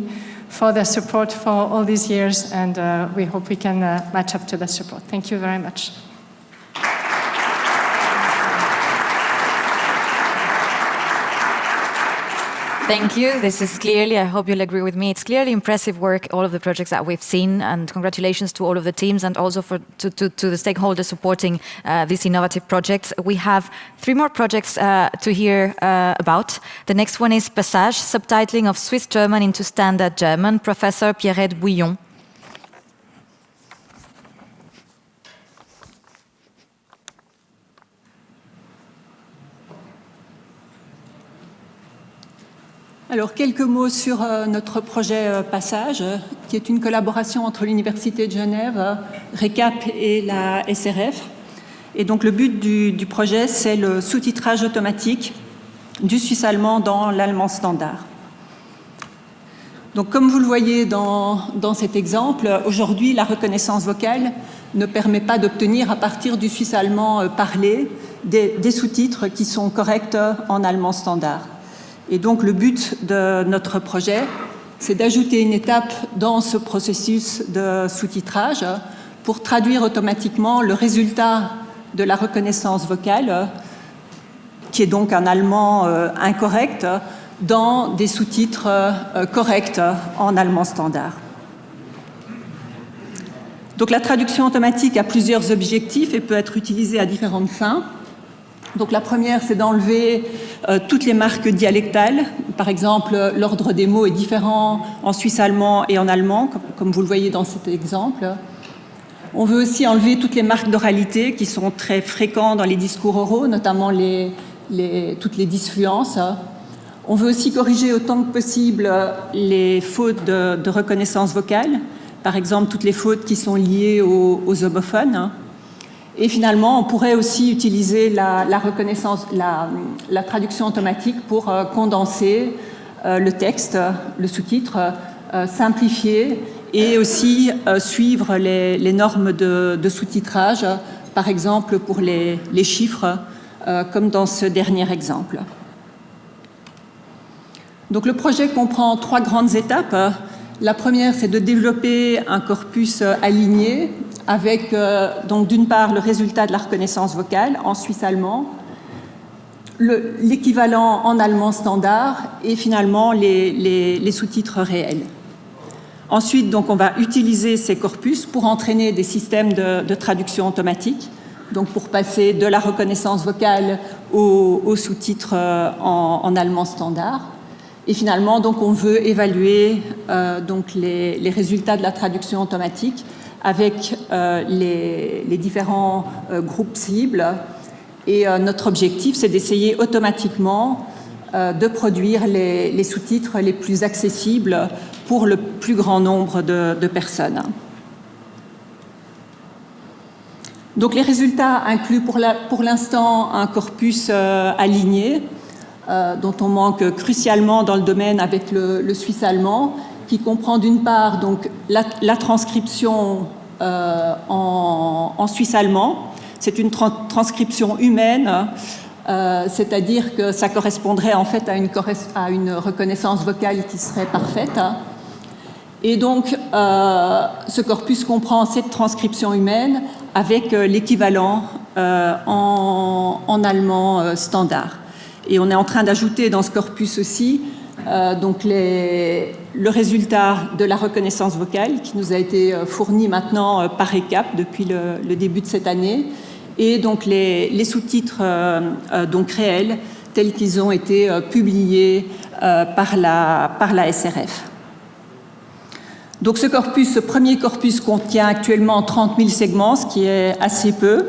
for their support for all these years, and we hope we can match up to that support. Thank you very much. Thank you. This is clearly, I hope you'll agree with me, it's clearly impressive work, all of the projects that we've seen, and congratulations to all of the teams and also to the stakeholders supporting these innovative projects. We have 3 more projects to hear about. The next one is Passage, subtitling of Swiss German into Standard German, Professor Pierrette Bouillon. Alors, quelques mots sur notre projet Passage, qui est une collaboration entre l'Université de Genève, RECAP et la SRF. Et donc, le but du projet, c'est le sous-titrage automatique du suisse-allemand dans l'allemand standard. Donc, comme vous le voyez dans cet exemple, aujourd'hui, la reconnaissance vocale ne permet pas d'obtenir à partir du suisse-allemand parlé des sous-titres qui sont corrects en allemand standard. Et donc, le but de notre projet, c'est d'ajouter une étape dans ce processus de sous-titrage pour traduire automatiquement le résultat de la reconnaissance vocale, qui est donc un allemand incorrect, dans des sous-titres corrects en allemand standard. Donc, la traduction automatique a plusieurs objectifs et peut être utilisée à différentes fins. Donc la première, c'est d'enlever toutes les marques dialectales. Par exemple, l'ordre des mots est différent en suisse-allemand et en allemand, comme vous le voyez dans cet exemple. On veut aussi enlever toutes les marques d'oralité qui sont très fréquentes dans les discours oraux, notamment toutes les disfluences. On veut aussi corriger autant que possible les fautes de reconnaissance vocale, par exemple toutes les fautes qui sont liées aux homophones. Et finalement, on pourrait aussi utiliser la traduction automatique pour condenser le texte, le sous-titre, simplifier et aussi suivre les normes de sous-titrage, par exemple pour les chiffres, comme dans ce dernier exemple. Donc le projet comprend 3 grandes étapes. La première, c'est de développer un corpus aligné avec, donc d'une part, le résultat de la reconnaissance vocale en suisse-allemand, l'équivalent en allemand standard et finalement les sous-titres réels. Ensuite, donc, on va utiliser ces corpus pour entraîner des systèmes de traduction automatique, donc pour passer de la reconnaissance vocale aux sous-titres en allemand standard. Et finalement, donc, on veut évaluer donc les résultats de la traduction automatique avec les différents groupes cibles. Et notre objectif, c'est d'essayer automatiquement de produire les sous-titres les plus accessibles pour le plus grand nombre de personnes. Donc les résultats incluent pour l'instant un corpus aligné, dont on manque crucialement dans le domaine avec le suisse-allemand, qui comprend d'une part donc, la transcription en suisse-allemand. C'est une transcription humaine, c'est-à-dire que ça correspondrait en fait à une reconnaissance vocale qui serait parfaite. Et donc, ce corpus comprend cette transcription humaine avec l'équivalent en allemand standard. Et on est en train d'ajouter dans ce corpus aussi donc le résultat de la reconnaissance vocale qui nous a été fourni maintenant par RECAP depuis le début de cette année, et donc les sous-titres donc réels tels qu'ils ont été publiés par la SRF. Donc ce premier corpus contient actuellement 30 000 segments, ce qui est assez peu,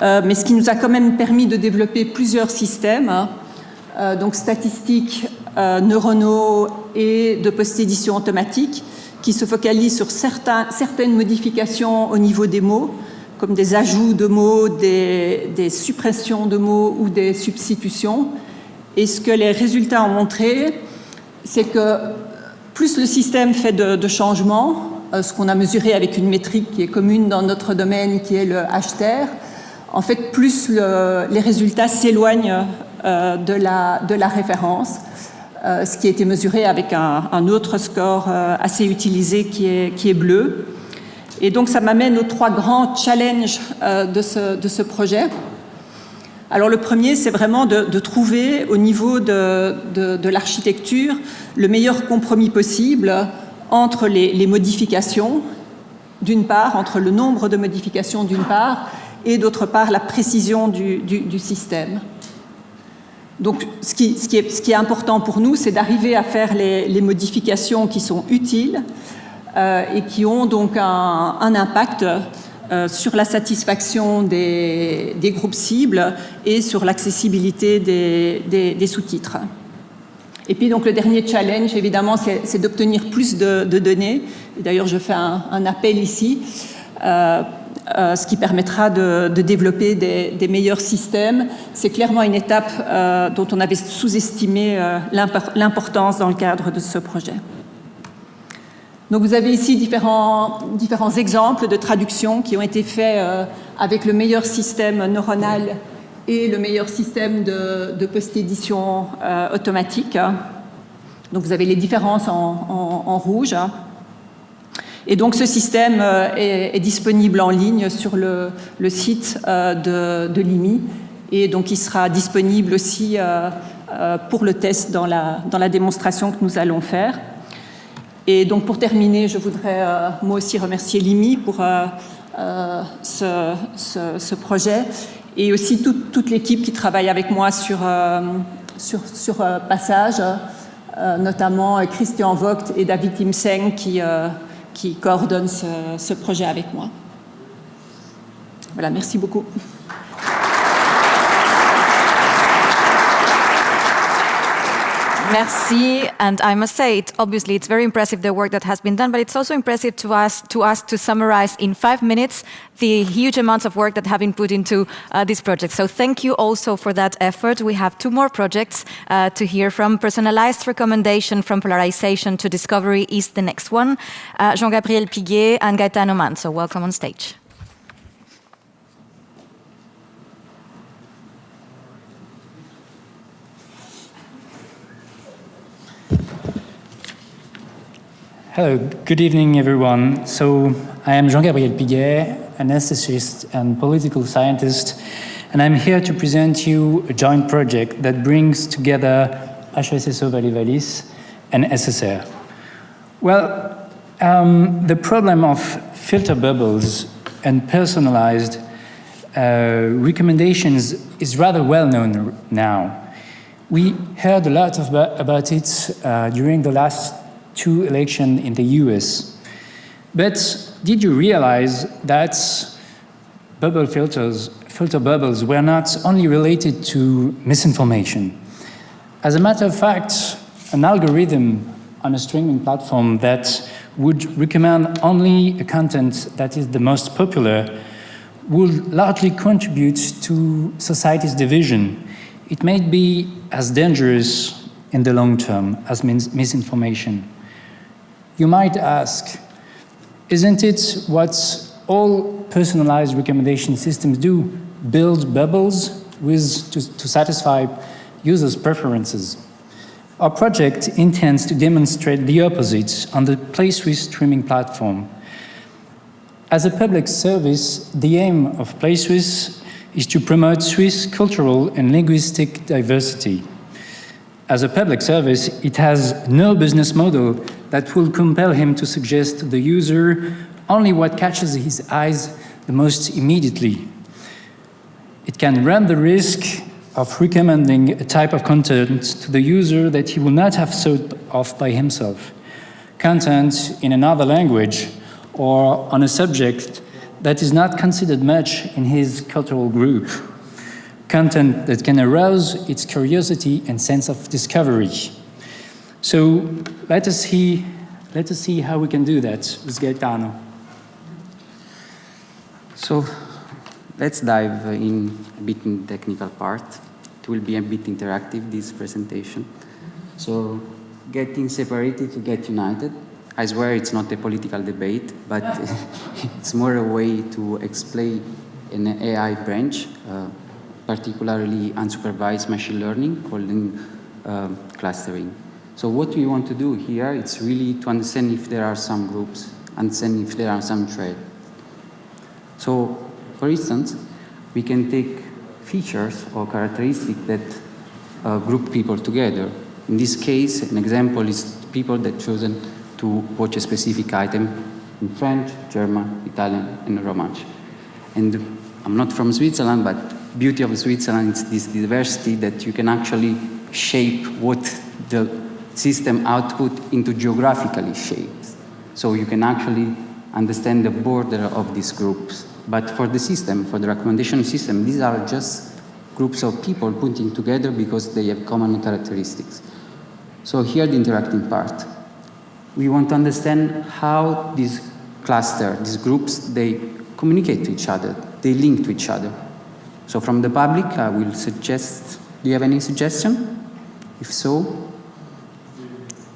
mais ce qui nous a quand même permis de développer plusieurs systèmes, donc statistiques, neuronaux et de post-édition automatique, qui se focalise sur certaines modifications au niveau des mots, comme des ajouts de mots, des suppressions de mots ou des substitutions. Et ce que les résultats ont montré, c'est que plus le système fait de changements, ce qu'on a mesuré avec une métrique qui est commune dans notre domaine, qui est le HTR, en fait, plus les résultats s'éloignent de la référence, ce qui a été mesuré avec un autre score assez utilisé qui est bleu. Et donc, ça m'amène aux 3 grands challenges de ce projet. Alors, le premier, c'est vraiment de trouver au niveau de l'architecture le meilleur compromis possible entre les modifications, d'une part, entre le nombre de modifications, d'une part, et d'autre part, la précision du système. Donc, ce qui est important pour nous, c'est d'arriver à faire les modifications qui sont utiles et qui ont donc un impact sur la satisfaction des groupes cibles et sur l'accessibilité des sous-titres. Et puis donc le dernier challenge, évidemment, c'est d'obtenir plus de données. D'ailleurs, je fais un appel ici, ce qui permettra de développer des meilleurs systèmes. C'est clairement une étape dont on avait sous-estimé l'importance dans le cadre de ce projet. Donc vous avez ici différents exemples de traduction qui ont été faits avec le meilleur système neuronal et le meilleur système de post-édition automatique. Donc vous avez les différences en rouge. Et donc ce système est disponible en ligne sur le site de l'IMI. Et donc il sera disponible aussi pour le test dans la démonstration que nous allons faire. Et donc pour terminer, je voudrais moi aussi remercier l'IMI pour ce projet et aussi toute l'équipe qui travaille avec moi sur Passage, notamment Christian Vogt et David Timseng qui coordonnent ce projet avec moi. Voilà, merci beaucoup. Merci, and I must say, obviously it's very impressive the work that has been done, but it's also impressive to us to summarize in 5 minutes the huge amounts of work that have been put into this project. So thank you also for that effort. We have 2 more projects to hear from. Personalized recommendation from polarization to discovery is the next one. Jean-Gabriel Piguet and Gaetano Man, so welcome on stage. Hello, good evening, everyone. So I am Jean-Gabriel Piguet, an ethicist and political scientist, and I'm here to present you a joint project that brings together HESSO Valais-Wallis and SSR. Well, the problem of filter bubbles and personalized recommendations is rather well known now. We heard a lot about it during the last 2 elections in the US. But did you realize that filter bubbles were not only related to misinformation? As a matter of fact, an algorithm on a streaming platform that would recommend only a content that is the most popular would largely contribute to society's division. It may be as dangerous in the long term as misinformation. You might ask, isn't it what all personalized recommendation systems do? Build bubbles to satisfy users' preferences? Our project intends to demonstrate the opposite on the PlaySwiss streaming platform. As a public service, the aim of PlaySwiss is to promote Swiss cultural and linguistic diversity. As a public service, it has no business model that will compel him to suggest to the user only what catches his eyes the most immediately. It can run the risk of recommending a type of content to the user that he will not have thought of by himself. Content in another language or on a subject that is not considered much in his cultural group. Content that can arouse its curiosity and sense of discovery. So let us see let us see how we can do that with Gaetano. So let's dive in a bit in the technical part. It will be a bit interactive, this presentation. So getting separated to get united. I swear it's not a political debate, but it's more a way to explain an AI branch, particularly unsupervised machine learning, called clustering. So what we want to do here is really to understand if there are some groups, understand if there are some threads. So, for instance, we can take features or characteristics that group people together. In this case, an example is people that chosen to watch a specific item in French, German, Italian, and Romansh. And I'm not from Switzerland, but beauty of Switzerland is this diversity that you can actually shape what the system output into geographically shapes. So you can actually understand the border of these groups. But for the system, for the recommendation system, these are just groups of people putting together because they have common characteristics. So here the interacting part. We want to understand how these clusters, these groups, they communicate to each other, they link to each other. So from the public, I will suggest, do you have any suggestion? If so,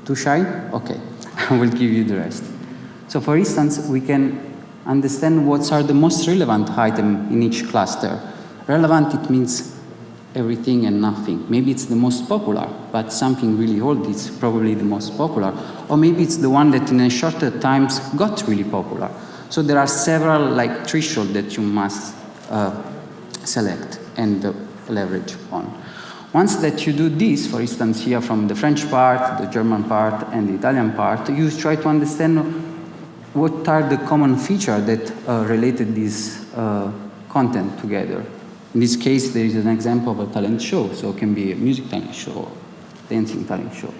too shy? Okay, I will give you the rest. So for instance, we can understand what are the most relevant items in each cluster. Relevant, it means everything and nothing. Maybe it's the most popular, but something really old is probably the most popular. Or maybe it's the one that in a shorter times got really popular. So there are several thresholds that you must select and leverage on. Once that you do this, for instance here from the French part, the German part, and the Italian part, you try to understand what are the common features that related this content together. In this case, there is an example of a talent show, so it can be a music talent show, dancing talent show.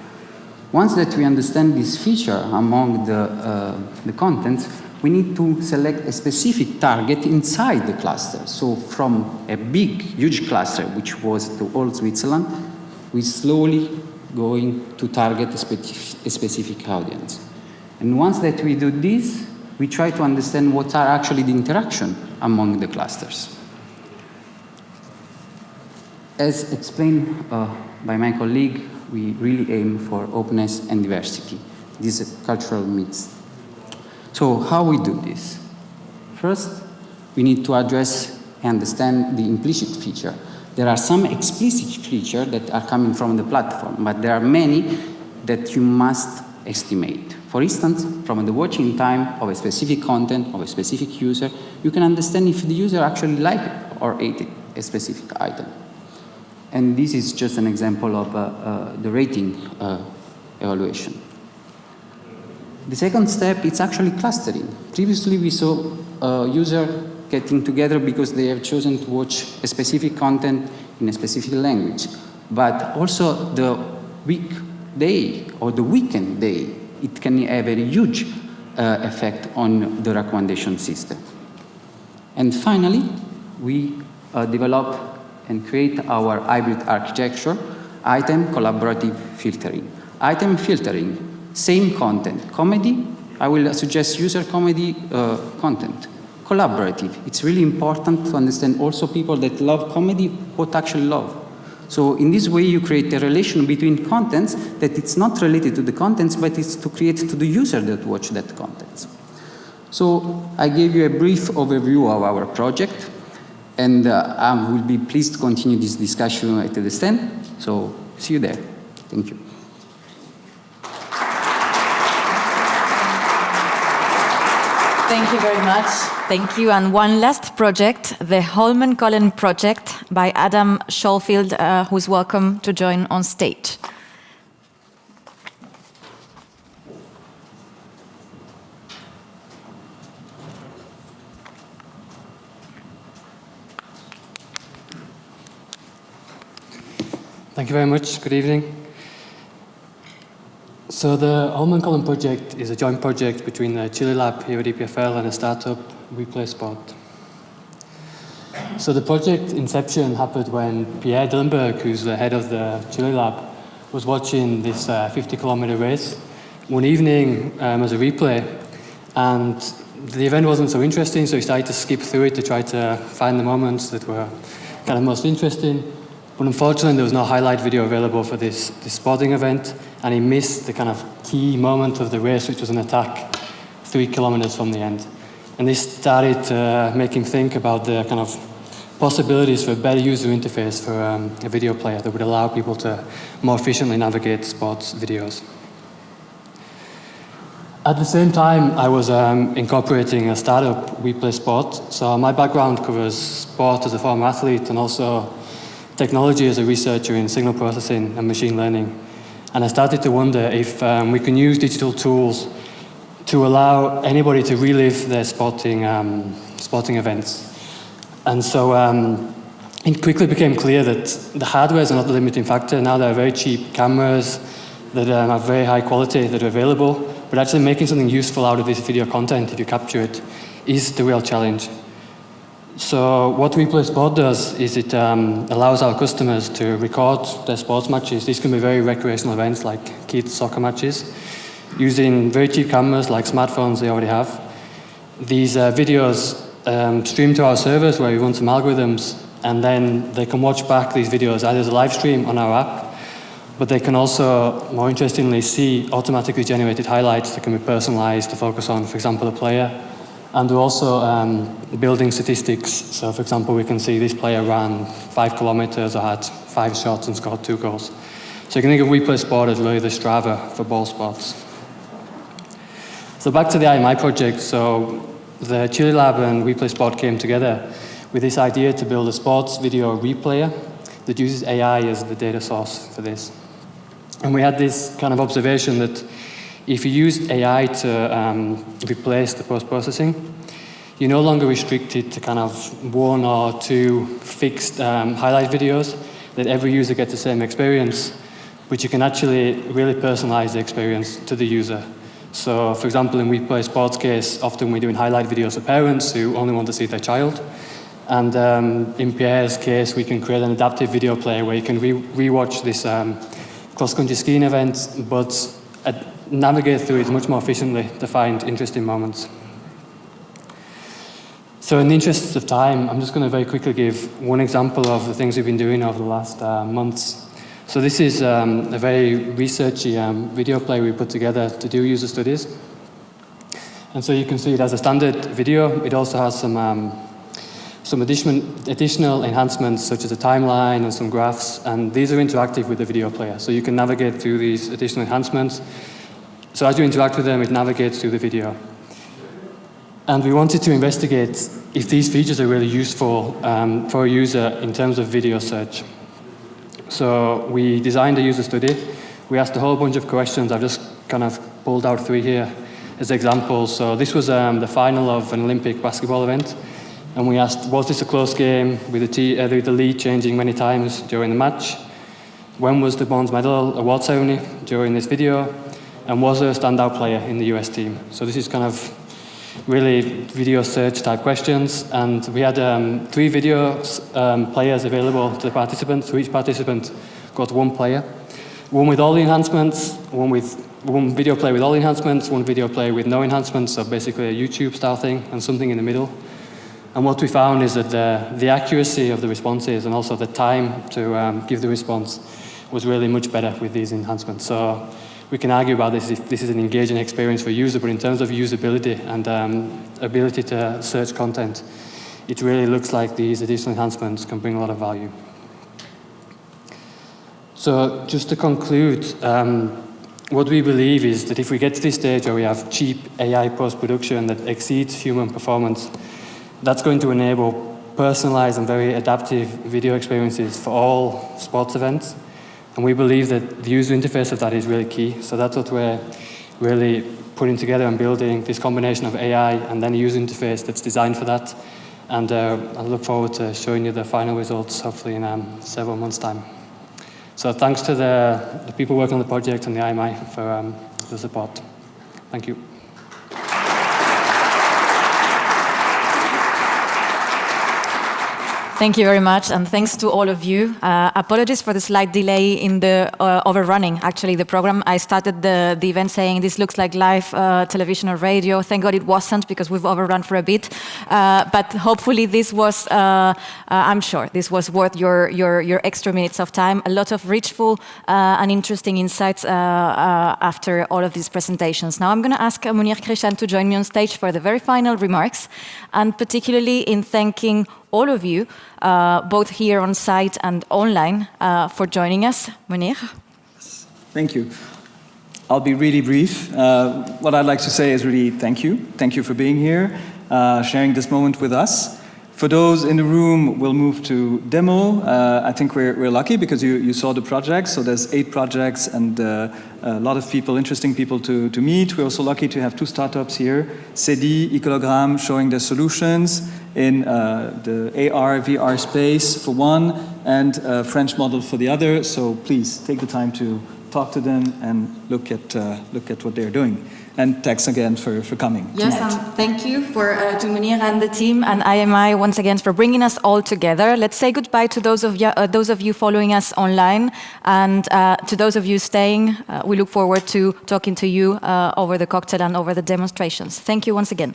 Once that we understand this feature among the contents, we need to select a specific target inside the cluster. So from a big, huge cluster, which was the old Switzerland, we slowly going to target a specific audience. And once that we do this, we try to understand what are actually the interaction among the clusters. As explained by my colleague, we really aim for openness and diversity. This is a cultural mix. So how we do this? First, we need to address and understand the implicit feature. There are some explicit features that are coming from the platform, but there are many that you must estimate. For instance, from the watching time of a specific content of a specific user, you can understand if the user actually liked or ate a specific item. And this is just an example of the rating evaluation. The second step is actually clustering. Previously, we saw users getting together because they have chosen to watch a specific content in a specific language. But also the weekday or the weekend day, it can have a huge effect on the recommendation system. And finally, we develop and create our hybrid architecture, item collaborative filtering. Item filtering, same content. Comedy, I will suggest user comedy content. Collaborative, it's really important to understand also people that love comedy, what actually love. So in this way, you create a relation between contents that it's not related to the contents, but it's to create to the user that watch that content. So I gave you a brief overview of our project, and I will be pleased to continue this discussion at the stand. So see you there. Thank you. Thank you very much. Thank you. And one last project, the Holmenkollen project by Adam Schofield, who's welcome to join on stage. Thank you very much. Good evening. So the Holmenkollen project is a joint project between the Chile lab here at EPFL and a startup, WePlaySport. So the project inception happened when Pierre Dillenberg, who's the head of the Chile lab, was watching this 50-kilometer race one evening as a replay, and the event wasn't so interesting, so he started to skip through it to try to find the moments that were kind of most interesting. But unfortunately, there was no highlight video available for this sporting event, and he missed the kind of key moment of the race, which was an attack 3 kilometers from the end. And this started to make him think about the kind of possibilities for a better user interface for a video player that would allow people to more efficiently navigate sports videos. At the same time, I was incorporating a startup, We Play Sport. So my background covers sport as a former athlete and also technology as a researcher in signal processing and machine learning. And I started to wonder if we can use digital tools to allow anybody to relive their sporting events. And so it quickly became clear that the hardware is not the limiting factor. Now there are very cheap cameras that are very high quality that are available, but actually making something useful out of this video content, if you capture it, is the real challenge. So what We Play Sport does is it allows our customers to record their sports matches. These can be very recreational events like kids' soccer matches, using very cheap cameras like smartphones they already have. These videos stream to our servers where we run some algorithms, and then they can watch back these videos either as a live stream on our app, but they can also, more interestingly, see automatically generated highlights that can be personalized to focus on, for example, a player. And we're also building statistics. So, for example, we can see this player ran 5 kilometers or had 5 shots and scored 2 goals. So you can think of We Play Sport as really the Strava for ball sports. So back to the IMI project. So the Chile Lab and We Play Sport came together with this idea to build a sports video replayer that uses AI as the data source for this. And we had this kind of observation that if you use AI to replace the post-processing, you're no longer restricted to kind of 1 or 2 fixed highlight videos, that every user gets the same experience, but you can actually really personalize the experience to the user. So, for example, in We Play Sports case, often we're doing highlight videos for parents who only want to see their child. And in Pierre's case, we can create an adaptive video player where you can re-watch this cross-country skiing event, but navigate through it much more efficiently to find interesting moments. So in the interest of time, I'm just going to very quickly give one example of the things we've been doing over the last months. So this is a very researchy video player we put together to do user studies. And so you can see it as a standard video. It also has some additional enhancements such as a timeline and some graphs, and these are interactive with the video player. So you can navigate through these additional enhancements. So as you interact with them, it navigates through the video. And we wanted to investigate if these features are really useful for a user in terms of video search. So we designed a user study. We asked a whole bunch of questions. I've just kind of pulled out 3 here as examples. So this was the final of an Olympic basketball event. And we asked, was this a close game with the lead changing many times during the match? When was the bronze medal award ceremony during this video? And was there a standout player in the US team? So this is kind of really video search type questions. And we had 3 video players available to the participants. So each participant got 1 player. One with all the enhancements, one video player with all the enhancements, one video player with no enhancements, so basically a YouTube style thing, and something in the middle. And what we found is that the accuracy of the responses and also the time to give the response was really much better with these enhancements. So we can argue about this if this is an engaging experience for a user, but in terms of usability and ability to search content, it really looks like these additional enhancements can bring a lot of value. So just to conclude, what we believe is that if we get to this stage where we have cheap AI post-production that exceeds human performance, that's going to enable personalized and very adaptive video experiences for all sports events. And we believe that the user interface of that is really key. So that's what we're really putting together and building, this combination of AI and then a user interface that's designed for that. And I look forward to showing you the final results, hopefully in several months' time. So thanks to the people working on the project and the IMI for the support. Thank you. Thank you very much, and thanks to all of you. Apologies for the slight delay in the overrunning. Actually, the program, I started the event saying this looks like live television or radio. Thank God it wasn't, because we've overrun for a bit. But hopefully this was, I'm sure, this was worth your extra minutes of time. A lot of richful and interesting insights after all of these presentations. Now I'm going to ask Munir Krishan to join me on stage for the very final remarks, and particularly in thanking all of you, both here on site and online, for joining us. Munir? Thank you. I'll be really brief. What I'd like to say is really thank you. Thank you for being here, sharing this moment with us. For those in the room, we'll move to demo. I think we're lucky because you saw the projects. So there's 8 projects and a lot of people, interesting people to meet. We're also lucky to have 2 startups here, CEDI, Ecologram, showing their solutions in the AR, VR space for one, and a French model for the other. So please take the time to talk to them and look at what they're doing. And thanks again for coming. Yes, and thank you to Munir and the team and IMI once again for bringing us all together. Let's say goodbye to those of you following us online, and to those of you staying. We look forward to talking to you over the cocktail and over the demonstrations. Thank you once again.